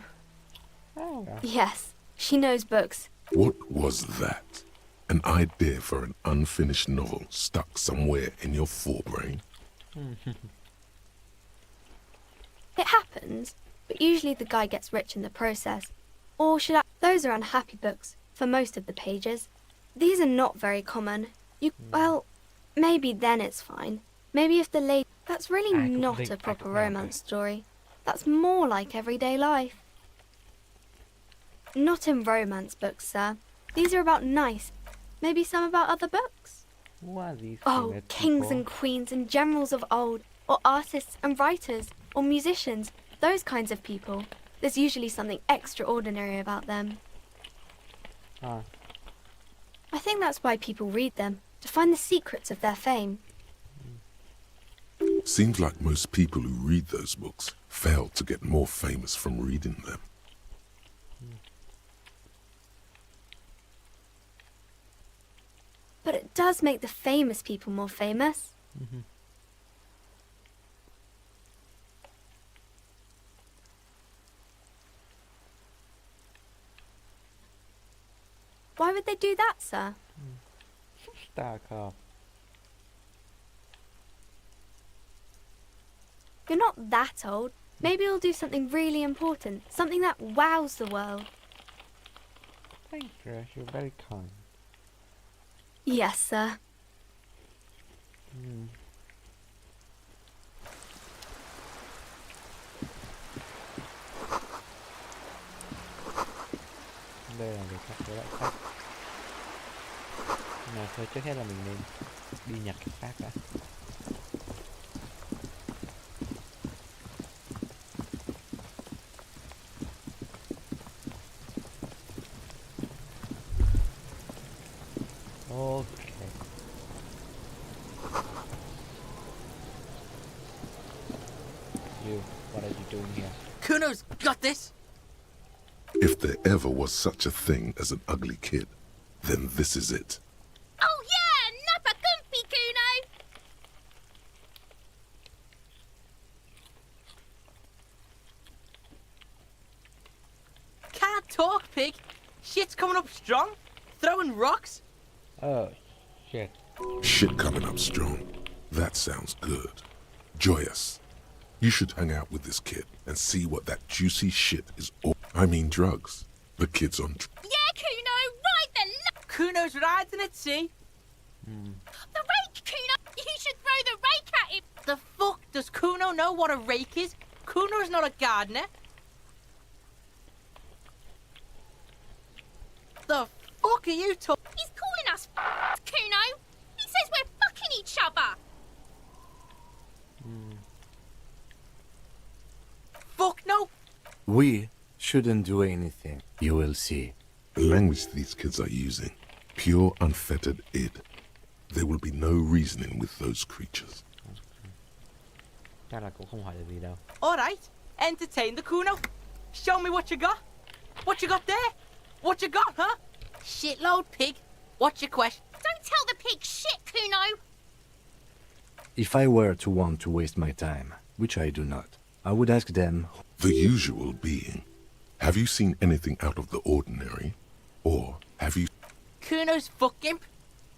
Oh. Yes, she knows books. What was that? An idea for an unfinished novel stuck somewhere in your forebrain? It happens, but usually the guy gets rich in the process. Or should I... Those are unhappy books, for most of the pages. These are not very common. Well, maybe then it's fine. Maybe if the lady... That's really not a proper romance story. That's more like everyday life. Not in romance books, sir. These are about nice. Maybe some about other books? Who are these Oh, famous kings people? and queens and generals of old, or artists and writers, or musicians, those kinds of people. There's usually something extraordinary about them. Ah, I think that's why people read them, to find the secrets of their fame. Seems like most people who read those books fail to get more famous from reading them. But it does make the famous people more famous. Why would they do that, sir? Starcraft. You're not that old. Maybe you'll do something really important, something that wows the world. Thank you, you're very kind. Yes, sir. Đây là người khác với lại xác. Nào thôi, trước hết là mình nên đi nhặt cái xác đã. Okay. You, what are you doing here? Kuno's got this! If there ever was such a thing as an ugly kid, then this is it. Oh yeah, Nappa Gumpy, Kuno! Can't talk, pig! Shit's coming up strong! Throwing rocks! Oh, shit. Shit coming up strong. That sounds good. Joyous. You should hang out with this kid and see what that juicy shit is all. I mean drugs. The kid's on Yeah, Kuno, ride the Kuno's riding it, see? The rake, Kuno! You should throw the rake at him! The fuck does Kuno know what a rake is? Kuno's not a gardener. The fuck are you talking? He's calling us Kuno! He says we're fucking each other! Fuck no! We shouldn't do anything. You will see. The language these kids are using. Pure, unfettered id. There will be no reasoning with those creatures. Chắc là cũng không hỏi được gì đâu. Alright, entertain the Kuno. Show me what you got. What you got there? What you got, huh? Shitload, pig. What's your question? Don't tell the pig shit, Kuno! If I were to want to waste my time, which I do not, I would ask them. The usual being. Have you seen anything out of the ordinary? Or have you... Kuno's fuck imp.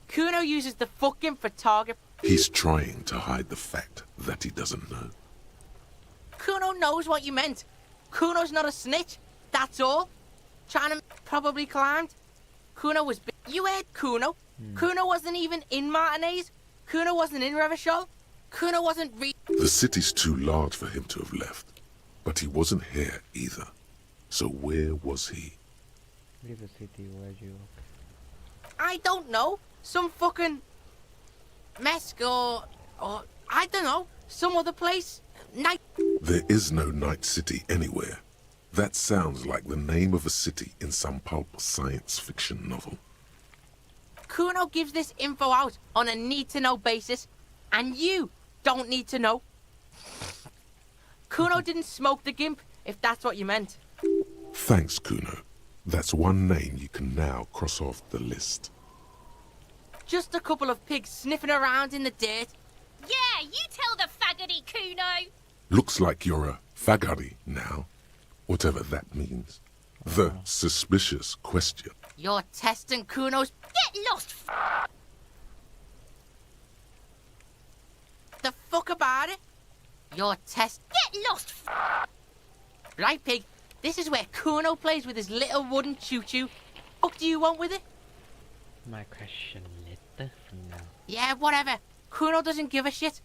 Kuno uses the fuck imp for target. He's trying to hide the fact that he doesn't know. Kuno knows what you meant. Kuno's not a snitch. That's all. Trying to probably climbed. Kuno was big. You heard Kuno. Kuno wasn't even in Martinez. Kuno wasn't in Revachol. Kuno wasn't The city's too large for him to have left. But he wasn't here either. So where was he? Leave the city, where you... I don't know. Some fucking... Mesk or I don't know. Some other place. Night... There is no Night City anywhere. That sounds like the name of a city in some pulp science fiction novel. Kuno gives this info out on a need-to-know basis, and you don't need to know. Kuno didn't smoke the gimp, if that's what you meant. Thanks, Kuno. That's one name you can now cross off the list. Just a couple of pigs sniffing around in the dirt. Yeah, you tell the faggoty, Kuno! Looks like you're a fagari now. Whatever that means. The suspicious question. You're testing Kuno's... Get lost, The fuck about it? You're Get lost, Right, pig. This is where Kuno plays with his little wooden choo-choo. What do you want with it? My question later from now. Yeah, whatever. Kuno doesn't give a shit.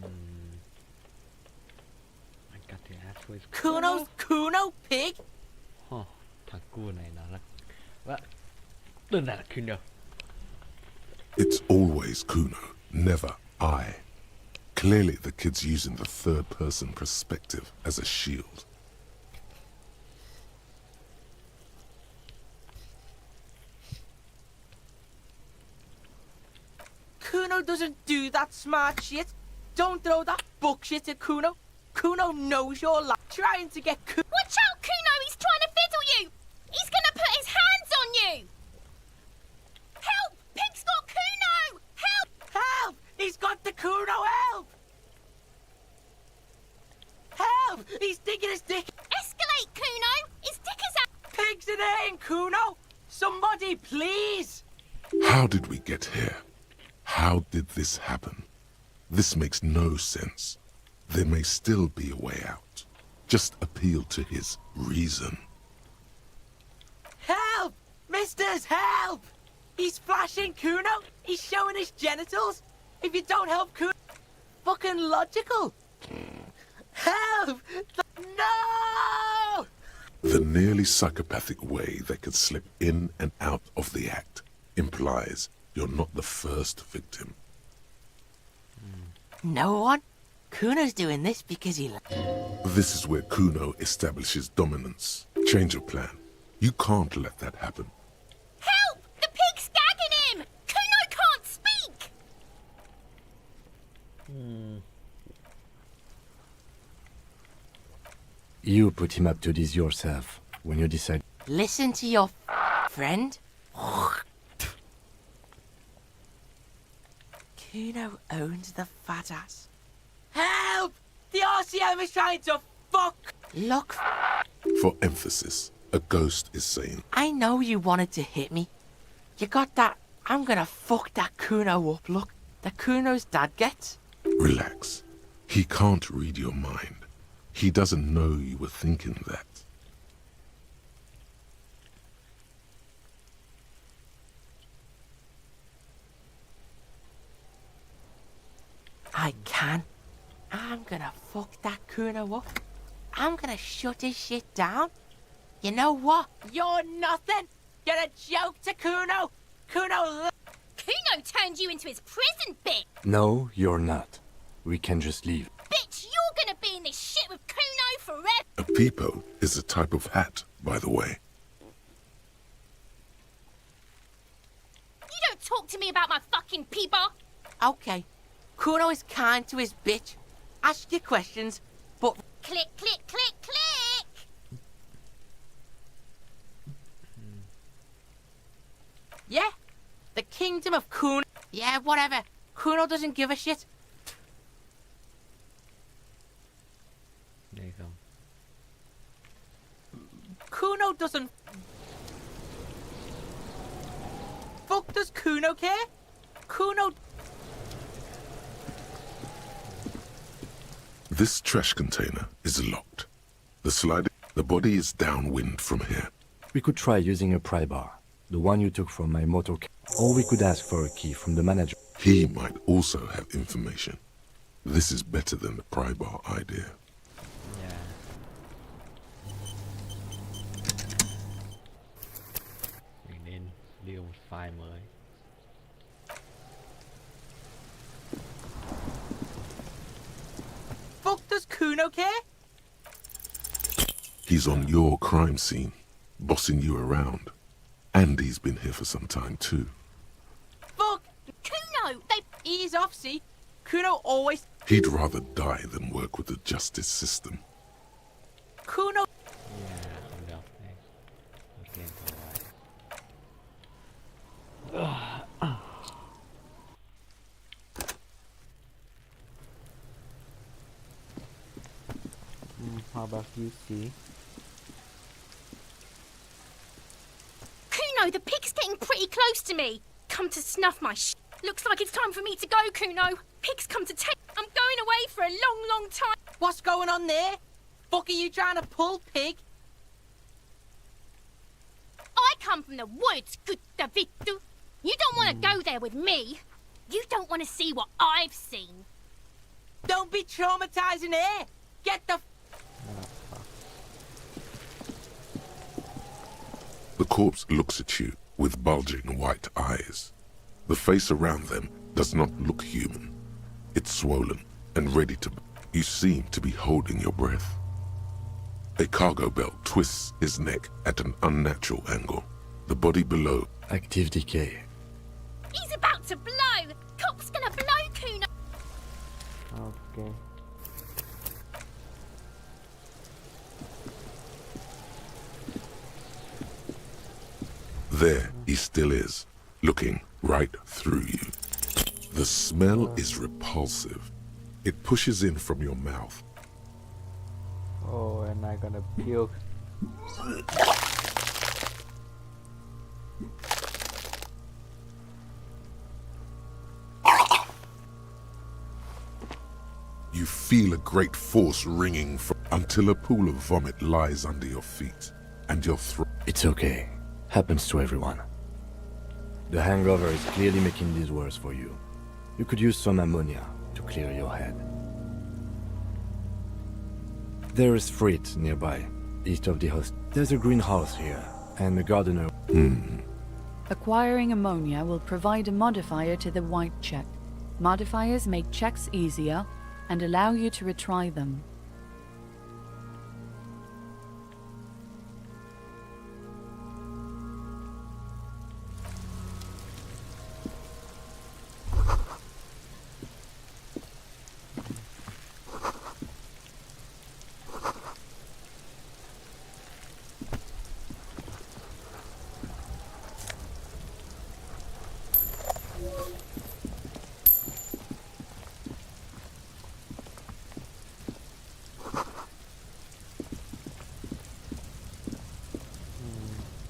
I got the ass with Kuno, pig. Thằng cu này nó là... Vâng, đơn giản là Kuno. It's always Kuno, never I. Clearly the kid's using the third-person perspective as a shield. Kuno doesn't do that smart shit. Don't throw that bullshit at Kuno. Kuno knows you're trying to get Kuno. Watch out, Kuno! He's trying to fiddle you! He's gonna put his hands on you! Help! Pig's got Kuno! Help! Help! He's got the Kuno, help! Help! He's digging his dick. Escalate, Kuno! His dick is out! Pig's in here, Kuno! Somebody, please! How did we get here? How did this happen? This makes no sense. There may still be a way out. Just appeal to his reason. Help! Misters, help! He's flashing Kuno. He's showing his genitals. If you don't help Kuno, fucking logical. Help! No! The nearly psychopathic way they could slip in and out of the act implies you're not the first victim. No one? Kuno's doing this because he... This is where Kuno establishes dominance. Change of plan. You can't let that happen. Help! The pig's gagging him! Kuno can't speak! You put him up to this yourself when you decide. Listen to your friend. Kuno owns the fat ass. Help! The RCM is trying to fuck. Look. For emphasis, a ghost is saying, I know you wanted to hit me. You got that. I'm gonna fuck that Kuno up look that Kuno's dad gets. relax. He can't read your mind. He doesn't know you were thinking that. I can. I'm gonna fuck that Kuno up. I'm gonna shut his shit down. You know what? You're nothing. You're a joke to Kuno. Kuno turned you into his prison, bitch. No, you're not. We can just leave. Bitch, you're gonna be in this shit with Kuno forever. A peepo is a type of hat, by the way. You don't talk to me about my fucking peeper. Okay. Kuno is kind to his bitch. Ask your questions, but... Click, click, click, click! Yeah, the kingdom of Kuno. Yeah, whatever. Kuno doesn't give a shit. There you go. Kuno doesn't... Fuck does Kuno care? Kuno... This trash container is locked. The body is downwind from here. We could try using a pry bar, the one you took from my motor car. Or we could ask for a key from the manager. He might also have information. This is better than the pry bar idea. Mình nên lưu một file mới. Fuck does Kuno care? He's on your crime scene, bossing you around. And he's been here for some time too. Fuck! Kuno! Ease off, see? Kuno always... He'd rather die than work with the justice system. Kuno... How about you, see? Kuno, the pig's getting pretty close to me. Come to snuff my sh. Looks like it's time for me to go, Kuno. Pig's come to take. I'm going away for a long, long time. What's going on there? Fuck are you trying to pull, pig? I come from the woods, good Davidu. You don't want to go there with me. You don't want to see what I've seen. Don't be traumatizing here. Get the... The corpse looks at you with bulging white eyes. The face around them does not look human. It's swollen and ready to... You seem to be holding your breath. A cargo belt twists his neck at an unnatural angle. The body below... Active decay. He's about to blow! Cop's gonna blow Kuno! Okay. There he still is, looking right through you. The smell is repulsive. It pushes in from your mouth. Oh, and I'm gonna puke. You feel a great force ringing until a pool of vomit lies under your feet and your throat. It's okay. Happens to everyone. The hangover is clearly making this worse for you. You could use some ammonia to clear your head. There is Frit nearby, east of the host. There's a greenhouse here, and a gardener. Acquiring ammonia will provide a modifier to the white check. Modifiers make checks easier and allow you to retry them.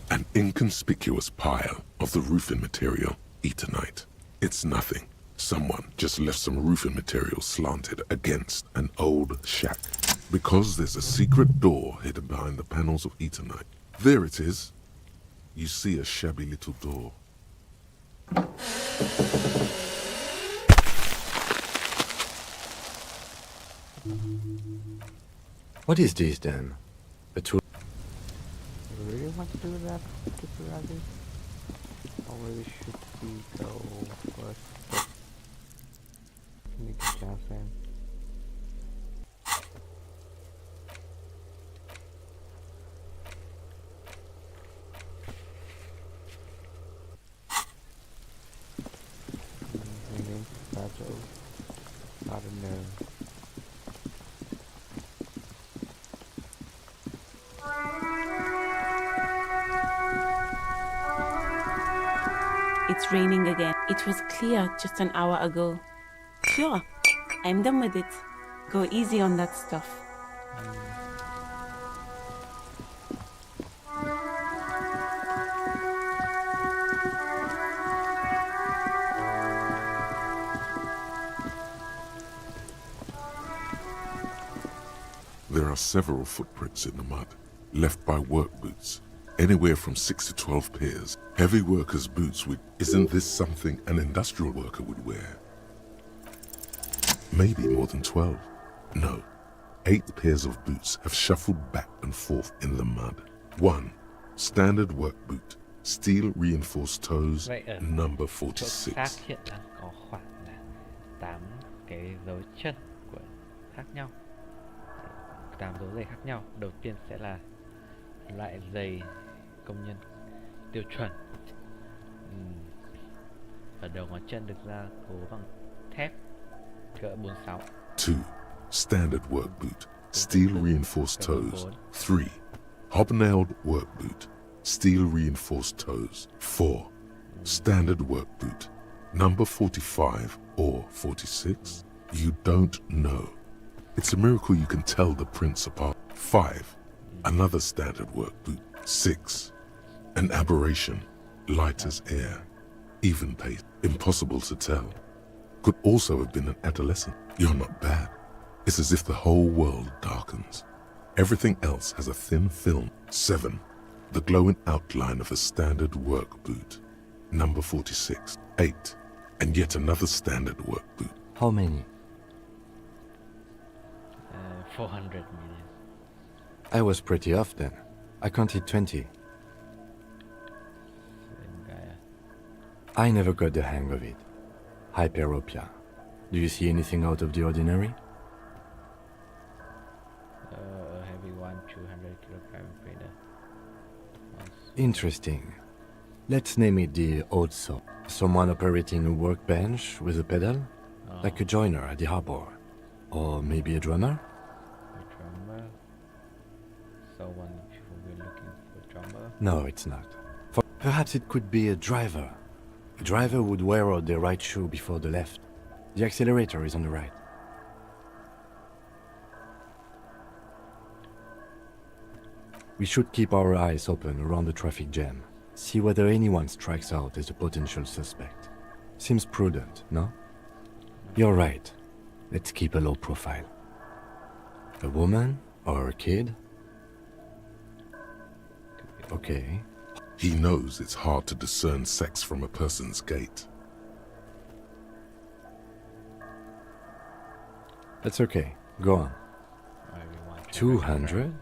An inconspicuous pile of the roofing material, Eternite. It's nothing. Someone just left some roofing material slanted against an old shack. Because there's a secret door hidden behind the panels of Eternite. There it is. You see a shabby little door. What is this then? A tool? You really want to do that, Kitsuragi? Or maybe should we go first? Sneak a chance in. Maybe that's all. I don't know. It's raining again. It was clear just an hour ago. Sure, I'm done with it. Go easy on that stuff. There are several footprints in the mud, left by work boots. Anywhere from 6 to 12 pairs. Heavy workers' boots with... Isn't this something an industrial worker would wear? Maybe more than 12. No. 8 pairs of boots have shuffled back and forth in the mud. 1. Standard work boot. Steel reinforced toes. Number 46. Xác hiện là có khoảng là 8 cái dấu chân của khác nhau. 8 dấu giày khác nhau. Đầu tiên sẽ là loại giày công nhân tiêu chuẩn. Ở đầu ngón chân được gia cố bằng thép cỡ 46. 2. Standard work boot. Steel reinforced toes. 3. Hobnailed work boot. Steel reinforced toes. 4. Standard work boot. Number 45 or 46? You don't know. It's a miracle you can tell the prints apart. 5. Another standard work boot. 6. An aberration, light as air, even pace, impossible to tell. Could also have been an adolescent. You're not bad. It's as if the whole world darkens. Everything else has a thin film. 7. The glowing outline of a standard work boot. Number 46. 8. And yet another standard work boot. How many? 400 million. I was pretty off then. I counted 20. I never got the hang of it. Hyperopia. Do you see anything out of the ordinary? Heavy one, 200 kilogram feeder. Interesting. Let's name it the odd saw. Someone operating a workbench with a pedal? Like a joiner at the harbor. Or maybe a drummer? A drummer. Someone who we're looking for drummer. No, it's not. Perhaps it could be a driver. A driver would wear out the right shoe before the left. The accelerator is on the right. We should keep our eyes open around the traffic jam. See whether anyone strikes out as a potential suspect. Seems prudent, no? You're right. Let's keep a low profile. A woman or a kid? Okay. He knows it's hard to discern sex from a person's gait. That's okay. Go on. 200?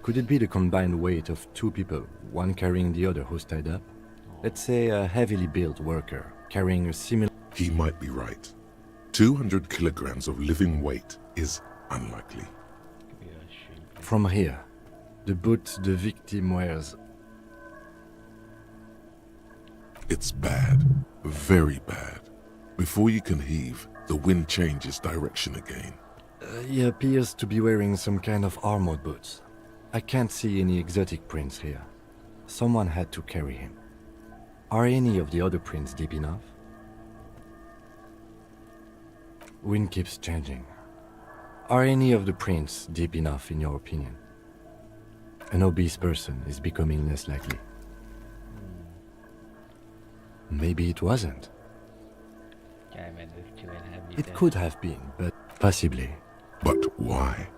Could it be the combined weight of two people, one carrying the other who's tied up? Let's say a heavily built worker, carrying a similar... He might be right. 200 kilograms of living weight is unlikely. From here, the boots the victim wears... It's bad. Very bad. Before you can heave, the wind changes direction again. He appears to be wearing some kind of armored boots. I can't see any exotic prints here. Someone had to carry him. Are any of the other prints deep enough? Wind keeps changing. Are any of the prints deep enough in your opinion? An obese person is becoming less likely. Maybe it wasn't. It could have been, but possibly. But why?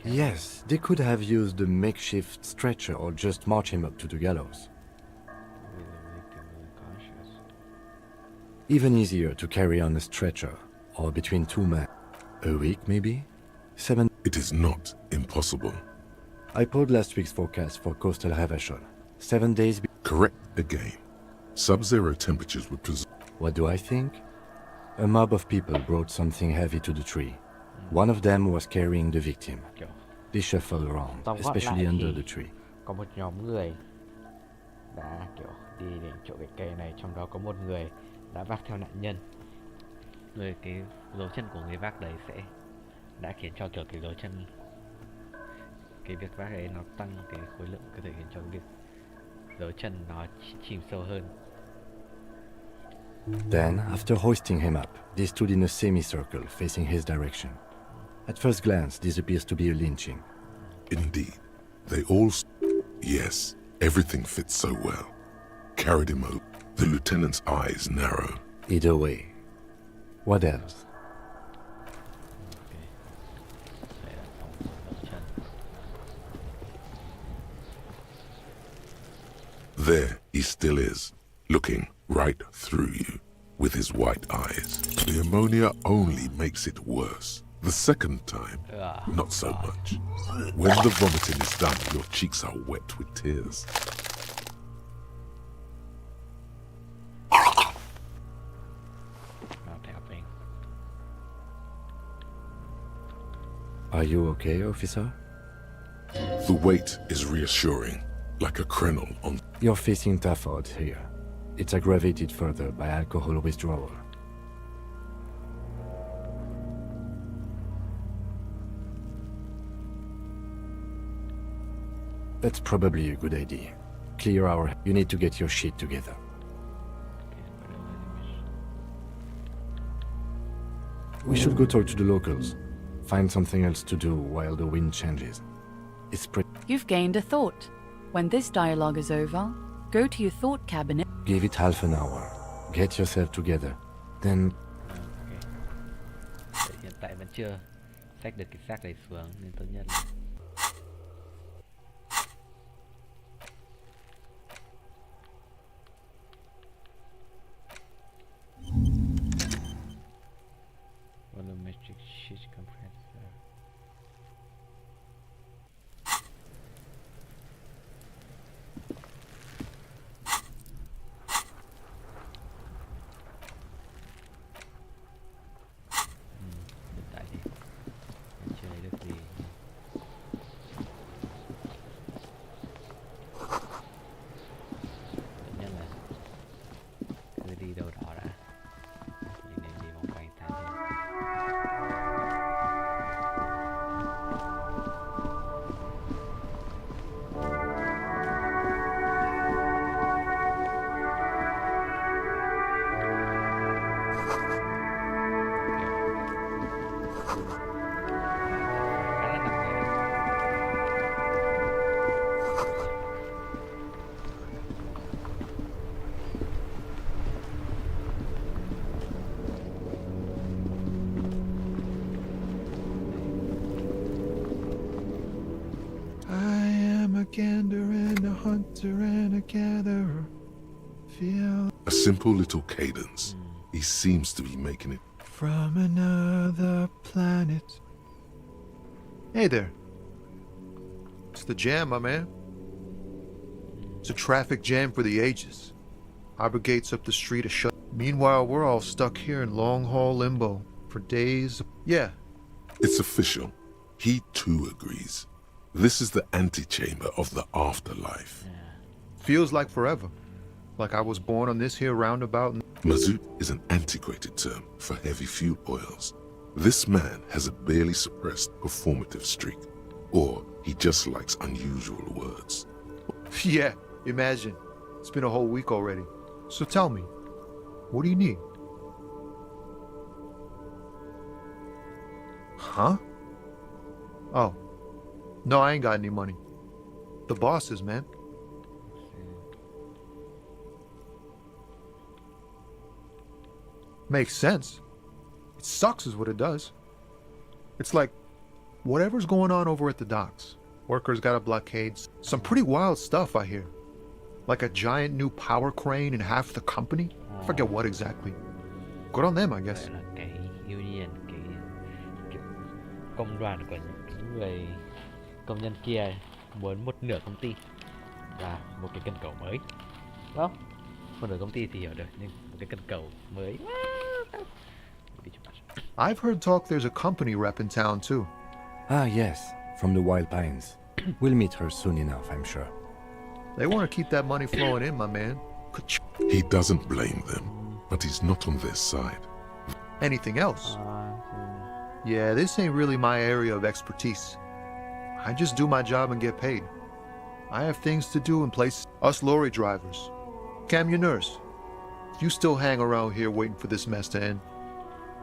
Yes, they could have used a makeshift stretcher or just march him up to the gallows. Even easier to carry on a stretcher, or between two men. A week, maybe? 7... It is not impossible. I pulled last week's forecast for coastal Havashon. 7 days... Correct again. Sub-zero temperatures would preserve... What do I think? A mob of people brought something heavy to the tree. One of them was carrying the victim. They shuffled around, especially under the tree. Có một nhóm người đã kiểu đi đến chỗ cái cây này, trong đó có một người đã vác theo nạn nhân. Rồi cái dấu chân của người vác đấy sẽ đã khiến cho kiểu cái dấu chân, cái việc vác ấy nó tăng cái khối lượng, có thể khiến cho việc dấu chân nó chìm sâu hơn. Then, after hoisting him up, they stood in a semicircle facing his direction. At first glance, this appears to be a lynching. Indeed. They all... Yes, everything fits so well. Carried him over. The lieutenant's eyes narrow. Either way. What else? There he still is, looking right through you with his white eyes. The ammonia only makes it worse. The second time, not so much. When the vomiting is done, your cheeks are wet with tears. Not helping. Are you okay, officer? The weight is reassuring, like a krenel on... You're facing tough odds here. It's aggravated further by alcohol withdrawal. That's probably a good idea. Clear our... You need to get your shit together. We should go talk to the locals. Find something else to do while the wind changes. It's pretty... You've gained a thought. When this dialogue is over, go to your thought cabinet. Give it half an hour. Get yourself together. Then... Hiện tại vẫn chưa xách được cái xác này xuống, nên tốt nhất là... Volumetric sheet compressor. gander and a hunter and a gatherer. Feel A simple little cadence. He seems to be making it. from another planet. Hey there. It's the jam, my man. It's a traffic jam for the ages. Harbor gates up the street are shut. Meanwhile, we're all stuck here in long-haul limbo for days. Yeah. It's official. He too agrees. This is the antechamber of the afterlife. Feels like forever. Like I was born on this here roundabout. Mazout is an antiquated term for heavy fuel oils. This man has a barely suppressed performative streak. Or he just likes unusual words. Yeah, imagine. It's been a whole week already. So tell me, what do you need? Huh? Oh. No, I ain't got any money. The bosses, man. Makes sense. It sucks is what it does. It's like, whatever's going on over at the docks. Workers got a blockade. Some pretty wild stuff I hear. Like a giant new power crane in half the company? I forget what exactly. Good on them, I guess. Cái union, cái kiểu công đoàn của những người công nhân kia muốn một nửa công ty và một cái cần cầu mới. Đó, một nửa công ty thì hiểu được, nhưng một cái cần cầu mới. I've heard talk there's a company rep in town too. Ah, yes, from the Wild Pines. We'll meet her soon enough, I'm sure. They want to keep that money flowing in, my man. He doesn't blame them, but he's not on their side. Anything else? Yeah, this ain't really my area of expertise. I just do my job and get paid. I have things to do in places. Us lorry drivers. Cam, your nurse. You still hang around here waiting for this mess to end.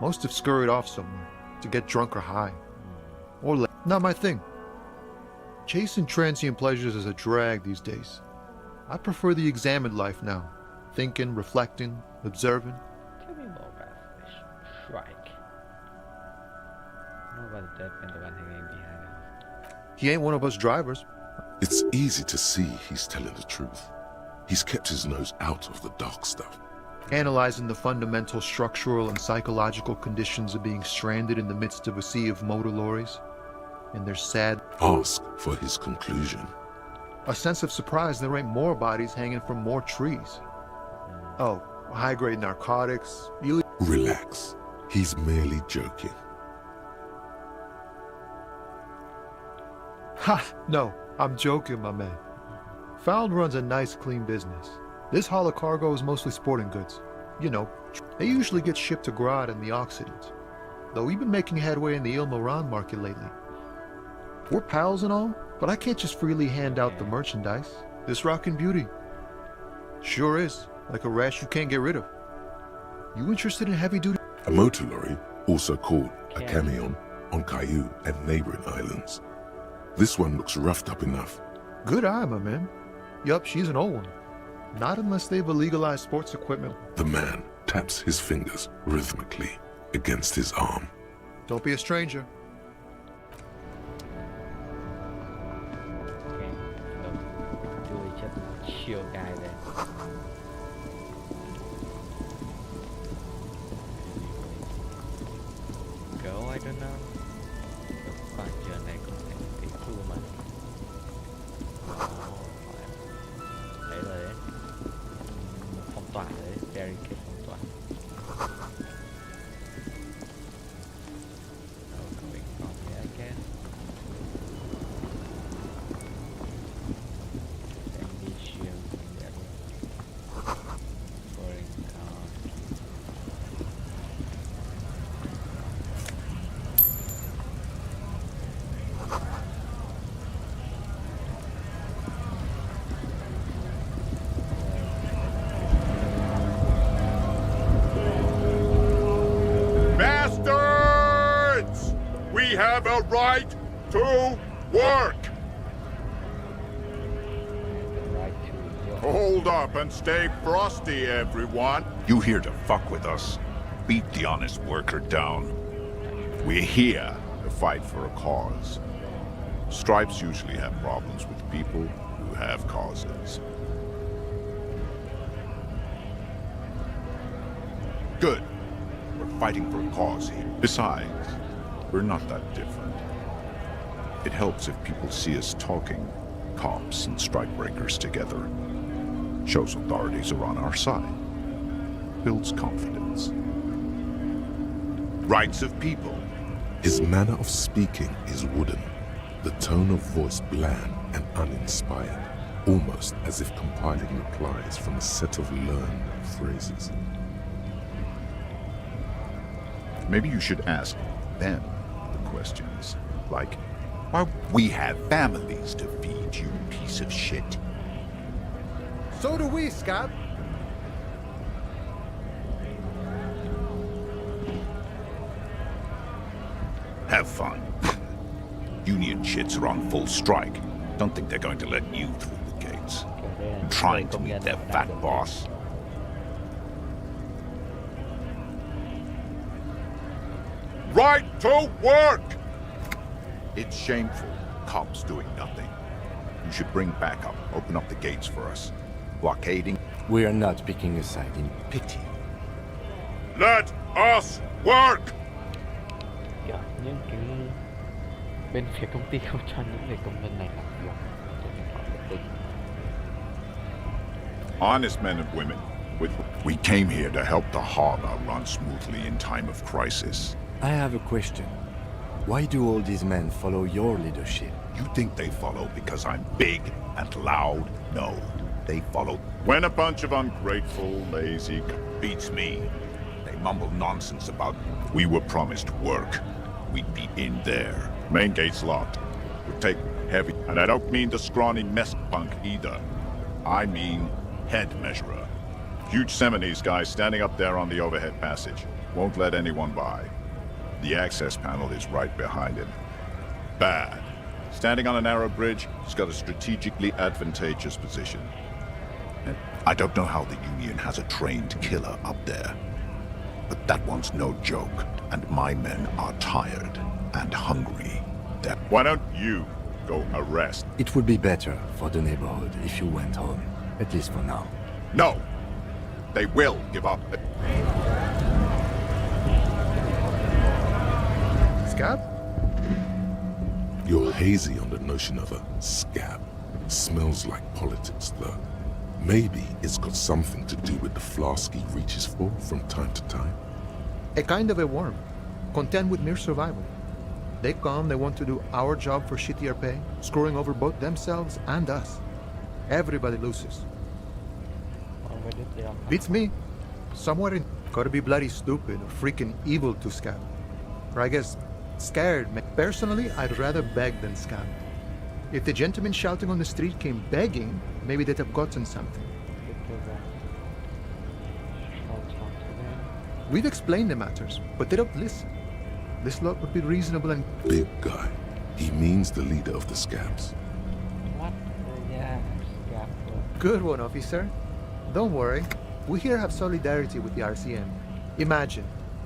Most have scurried off somewhere to get drunk or high. Or not my thing. Chasing transient pleasures is a drag these days. I prefer the examined life now. Thinking, reflecting, observing. Tell me more about this strike. Nobody's dead and the one hanging behind us. He ain't one of us drivers. It's easy to see he's telling the truth. He's kept his nose out of the dark stuff. Analyzing the fundamental structural and psychological conditions of being stranded in the midst of a sea of motor lorries. And their sad... Ask for his conclusion. A sense of surprise there ain't more bodies hanging from more trees. Oh, high-grade narcotics... Relax. He's merely joking. Ha! No, I'm joking, my man. Found runs a nice, clean business. This haul of cargo is mostly sporting goods. You know, they usually get shipped to Grad and the Occident. Though we've been making headway in the Il Moran market lately. We're pals and all, but I can't just freely hand out the merchandise. This rockin' beauty. Sure is, like a rash you can't get rid of. You interested in heavy duty? A motor lorry, also called a camion, on Caillou and neighboring islands. This one looks roughed up enough. Good eye, my man. Yup, she's an old one. Not unless they've illegalized sports equipment. The man taps his fingers rhythmically against his arm. Don't be a stranger. Okay, so do we just chill guy then? Go, I don't know. Khoảng trường này có thể cái khu mà đấy rồi đấy, phong tỏa đấy, barricade phong tỏa. Going from here again. Magnesium foreign car. Bastards! We have a right to work! Hold up and stay frosty, everyone. You here to fuck with us? Beat the honest worker down. We're here to fight for a cause. Stripes usually have problems with people who have causes. Good. We're fighting for a cause here. Besides, we're not that different. It helps if people see us talking, cops and strikebreakers together. Shows authorities are on our side. Builds confidence. Rights of people. His manner of speaking is wooden, the tone of voice bland and uninspired, almost as if compiling replies from a set of learned phrases. Maybe you should ask them the questions, like, why we have families to feed, you piece of shit. So do we, Scab. Have fun. Union shits are on full strike. Don't think they're going to let you through the gates. I'm trying to meet their fat boss. Right to work! It's shameful. Cops doing nothing. You should bring backup. Open up the gates for us. Blockading. We are not picking a side in pity. Let us work! Kiểu những cái bên phía công ty không cho những người công nhân này làm việc cho nên họ quyết định. Honest men and women. We came here to help the harbor run smoothly in time of crisis. I have a question. Why do all these men follow your leadership? You think they follow because I'm big and loud? No. They follow when a bunch of ungrateful, lazy beats me. They mumble nonsense about we were promised work. We'd be in there. Main gate's locked. Would take heavy. And I don't mean the scrawny mess punk either. I mean head measurer. Huge Seminese guy standing up there on the overhead passage. Won't let anyone by. The access panel is right behind him. Bad. Standing on a narrow bridge, he's got a strategically advantageous position. And I don't know how the Union has a trained killer up there. But that one's no joke, and my men are tired and hungry. Why don't you go arrest? It would be better for the neighborhood if you went home, at least for now. No! They will give up. Scab? You're hazy on the notion of a scab. Smells like politics, though. Maybe it's got something to do with the flask he reaches for from time to time. A kind of a worm, content with mere survival. They come, they want to do our job for shittier pay, screwing over both themselves and us. Everybody loses. Beats me. Somewhere in... Gotta be bloody stupid or freaking evil to scab. Or I guess, scared. Personally, I'd rather beg than scab. If the gentleman shouting on the street came begging, maybe they'd have gotten something. We've explained the matters, but they don't listen. This lot would be reasonable and... Big guy. He means the leader of the scabs. What? Yeah, scab. Good one, officer. Don't worry. We here have solidarity with the RCM. Imagine,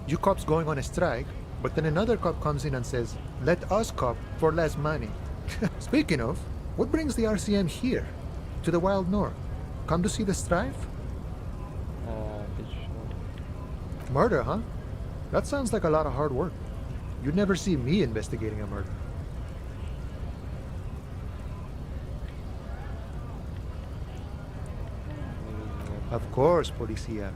you cops going on a strike, but then another cop comes in and says, let us cop for less money. Speaking of, what brings the RCM here? To the wild north? Come to see the strife? Murder, huh? That sounds like a lot of hard work. You'd never see me investigating a murder. Of course, Policia.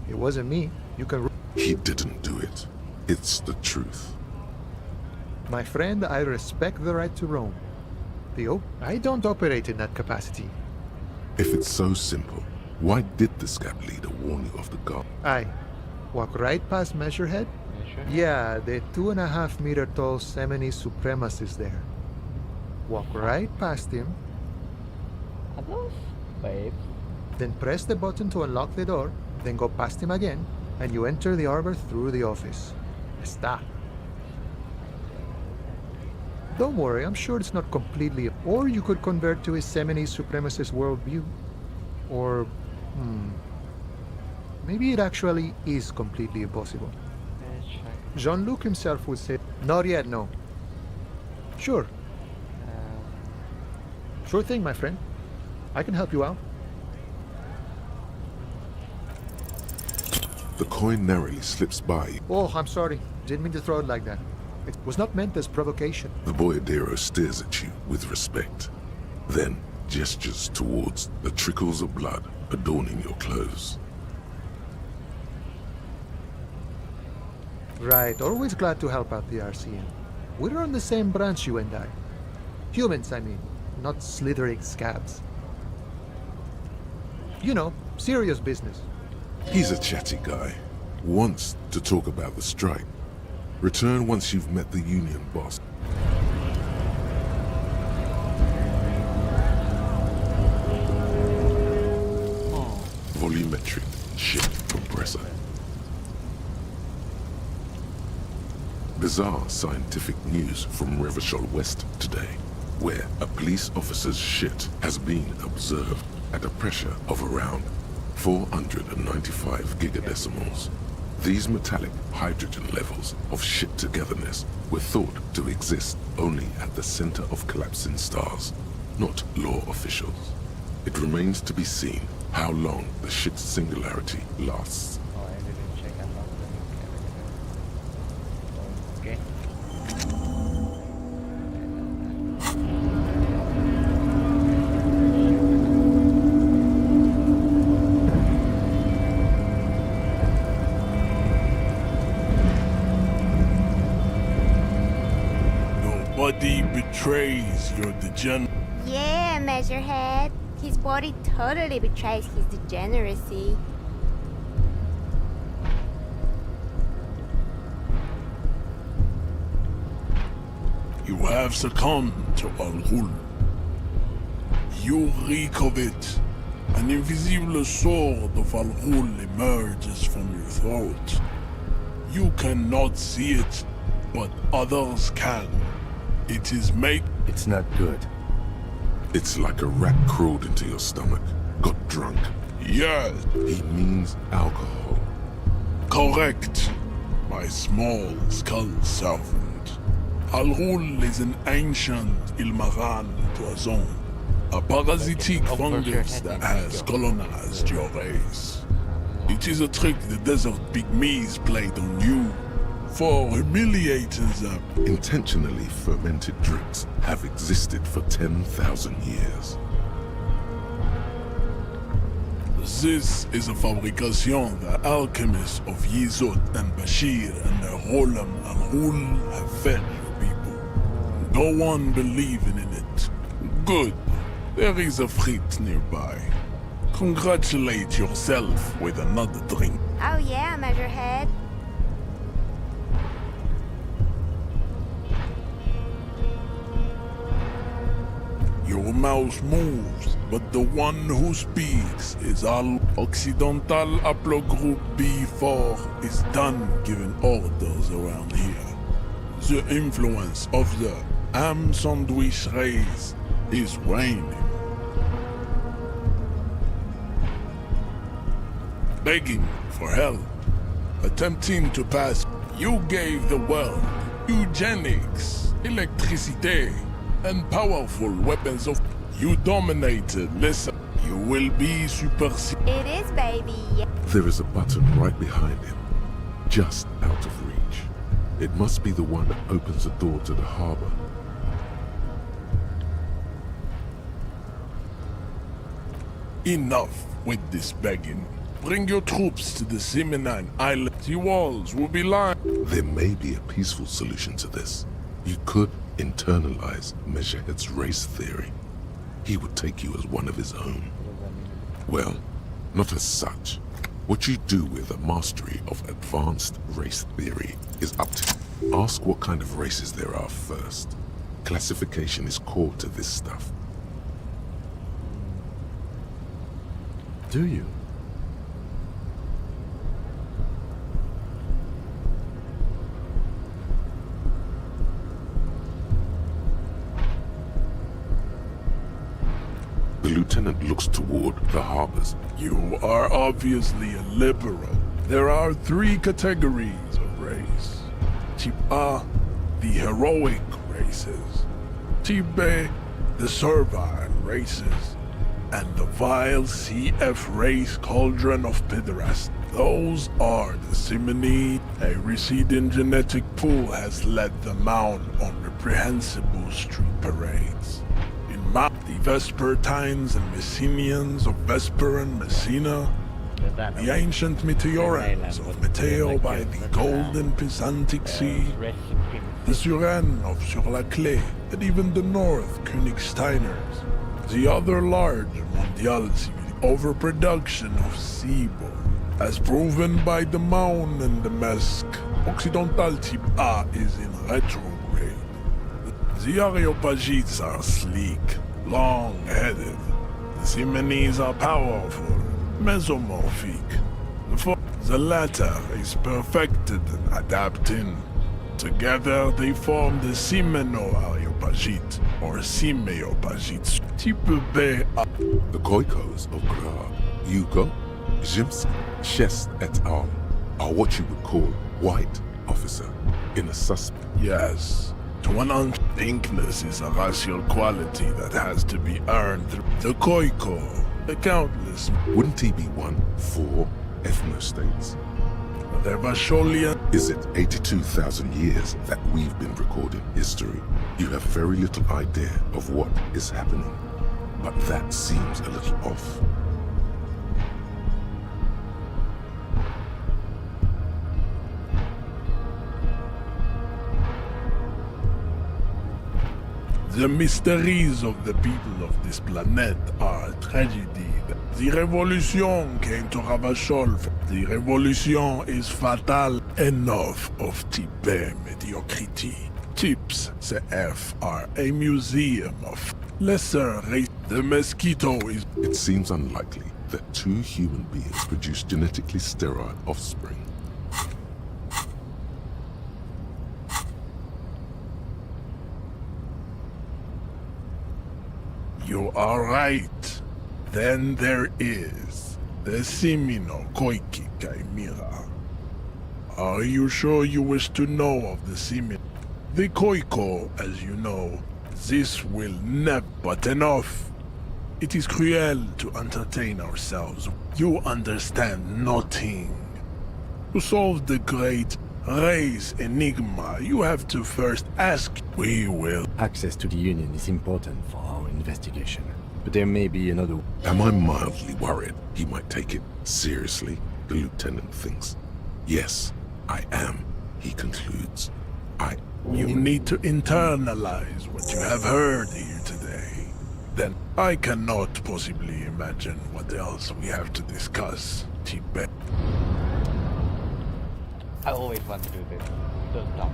It wasn't me. You can... He didn't do it. It's the truth. My friend, I respect the right to roam. I don't operate in that capacity. If it's so simple, why did the scab leader warn you of the guard? Aye. Walk right past Measurehead? Yeah, the 2.5 meter tall Seminese supremacist there. Walk right past him. Are those babes? Then press the button to unlock the door, then go past him again, and you enter the arbor through the office. Está. Don't worry, I'm sure it's not completely... Or you could convert to his Seminese supremacist worldview. Or... maybe it actually is completely impossible. Jean-Luc himself would say, not yet, no. Sure, Sure thing, my friend. I can help you out. The coin narrowly slips by. Oh, I'm sorry. Didn't mean to throw it like that. It was not meant as provocation. The boyardero stares at you with respect, then gestures towards the trickles of blood adorning your clothes. Right, always glad to help out the RCM. We're on the same branch, you and I. Humans, I mean, not slithering scabs. You know, serious business. He's a chatty guy. Wants to talk about the strike. Return once you've met the union boss. Volumetric ship compressor. Bizarre scientific news from Revachol West today, where a police officer's shit has been observed at a pressure of around 495 gigadecimals. These metallic hydrogen levels of shit togetherness were thought to exist only at the center of collapsing stars, not law officials. It remains to be seen how long the shit singularity lasts. Okay. Nobody betrays your degenerate. Yeah, Measurehead. His body totally betrays his degeneracy. You have succumbed to Al-Ghul. You reek of it. An invisible sword of Al-Ghul emerges from your throat. You cannot see it, but others can. It is made... It's not good. It's like a rat crawled into your stomach, got drunk. Yes. He means alcohol. Correct. My small skull servant. Al-Ghul is an ancient Ilmaran poison, a parasitic fungus that has colonized your race. It is a trick the desert pygmies played on you, for humiliating them. Intentionally fermented drinks have existed for 10,000 years. This is a fabrication the alchemists of Yizot and Bashir and the Rolam Al-Ghul have fed your people. Go on believing in it. Good. There is a frit nearby. Congratulate yourself with another drink. Oh yeah, Measurehead. Your mouth moves, but the one who speaks is Al Occidental Haplogroup B4 is done giving orders around here. The influence of the ham sandwich race is waning. Begging for help, attempting to pass. You gave the world eugenics, electricity, and powerful weapons of... You dominated. Listen, you will be super... It is, baby. There is a button right behind him, just out of reach. It must be the one that opens the door to the harbor. Enough with this begging. Bring your troops to the Simenon Island. The walls will be lined. There may be a peaceful solution to this. You could internalize Measurehead's race theory. He would take you as one of his own. Well, not as such. What you do with a mastery of advanced race theory is up to you. Ask what kind of races there are first. Classification is core to this stuff. Do you? The lieutenant looks toward the harbors. You are obviously a liberal. There are 3 categories of race. Type A, the heroic races. Type B, the servile races, and the vile CF race cauldron of pederast. Those are the Simony. A receding genetic pool has led them out on reprehensible street parades. In the Vespertines and Messenians of Vesper and Messina, the ancient meteorans of Meteo by the golden Pisantic Sea, the Suren of Sur-la-Clé, and even the North Königsteiners. The other large mondials, overproduction of SIBO, as proven by the Maun and the Mesk. Occidental type A is in retrograde. The Areopagites are sleek, long-headed. The Simonese are powerful, mesomorphic. The latter is perfected and adapting. Together they form the Simeno-Areopagite, or Simeopagite. Type B. The Koikos of Gra, Yugo, Zimsk, Shest et al. Are what you would call white, officer, in a suspect. Yes. To an pinkness is a racial quality that has to be earned through the Koiko, the countless. Wouldn't he be one for ethnostates? The Vasholian. Is it 82,000 years that we've been recording history? You have very little idea of what is happening, but that seems a little off. The mysteries of the people of this planet are a tragedy. The revolution came to Ravachol. The revolution is fatal. Enough of type mediocrity. Tips CF are a museum of lesser race. The mosquito is... It seems unlikely that two human beings produce genetically sterile offspring. You are right. Then there is the Simino Koiki Chimera. Are you sure you wish to know of the Simino? The Koiko, as you know, this will never, but enough. It is cruel to entertain ourselves. You understand nothing. To solve the great race enigma, you have to first ask. We will. Access to the Union is important for our investigation, but there may be another. Am I mildly worried he might take it seriously? The lieutenant thinks. Yes, I am, he concludes. You need to internalize what you have heard here today. Then I cannot possibly imagine what else we have to discuss, Tibet. I always want to do this. Don't talk.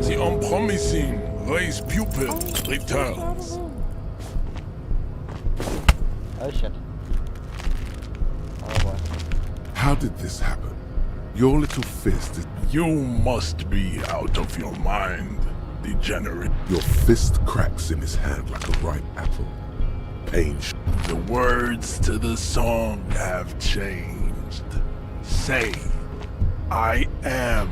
The unpromising race pupil returns. Oh shit. Oh boy. How did this happen? Your little fist is... You must be out of your mind, degenerate. Your fist cracks in his hand like a ripe apple. Pain. The words to the song have changed. Say, I am.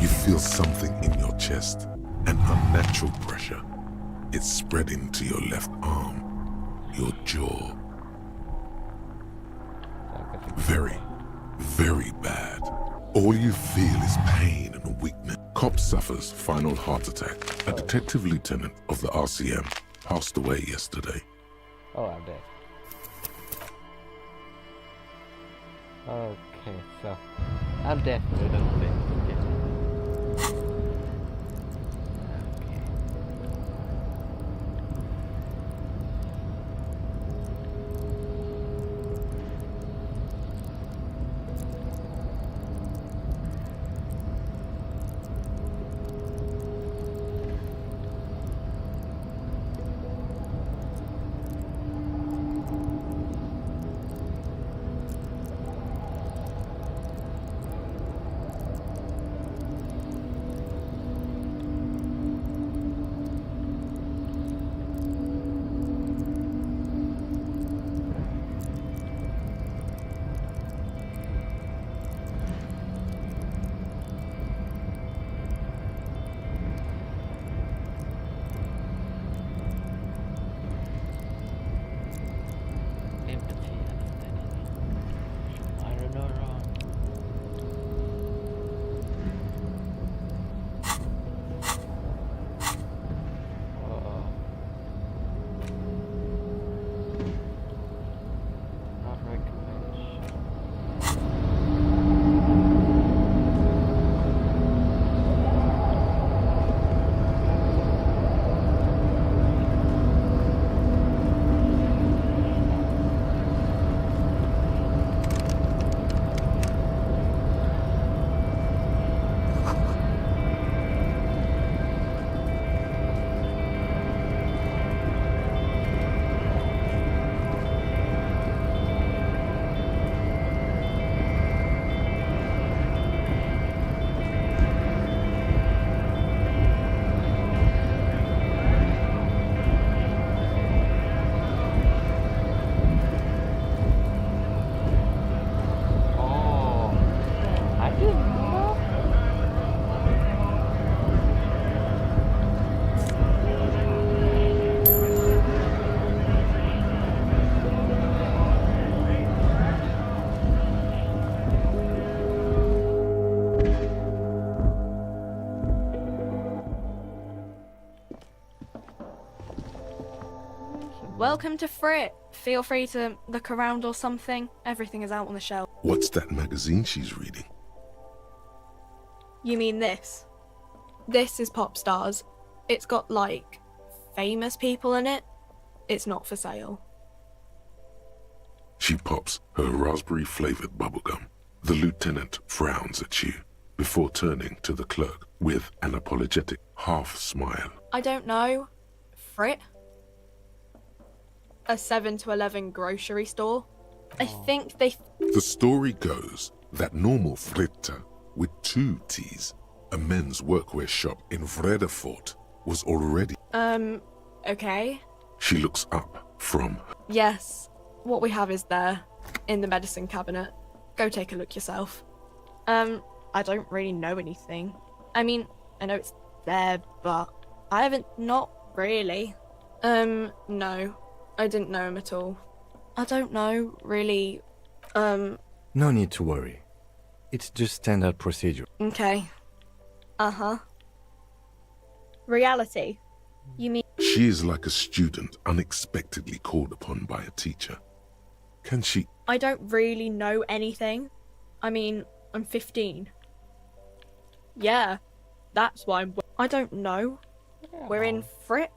You feel something in your chest, an unnatural pressure. It's spreading to your left arm, your jaw. Very, very bad. All you feel is pain and weakness. Cop suffers final heart attack. A detective lieutenant of the RCM passed away yesterday. Oh, I'm dead. Okay, so I'm dead. Welcome to Frit. Feel free to look around or something. Everything is out on the shelf. What's that magazine she's reading? You mean this? This is Pop Stars. It's got, like, famous people in it. It's not for sale. She pops her raspberry-flavored bubblegum. The lieutenant frowns at you before turning to the clerk with an apologetic half-smile. I don't know. Frit? A 7 to 11 grocery store. I think they... The story goes that normal Fritta, with 2 T's, a men's workwear shop in Vredefort, was already... Okay. She looks up from... Yes. What we have is there, in the medicine cabinet. Go take a look yourself. I don't really know anything. I mean, I know it's there, but I haven't... Not really. No. I didn't know him at all. I don't know, really. No need to worry. It's just standard procedure. Okay. Uh-huh. Reality. You mean... She is like a student unexpectedly called upon by a teacher. Can she... I don't really know anything. I mean, I'm 15. Yeah, that's why I don't know. We're in Frit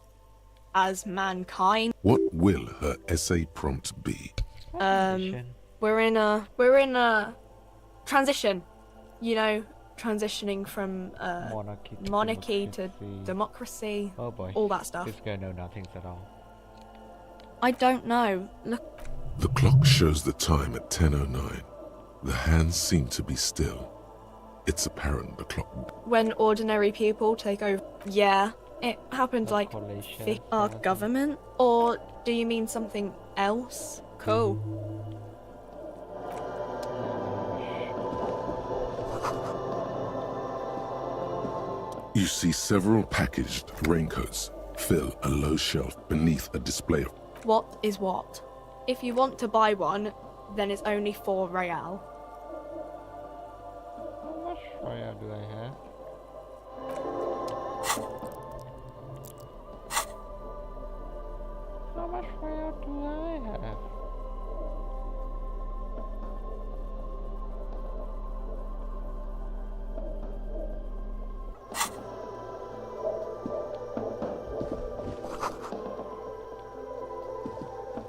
as mankind. What will her essay prompt be? We're in a transition. You know, transitioning from monarchy to democracy. Oh boy. All that stuff. This guy knows nothing at all. I don't know. Look. The clock shows the time at 10:09. The hands seem to be still. It's apparent the clock... When ordinary people take over. Yeah, it happened like our government. Or do you mean something else? Cool. You see several packaged raincoats fill a low shelf beneath a display of... What is what? If you want to buy one, then it's only 4 real. How much fire do I have? How much fire do I have?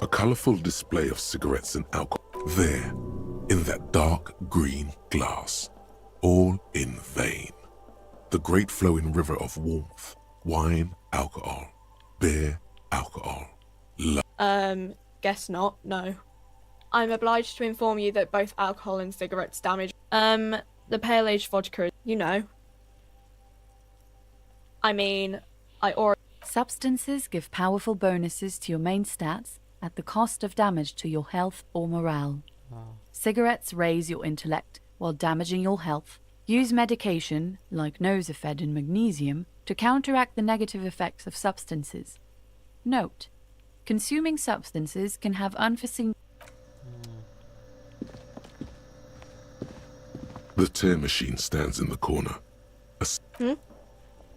A colorful display of cigarettes and alcohol. There, in that dark green glass. All in vain. The great flowing river of warmth. Wine, alcohol. Beer, alcohol. Love. Guess not, no. I'm obliged to inform you that both alcohol and cigarettes damage. The pale age vodka, you know. I mean, I already... Substances give powerful bonuses to your main stats at the cost of damage to your health or morale. Cigarettes raise your intellect while damaging your health. Use medication, like Nosafed and magnesium, to counteract the negative effects of substances. Note: consuming substances can have unforeseen... The tear machine stands in the corner.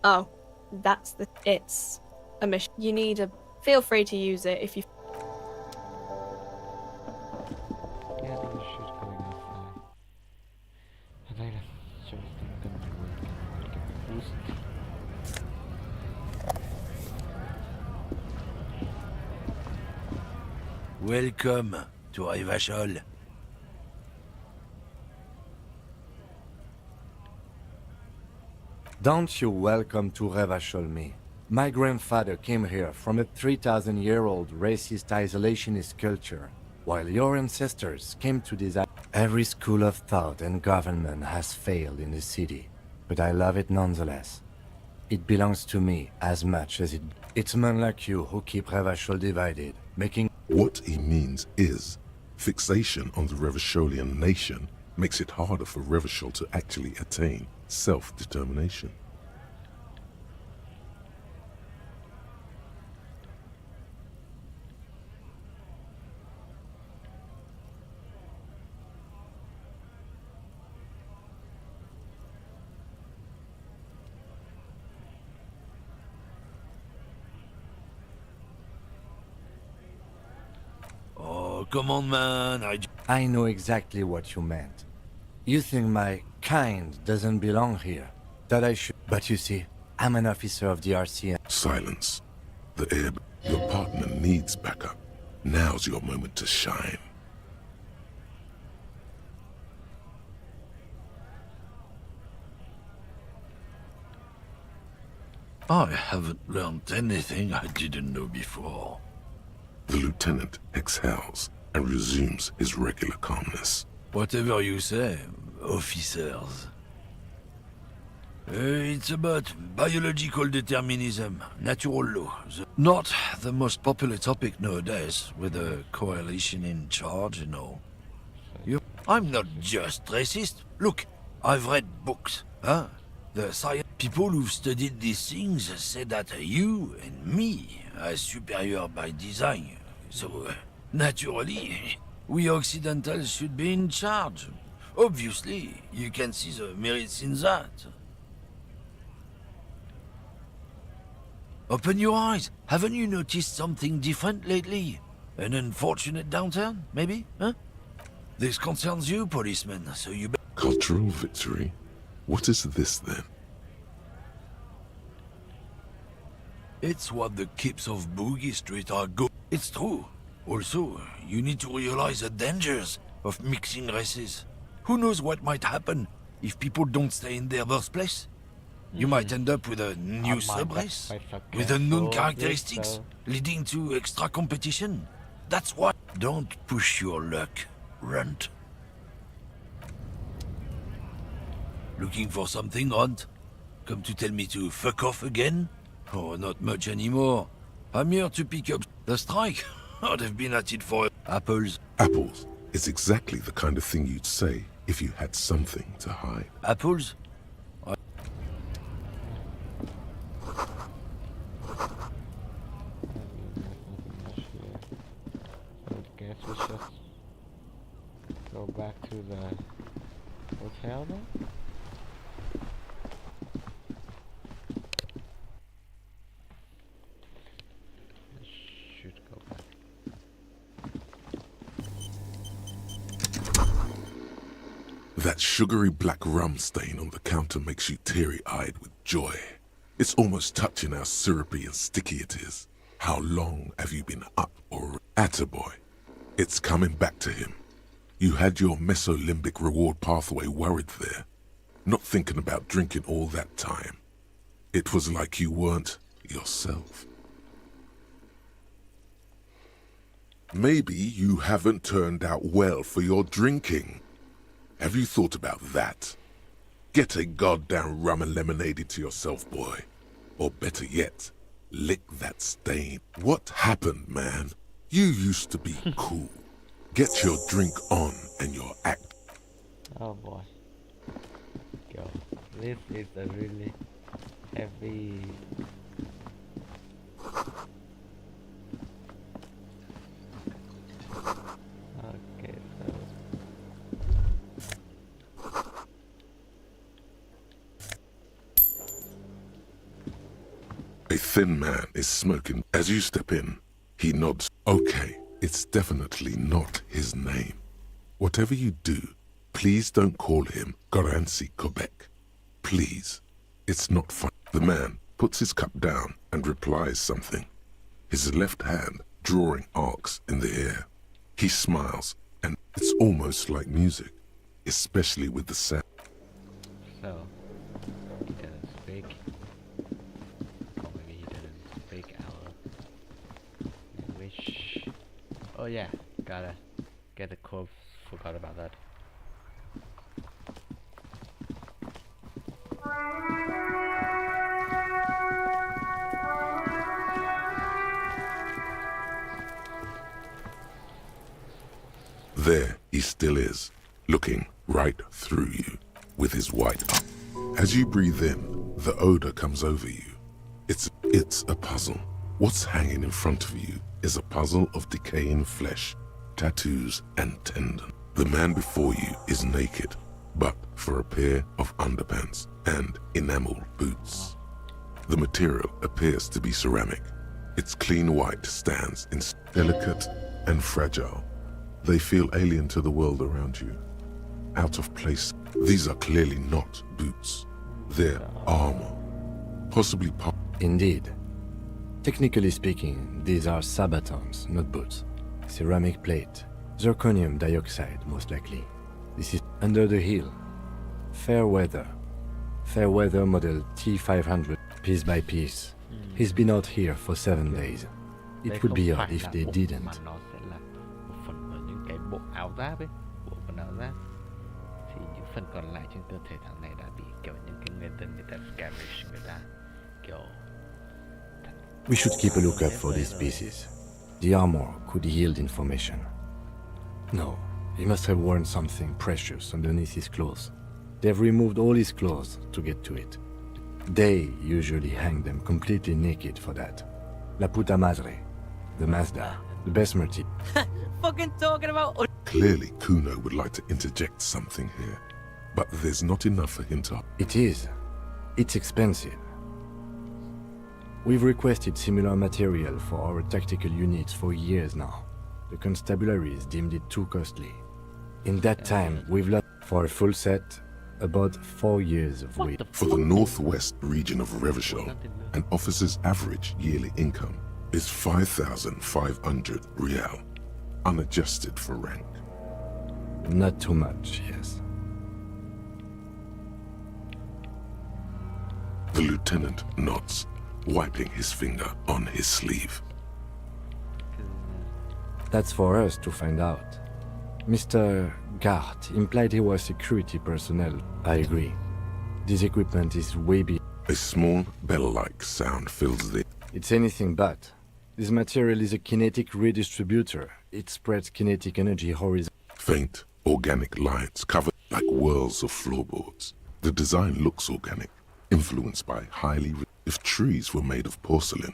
Oh, that's the... It's a mission. You need a... Feel free to use it if you... Yeah, I think we should go inside. And I just think I'm gonna get a boost. Welcome to Revachol. Don't you welcome to Revachol me. My grandfather came here from a 3,000-year-old racist isolationist culture, while your ancestors came to this... Every school of thought and government has failed in the city, but I love it nonetheless. It belongs to me as much as it... It's men like you who keep Revachol divided, making... What he means is, fixation on the Revacholian nation makes it harder for Revachol to actually attain self-determination. Come on, man. I know exactly what you meant. You think my kind doesn't belong here, that I should... But you see, I'm an officer of the RCM. Silence. The air... Your partner needs backup. Now's your moment to shine. I haven't learned anything I didn't know before. The lieutenant exhales and resumes his regular calmness. Whatever you say, officers. It's about biological determinism, natural law. Not the most popular topic nowadays, with a coalition in charge and all. I'm not just racist. Look, I've read books, huh? The science people who've studied these things say that you and me are superior by design. So, naturally, we Occidentals should be in charge. Obviously, you can see the merits in that. Open your eyes. Haven't you noticed something different lately? An unfortunate downturn, maybe? Huh? This concerns you, policeman, so you... Cultural victory? What is this, then? It's what the kids of Boogie Street are go... It's true. Also, you need to realize the dangers of mixing races. Who knows what might happen if people don't stay in their birthplace? You might end up with a new sub-race, with unknown characteristics, leading to extra competition. That's why... Don't push your luck, Runt. Looking for something, Runt? Come to tell me to fuck off again? Oh, not much anymore. I'm here to pick up the strike. I'd have been at it for apples. Apples is exactly the kind of thing you'd say if you had something to hide. Apples? Guess we should go back to the hotel then? Should go back. That sugary black rum stain on the counter makes you teary-eyed with joy. It's almost touching how syrupy and sticky it is. How long have you been up or... Attaboy. It's coming back to him. You had your mesolimbic reward pathway worried there, not thinking about drinking all that time. It was like you weren't yourself. Maybe you haven't turned out well for your drinking. Have you thought about that? Get a goddamn rum and lemonade into yourself, boy. Or better yet, lick that stain. What happened, man? You used to be cool. Get your drink on and your act. Oh boy. Go. This is a really heavy... Okay, so... A thin man is smoking. As you step in, he nods. Okay, it's definitely not his name. Whatever you do, please don't call him Gorancy Quebec. Please. It's not fun. The man puts his cup down and replies something. His left hand drawing arcs in the air. He smiles, and it's almost like music, especially with the sound. So, he didn't speak. Or maybe he didn't speak our English. Oh yeah, gotta get the quote. Forgot about that. There he still is, looking right through you with his white eye. As you breathe in, the odor comes over you. It's a puzzle. What's hanging in front of you is a puzzle of decaying flesh, tattoos, and tendon. The man before you is naked, but for a pair of underpants and enamel boots. The material appears to be ceramic. Its clean white stands in delicate and fragile. They feel alien to the world around you. Out of place. These are clearly not boots. They're armor. Possibly part. Indeed. Technically speaking, these are sabatons, not boots. Ceramic plate. Zirconium dioxide, most likely. This is under the heel. Fair weather. Fair weather model T500, piece by piece. He's been out here for 7 days. It would be odd if they didn't. Mà nó sẽ là một phần của những cái bộ áo giáp ấy, bộ quần áo giáp. Thì những phần còn lại trên cơ thể thằng này đã bị kiểu những cái người ta scavenge, người ta kiểu. We should keep a lookout for these pieces. The armor could yield information. No, he must have worn something precious underneath his clothes. They've removed all his clothes to get to it. They usually hang them completely naked for that. La puta madre, the Mazda, the besmirti. Fucking talking about. Clearly, Kuno would like to interject something here, but there's not enough for him to. It is. It's expensive. We've requested similar material for our tactical units for years now. The constabularies deemed it too costly. In that time, we've lost for a full set about 4 years of wait. For the northwest region of Revachol, an officer's average yearly income is 5,500 real, unadjusted for rank. Not too much, yes. The lieutenant nods, wiping his finger on his sleeve. That's for us to find out. Mr. Gart implied he was security personnel. I agree. This equipment is way beyond. A small bell-like sound fills the. It's anything but. This material is a kinetic redistributor. It spreads kinetic energy horizontally. Faint, organic lines covered like whirls of floorboards. The design looks organic, influenced by if trees were made of porcelain,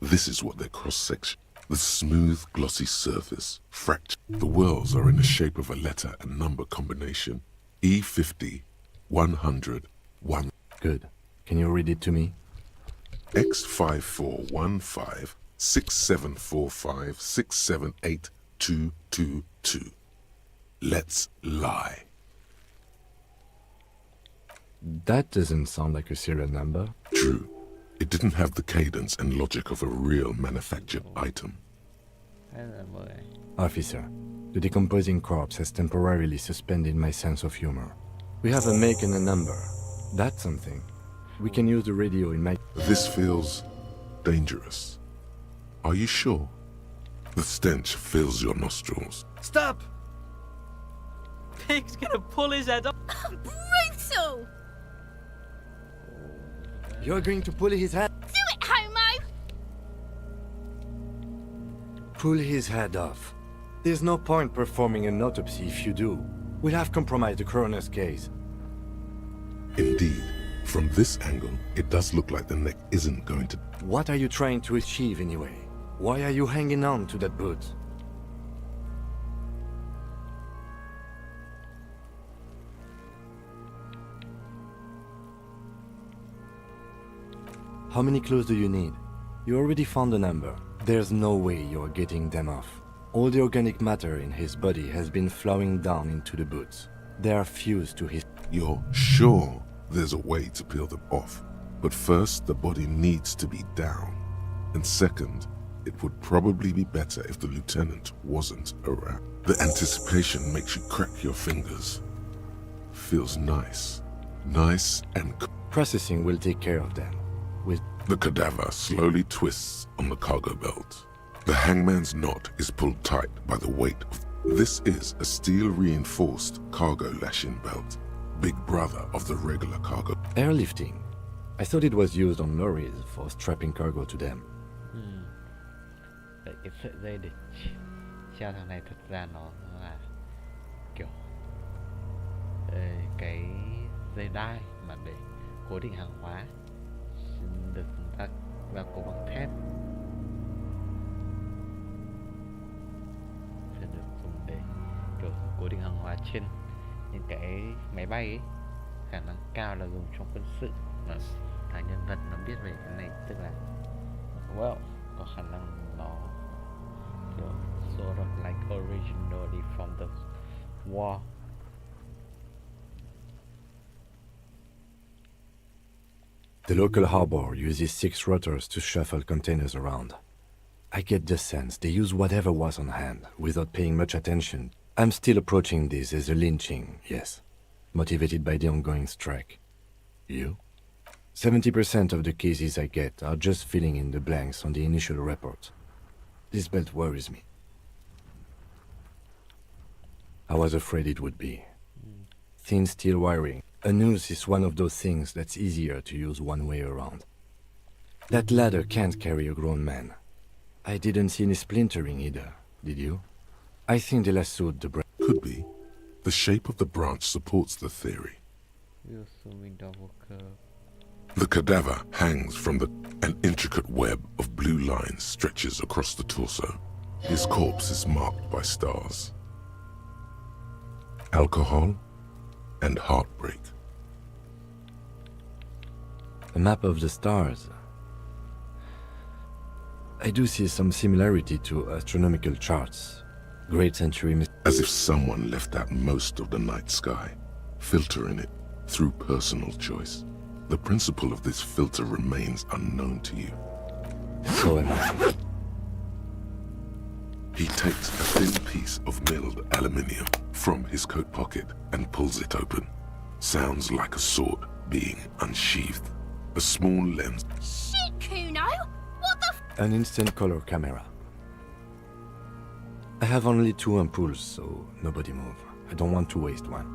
this is what their cross-section. The smooth, glossy surface, fractured. The whirls are in the shape of a letter and number combination. E50, 100, 1. Good. Can you read it to me? X5415 6745 678222. Let's lie. That doesn't sound like a serial number. True. It didn't have the cadence and logic of a real manufactured item. Officer, the decomposing corpse has temporarily suspended my sense of humor. We have a make and a number. That's something. We can use the radio in my... This feels dangerous. Are you sure? The stench fills your nostrils. Stop! Pig's gonna pull his head up. Brutal! You're going to pull his head... Do it, homo! Pull his head off. There's no point performing an autopsy if you do. We'll have compromised the coroner's case. Indeed. From this angle, it does look like the neck isn't going to... What are you trying to achieve anyway? Why are you hanging on to that boot? How many clues do you need? You already found a number. There's no way you're getting them off. All the organic matter in his body has been flowing down into the boots. They are fused to his... You're sure there's a way to peel them off? But first, the body needs to be down. And second, it would probably be better if the lieutenant wasn't around. The anticipation makes you crack your fingers. Feels nice. Nice and... Processing will take care of them. With the cadaver slowly twists on the cargo belt. The hangman's knot is pulled tight by the weight of... This is a steel-reinforced cargo lashing belt. Big brother of the regular cargo. Airlifting. I thought it was used on lorries for strapping cargo to them. Vậy cái sợi dây để treo thằng này thật ra nó là kiểu cái dây đai mà để cố định hàng hóa được ta và cố bằng thép sẽ được dùng để kiểu cố định hàng hóa trên những cái máy bay ấy. Khả năng cao là dùng trong quân sự mà thằng nhân vật nó biết về cái này, tức là well có khả năng nó kiểu sort of like a originally from the war. The local harbor uses 6 rotors to shuffle containers around. I get the sense they use whatever was on hand, without paying much attention. I'm still approaching this as a lynching, yes, motivated by the ongoing strike. You? 70% of the cases I get are just filling in the blanks on the initial report. This belt worries me. I was afraid it would be. Thin steel wiring. A noose is one of those things that's easier to use one way around. That ladder can't carry a grown man. I didn't see any splintering either, did you? I think they lassoed the branch. Could be. The shape of the branch supports the theory. We're assuming double curve. The cadaver hangs from an intricate web of blue lines stretches across the torso. His corpse is marked by stars. Alcohol and heartbreak. A map of the stars. I do see some similarity to astronomical charts. Great century. As if someone left out most of the night sky, filtering it through personal choice. The principle of this filter remains unknown to you. So am I. He takes a thin piece of milled aluminium from his coat pocket and pulls it open. Sounds like a sword being unsheathed. A small lens. Shit, Kuno! What the An instant color camera. I have only 2 ampoules, so nobody move. I don't want to waste one.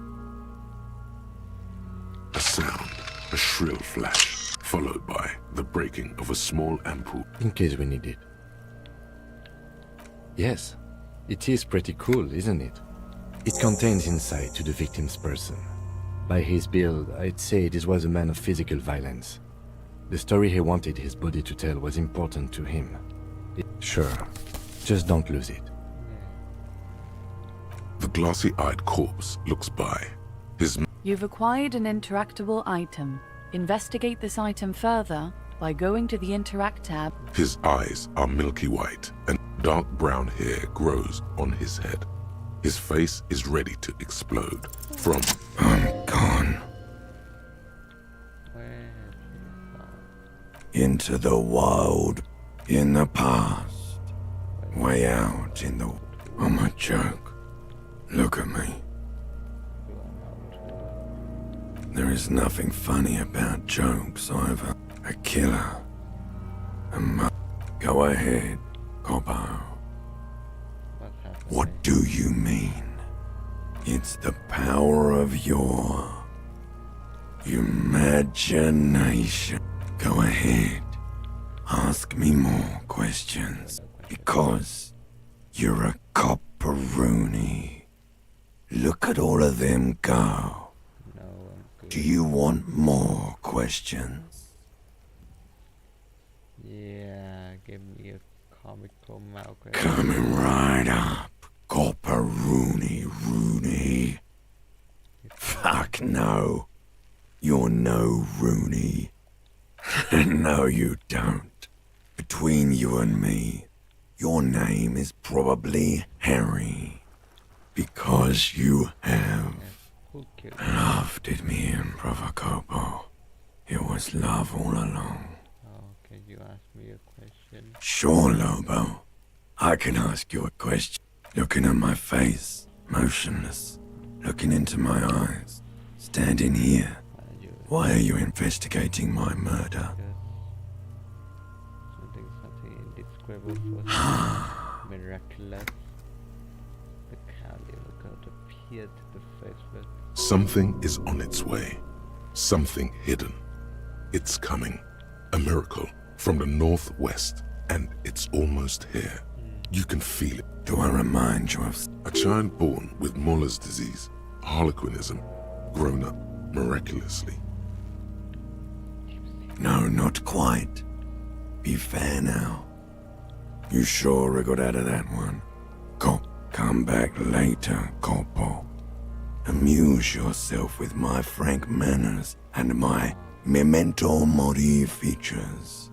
A sound, a shrill flash, followed by the breaking of a small ampoule. In case we need it. Yes, it is pretty cool, isn't it? It contains insight to the victim's person. By his build, I'd say this was a man of physical violence. The story he wanted his body to tell was important to him. Sure, just don't lose it. The glassy-eyed corpse looks by. You've acquired an interactable item. Investigate this item further by going to the Interact tab. His eyes are milky white and dark brown hair grows on his head. His face is ready to explode from I'm gone. Into the wild, in the past, way out in the... I'm a joke. Look at me. There is nothing funny about jokes either. A killer. Go ahead, Coppo. What do you mean? It's the power of your imagination. Go ahead. Ask me more questions. Because you're a copperoonie. Look at all of them go. Do you want more questions? Yeah, give me a comical mouth. Coming right up, copperoonie Rooney. Fuck no. You're no Rooney. No, you don't. Between you and me, your name is probably Harry. Because you have loved it, me and Provocopo. It was love all along. Oh, can you ask me a question? Sure, Lobo. I can ask you a question. Looking at my face, motionless. Looking into my eyes. Standing here. Why are you investigating my murder? Something indescribable, miraculous. The caliber god appeared to the face with. Something is on its way. Something hidden. It's coming. A miracle from the northwest, and it's almost here. You can feel it. Do I remind you of... A child born with Muller's disease, harlequinism, grown up miraculously. No, not quite. Be fair now. You sure got out of that one. Come back later, Corpo. Amuse yourself with my frank manners and my memento mori features.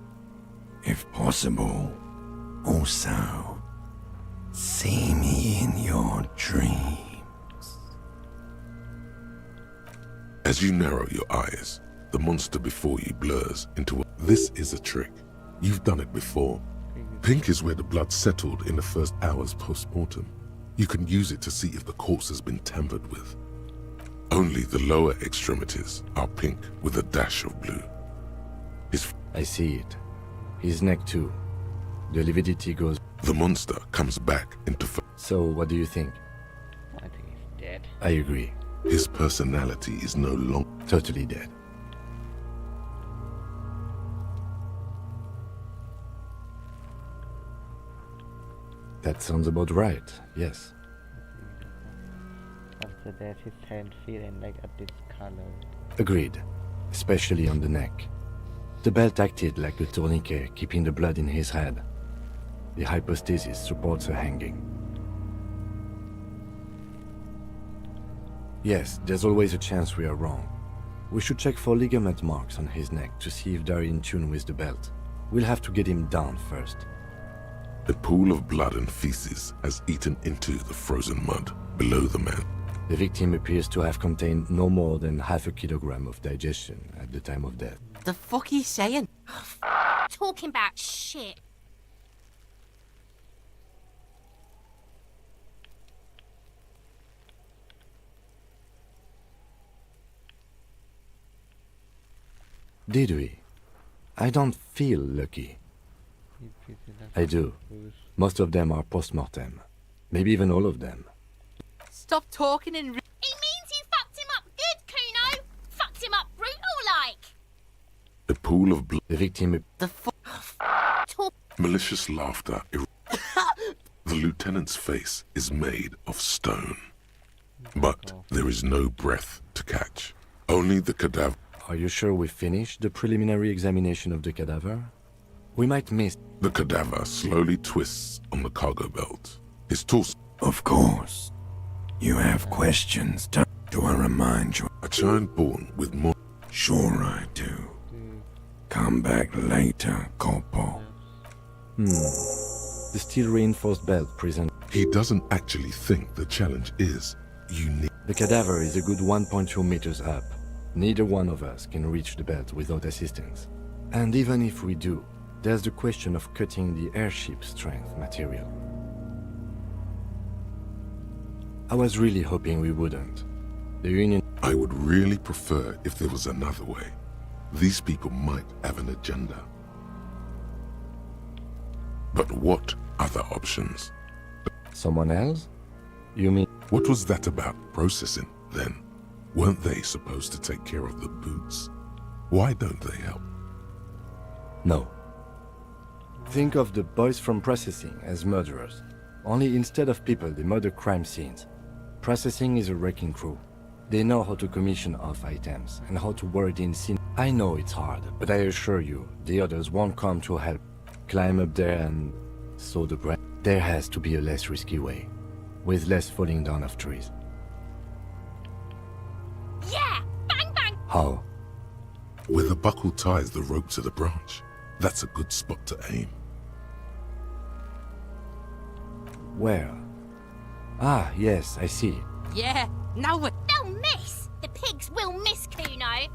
If possible, also, see me in your As you narrow your eyes, the monster before you blurs into a... This is a trick. You've done it before. Pink is where the blood settled in the first hours post-mortem. You can use it to see if the corpse has been tampered with. Only the lower extremities are pink with a dash of blue. I see it. His neck too. The lividity goes... The monster comes back into... So, what do you think? I think he's dead. I agree. His personality is no longer... Totally dead. That sounds about right, yes. After that, his hand, feet, and leg are discolored. Agreed. Especially on the neck. The belt acted like a tourniquet, keeping the blood in his head. The hypostasis supports a hanging. Yes, there's always a chance we are wrong. We should check for ligament marks on his neck to see if they're in tune with the belt. We'll have to get him down first. A pool of blood and feces has eaten into the frozen mud below the man. The victim appears to have contained no more than half a kilogram of digestion at the time of death. The fuck he's saying? Talking about shit. Did we? I don't feel lucky. I do. Most of them are post-mortem. Maybe even all of them. Stop talking and... It means you fucked him up good, Kuno. Fucked him up brutal like. A pool of blood. The victim... The fuck... Malicious laughter. The lieutenant's face is made of stone. But there is no breath to catch. Only the cadaver. Are you sure we finished the preliminary examination of the cadaver? We might miss... The cadaver slowly twists on the cargo belt. His torso... Of course. You have questions. Do I remind you? A child born with more... Sure I do. Come back later, Corpo. The steel-reinforced belt presents... He doesn't actually think the challenge is unique. The cadaver is a good 1.2 meters up. Neither one of us can reach the belt without assistance. And even if we do, there's the question of cutting the airship strength material. I was really hoping we wouldn't. The Union... I would really prefer if there was another way. These people might have an agenda. But what other options? Someone else? You mean... What was that about processing, then? Weren't they supposed to take care of the boots? Why don't they help? No. Think of the boys from processing as murderers. Only instead of people, they murder crime scenes. Processing is a wrecking crew. They know how to commission off items and how to word in scene. I know it's hard, but I assure you, the others won't come to help. Climb up there and sow the bread. There has to be a less risky way, with less falling down of trees. Yeah! Bang bang! How? Where the buckle ties the rope to the branch. That's a good spot to aim. Where? Ah, yes, I see. Yeah, now we're... They'll miss! The pigs will miss, Kuno.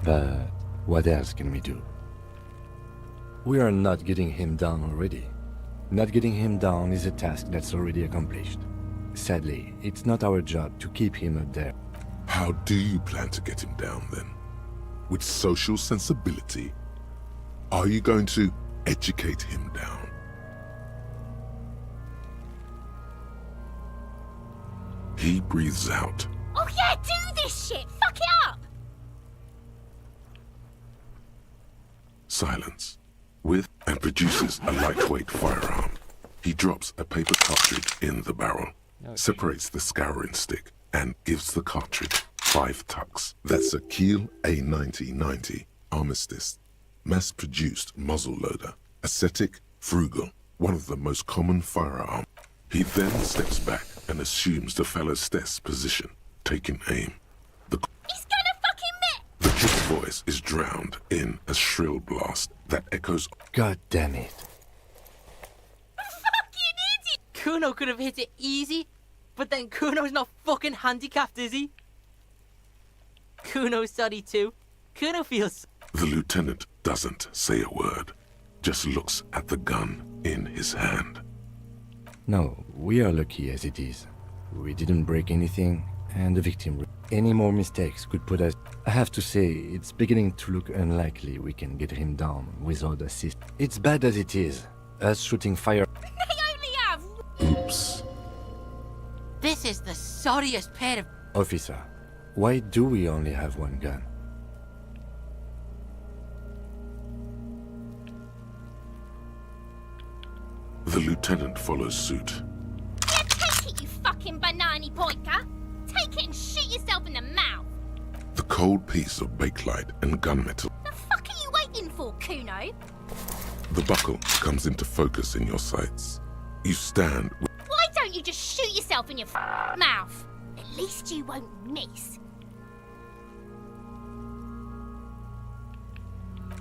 But what else can we do? We are not getting him down already. Not getting him down is a task that's already accomplished. Sadly, it's not our job to keep him up there. How do you plan to get him down, then? With social sensibility? Are you going to educate him down? He breathes out. Oh yeah, do this shit! Fuck it up! Silence. With and produces a lightweight firearm. He drops a paper cartridge in the barrel, separates the scouring stick, and gives the cartridge 5 tucks. That's a Kiel A9090 Armistice, mass-produced muzzle-loader, ascetic, frugal, one of the most common firearms. He then steps back and assumes the fellow's death's position, taking aim. He's gonna fucking miss! The kid's voice is drowned in a shrill blast that echoes. God damn it. Kuno could have hit it easy, but then Kuno's not fucking handicapped, is he? Kuno's sorry too. Kuno feels... The lieutenant doesn't say a word, just looks at the gun in his hand. No, we are lucky as it is. We didn't break anything, and the victim... Any more mistakes could put us... I have to say, it's beginning to look unlikely we can get him down without assist. It's bad as it is. Us shooting fire... They only have... Oops. This is the sorriest pair of... Officer, why do we only have one gun? The lieutenant follows suit. Yeah, take it, you fucking banana pointer. Take it and shoot yourself in the mouth. The cold piece of bakelite and gunmetal. The fuck are you waiting for, Kuno? The buckle comes into focus in your sights. You stand with... Why don't you just shoot yourself in your mouth? At least you won't miss.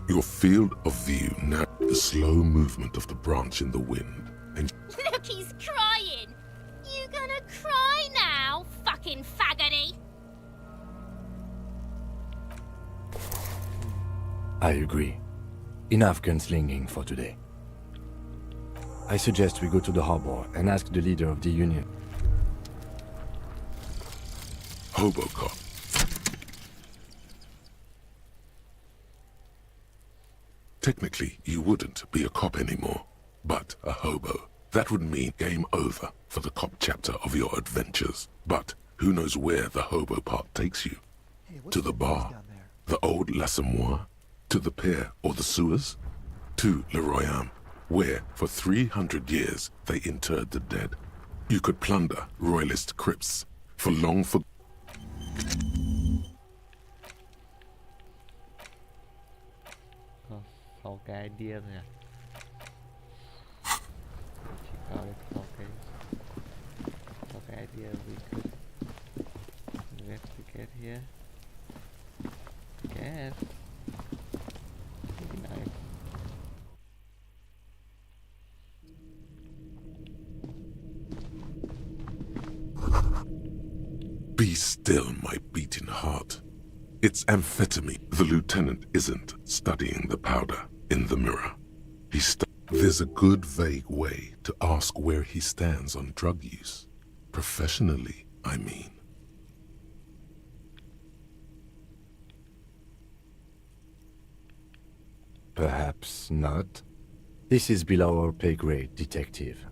Your field of view now, the slow movement of the branch in the wind, and Look, he's crying. You gonna cry now, fucking faggoty? I agree. Enough gunslinging for today. I suggest we go to the harbor and ask the leader of the union. Hobocop. Technically, you wouldn't be a cop anymore, but a hobo. That would mean game over for the cop chapter of your adventures. But who knows where the hobo part takes you? To the bar, the old L'Assommoir, to the pier or the sewers, to Le Royaume, where for 300 years they interred the dead. You could plunder royalist crypts for long for... Có 6 cái idea thôi à? Chỉ có được 6 cái idea we could investigate here. Guess. Nice. Be still, my beating heart. It's amphetamine. The lieutenant isn't studying the powder in the mirror. There's a good vague way to ask where he stands on drug use. Professionally, I mean. Perhaps not. This is below our pay grade, detective.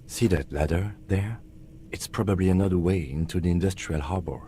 See that ladder there? It's probably another way into the industrial harbor.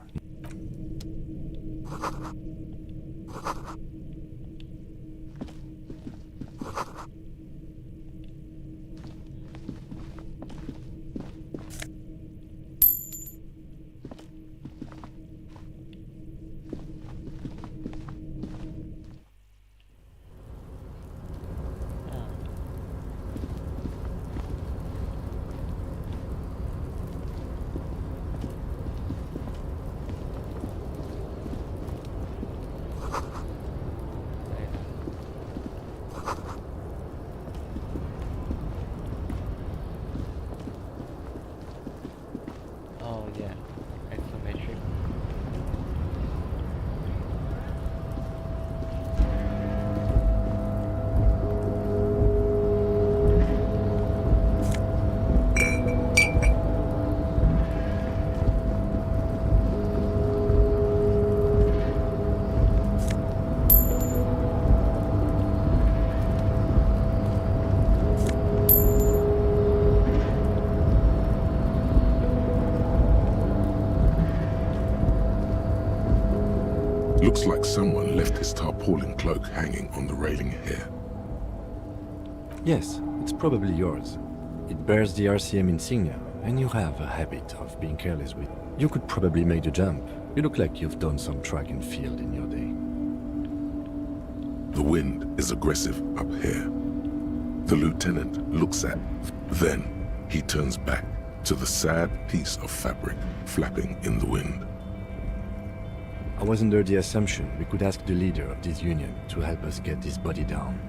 Looks like someone left his tarpaulin cloak hanging on the railing here. Yes, it's probably yours. It bears the RCM insignia, and you have a habit of being careless with it. You could probably make the jump. You look like you've done some track and field in your day. The wind is aggressive up here. The lieutenant looks at... Then he turns back to the sad piece of fabric flapping in the wind. I was under the assumption we could ask the leader of this union to help us get this body down.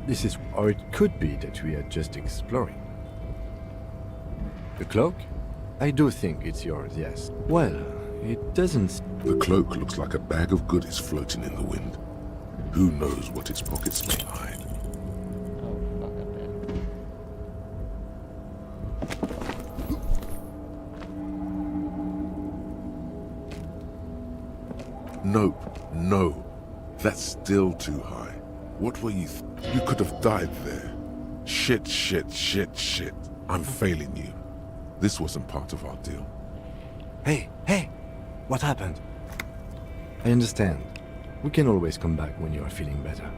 This is... or it could be that we are just exploring. The cloak? I do think it's yours, yes. Well, it doesn't... The cloak looks like a bag of goodies floating in the wind. Who knows what its pockets may hide? Nope, no. That's still too high. What were you You could have died there. Shit, shit, shit, shit. I'm failing you. This wasn't part of our deal. Hey, hey! What happened? I understand. We can always come back when you are feeling better.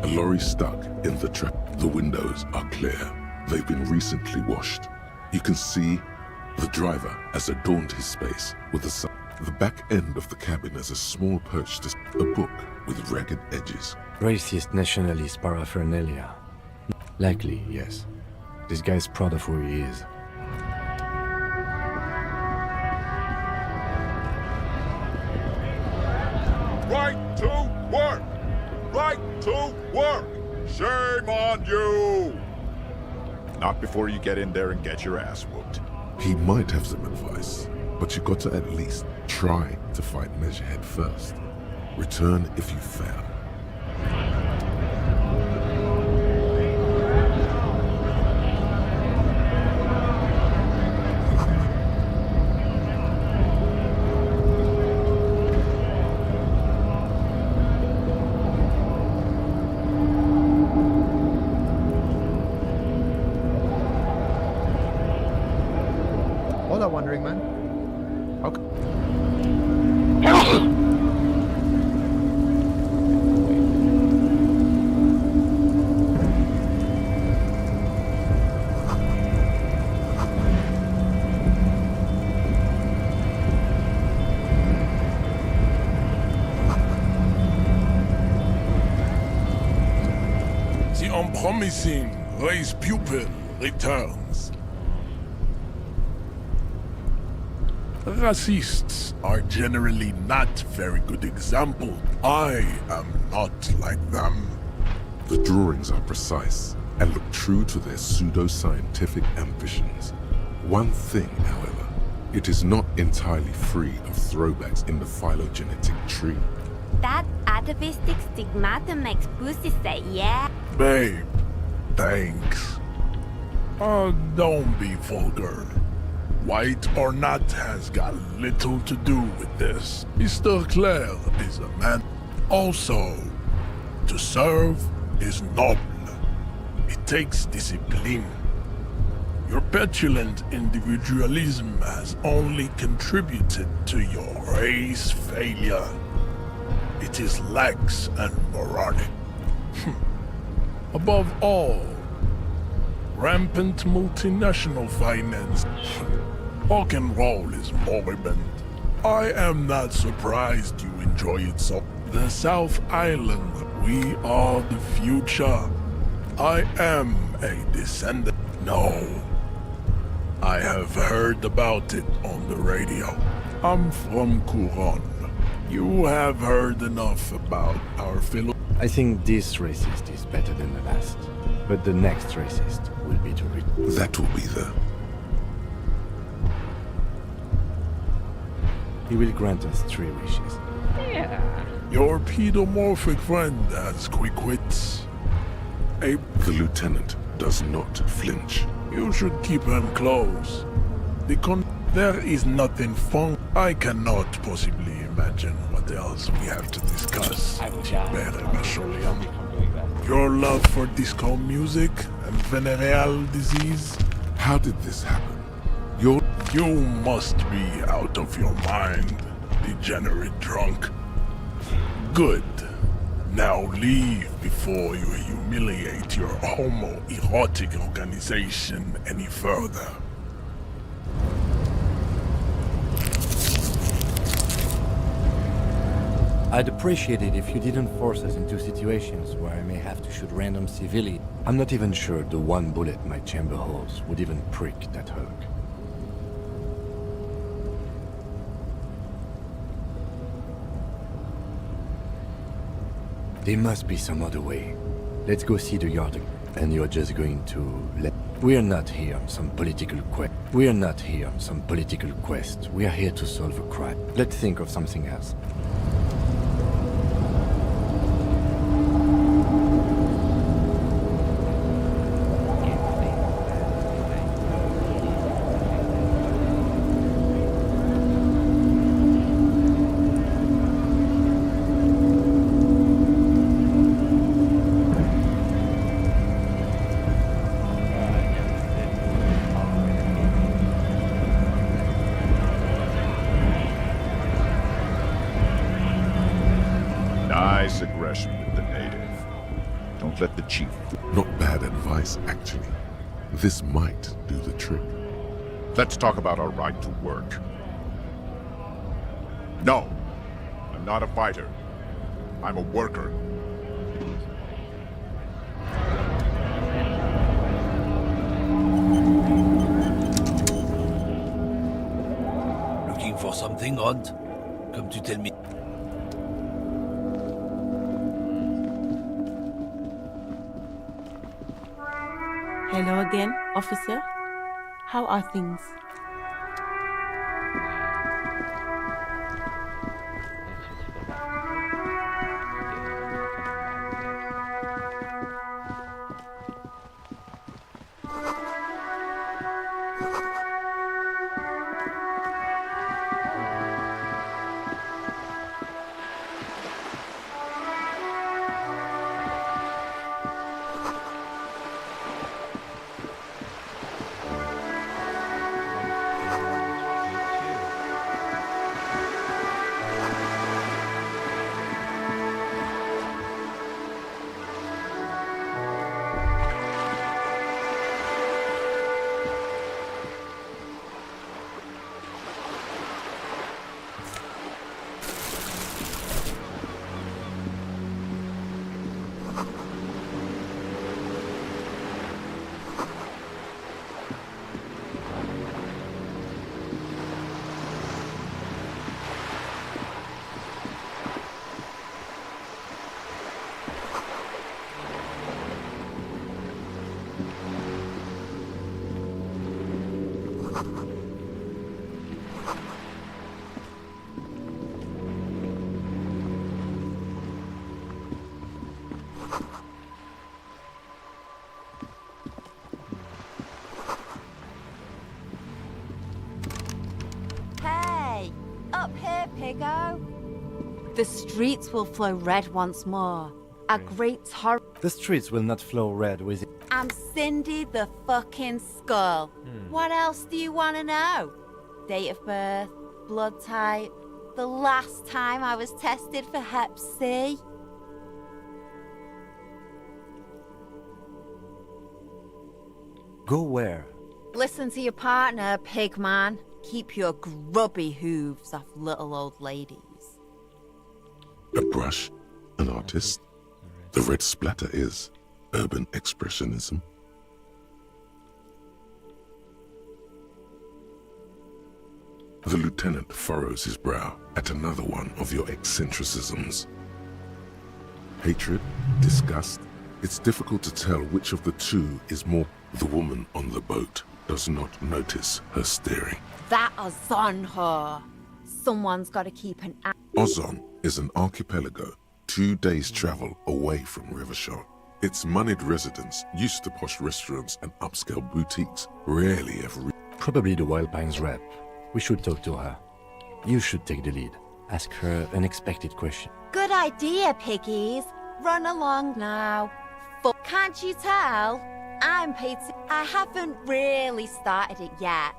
Lorry stuck in the trap. The windows are clear. They've been recently washed. You can see the driver has adorned his space with a sign. The back end of the cabin has a small perch to a book with ragged edges. Racist nationalist paraphernalia. Likely, yes. This guy's proud of who he is. Right to work! Right to work! Shame on you! Not before you get in there and get your ass whooped. He might have some advice, but you got to at least try to fight Measurehead first. Return if you fail. All I'm wondering, man. How The unpromising race pupil returns. Racists are generally not very good examples. I am not like them. The drawings are precise and look true to their pseudo-scientific ambitions. One thing, however, it is not entirely free of throwbacks in the phylogenetic tree. That atavistic stigmata makes pussy say yeah. Babe, thanks. Don't be vulgar. White or not has got little to do with this. Mr. Claire is a man. Also, to serve is noble. It takes discipline. Your petulant individualism has only contributed to your race failure. It is lax and moronic. Above all, rampant multinational finance. Rock and roll is moribund. I am not surprised you enjoy it so. The South Island. We are the future. I am a descendant. No. I have heard about it on the radio. I'm from Couronne. You have heard enough about our fellow. I think this racist is better than the last. But the next racist will be to read. That will be the... He will grant us 3 wishes. Yeah. Your pedomorphic friend has quick wits. The lieutenant does not flinch. You should keep him close. There is nothing fun. I cannot possibly imagine what else we have to discuss. Your love for disco music and venereal disease? How did this happen? You must be out of your mind, degenerate drunk. Good. Now leave before you humiliate your homoerotic organization any further. I'd appreciate it if you didn't force us into situations where I may have to shoot random civilians. I'm not even sure the 1 bullet my chamber holds would even prick that Hulk. There must be some other way. Let's go see the yard again. And you're just going to let... We're not here on some political quest. We are here to solve a crime. Let's think of something else. Nice aggression with the native. Don't let the chief... Not bad advice, actually. This might do the trick. Let's talk about our right to work. No, I'm not a fighter. I'm a worker. Looking for something odd? Come to tell me. Hello again, officer. How are things? Up here, Piggo. The streets will flow red once more. A great horror. The streets will not flow red with it. I'm Cindy the fucking Skull. What else do you want to know? Date of birth, blood type, the last time I was tested for Hep C. Go where? Listen to your partner, Pigman. Keep your grubby hooves off little old ladies. A brush? An artist? The red splatter is urban expressionism. The lieutenant furrows his brow at another one of your eccentricisms. Hatred? Disgust? It's difficult to tell which of the two is more. The woman on the boat does not notice her staring. That is on her. Someone's got to keep an eye. Ozon is an archipelago 2 days' travel away from Rivershore. Its moneyed residents, used to posh restaurants and upscale boutiques, rarely have Probably the Wild Pines rep. We should talk to her. You should take the lead. Ask her unexpected question. Good idea, piggies. Run along now. Can't you tell? I'm Peter. I haven't really started it yet.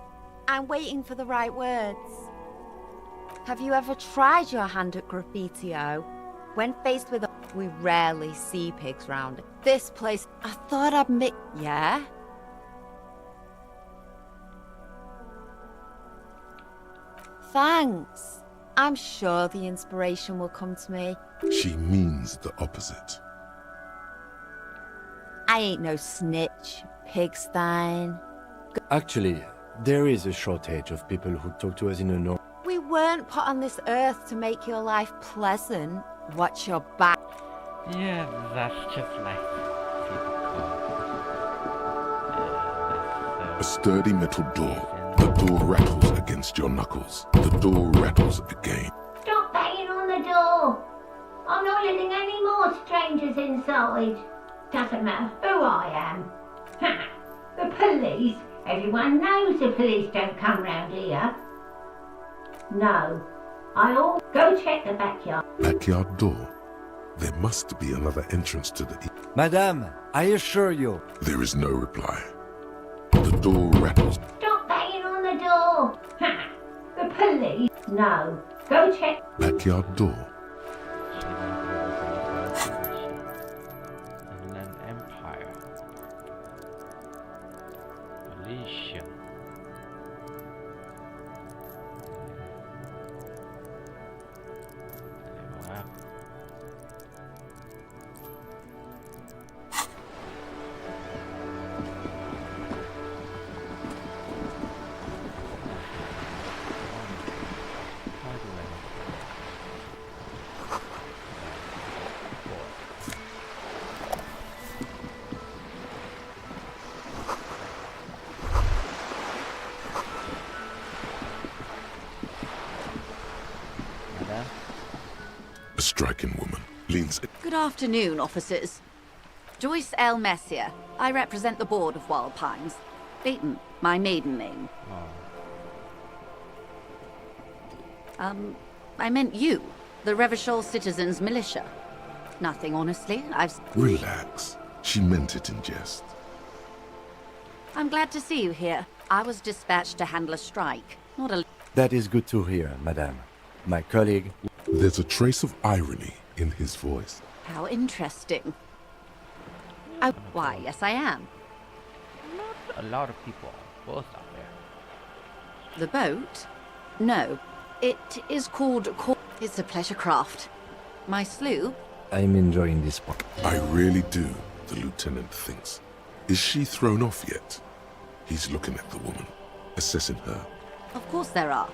I'm waiting for the right words. Have you ever tried your hand at graffiti-o? When faced with we rarely see pigs round it. This place, I thought I'd make... Yeah? Thanks. I'm sure the inspiration will come to me. She means the opposite. I ain't no snitch, Pigstein. Actually, there is a shortage of people who talk to us in a norm. We weren't put on this earth to make your life pleasant. Watch your back. Yeah, that's just like A sturdy metal door. The door rattles against your knuckles. The door rattles again. Stop banging on the door. I'm not letting any more strangers inside. Doesn't matter who I am. Ha! The police? Everyone knows the police don't come round here. No. I'll go check the backyard. Backyard door. There must be another entrance to the... Madame, I assure you. There is no reply. The door rattles. Stop banging on the door. Ha! The police? No. Go check. Backyard door. Inland Empire. Alicia. Wow. A striking woman leans... Good afternoon, officers. Joyce L. Messier. I represent the board of Wild Pines. Dayton, my maiden name. I meant you, the Revachol Citizens Militia. Nothing, honestly. Relax. She meant it in jest. I'm glad to see you here. I was dispatched to handle a strike, not a... That is good to hear, madame. My colleague... There's a trace of irony in his voice. How interesting. Why, yes I am. Not a lot of people on both out there. The boat? No. It is called... It's a pleasure craft. My sloop? I'm enjoying this one. I really do, the lieutenant thinks. Is she thrown off yet? He's looking at the woman, assessing her. Of course there are.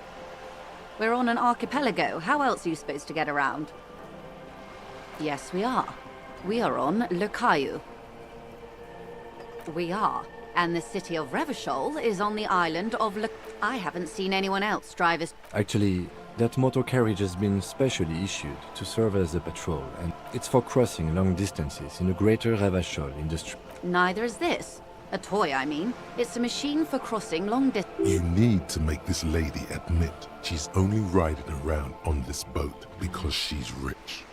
We're on an archipelago. How else are you supposed to get around? Yes, we are. We are on Le Caillou. We are. And the city of Revachol is on the island of Le... I haven't seen anyone else drive a... Actually, that motor carriage has been specially issued to serve as a patrol, and it's for crossing long distances in the greater Revachol industry. Neither is this. A toy, I mean. It's a machine for crossing long distance. You need to make this lady admit she's only riding around on this boat because she's rich.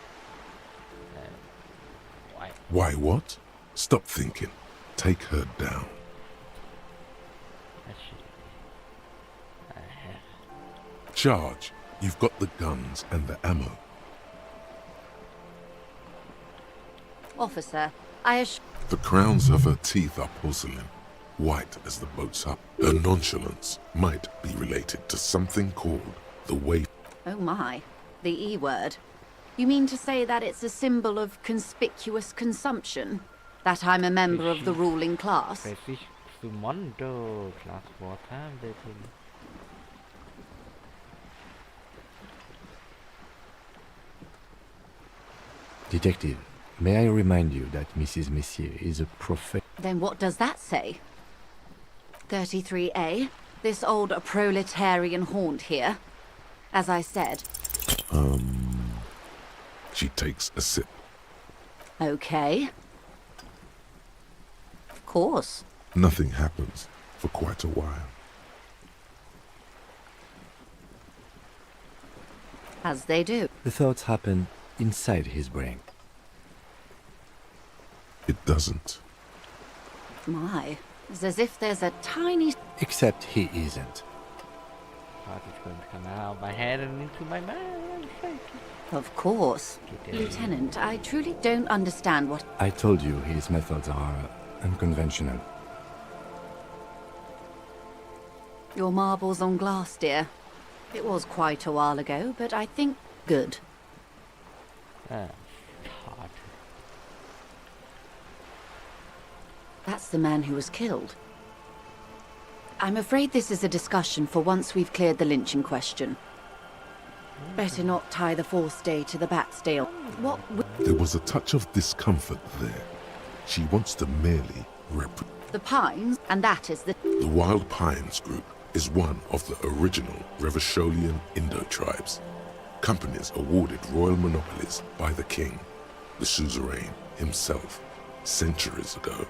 Why? Why what? Stop thinking. Take her down. Charge. You've got the guns and the ammo. Officer, I assure... The crowns of her teeth are porcelain, white as the boat's hull. Her nonchalance might be related to something called the wave. Oh my. The E word. You mean to say that it's a symbol of conspicuous consumption? That I'm a member of the ruling class? Fish Sumondo class water baby. Detective, may I remind you that Mrs. Messier is a prophet? Then what does that say? 33A, this old proletarian haunt here. As I said. She takes a sip. Okay. Of course. Nothing happens for quite a while. As they do. The thoughts happen inside his brain. It doesn't. My, it's as if there's a tiny... Except he isn't. Heart is going to come out of my head and into my mouth. Of course. Lieutenant, I truly don't understand what... I told you his methods are unconventional. Your marbles on glass, dear. It was quite a while ago, but I think good. Hard. That's the man who was killed. I'm afraid this is a discussion for once we've cleared the lynching question. Better not tie the fourth day to the bat's tail. What? There was a touch of discomfort there. She wants to merely The Pines, and that is the... The Wild Pines Group is one of the original Revacholian Indo tribes. Companies awarded royal monopolies by the king, the suzerain himself, centuries ago.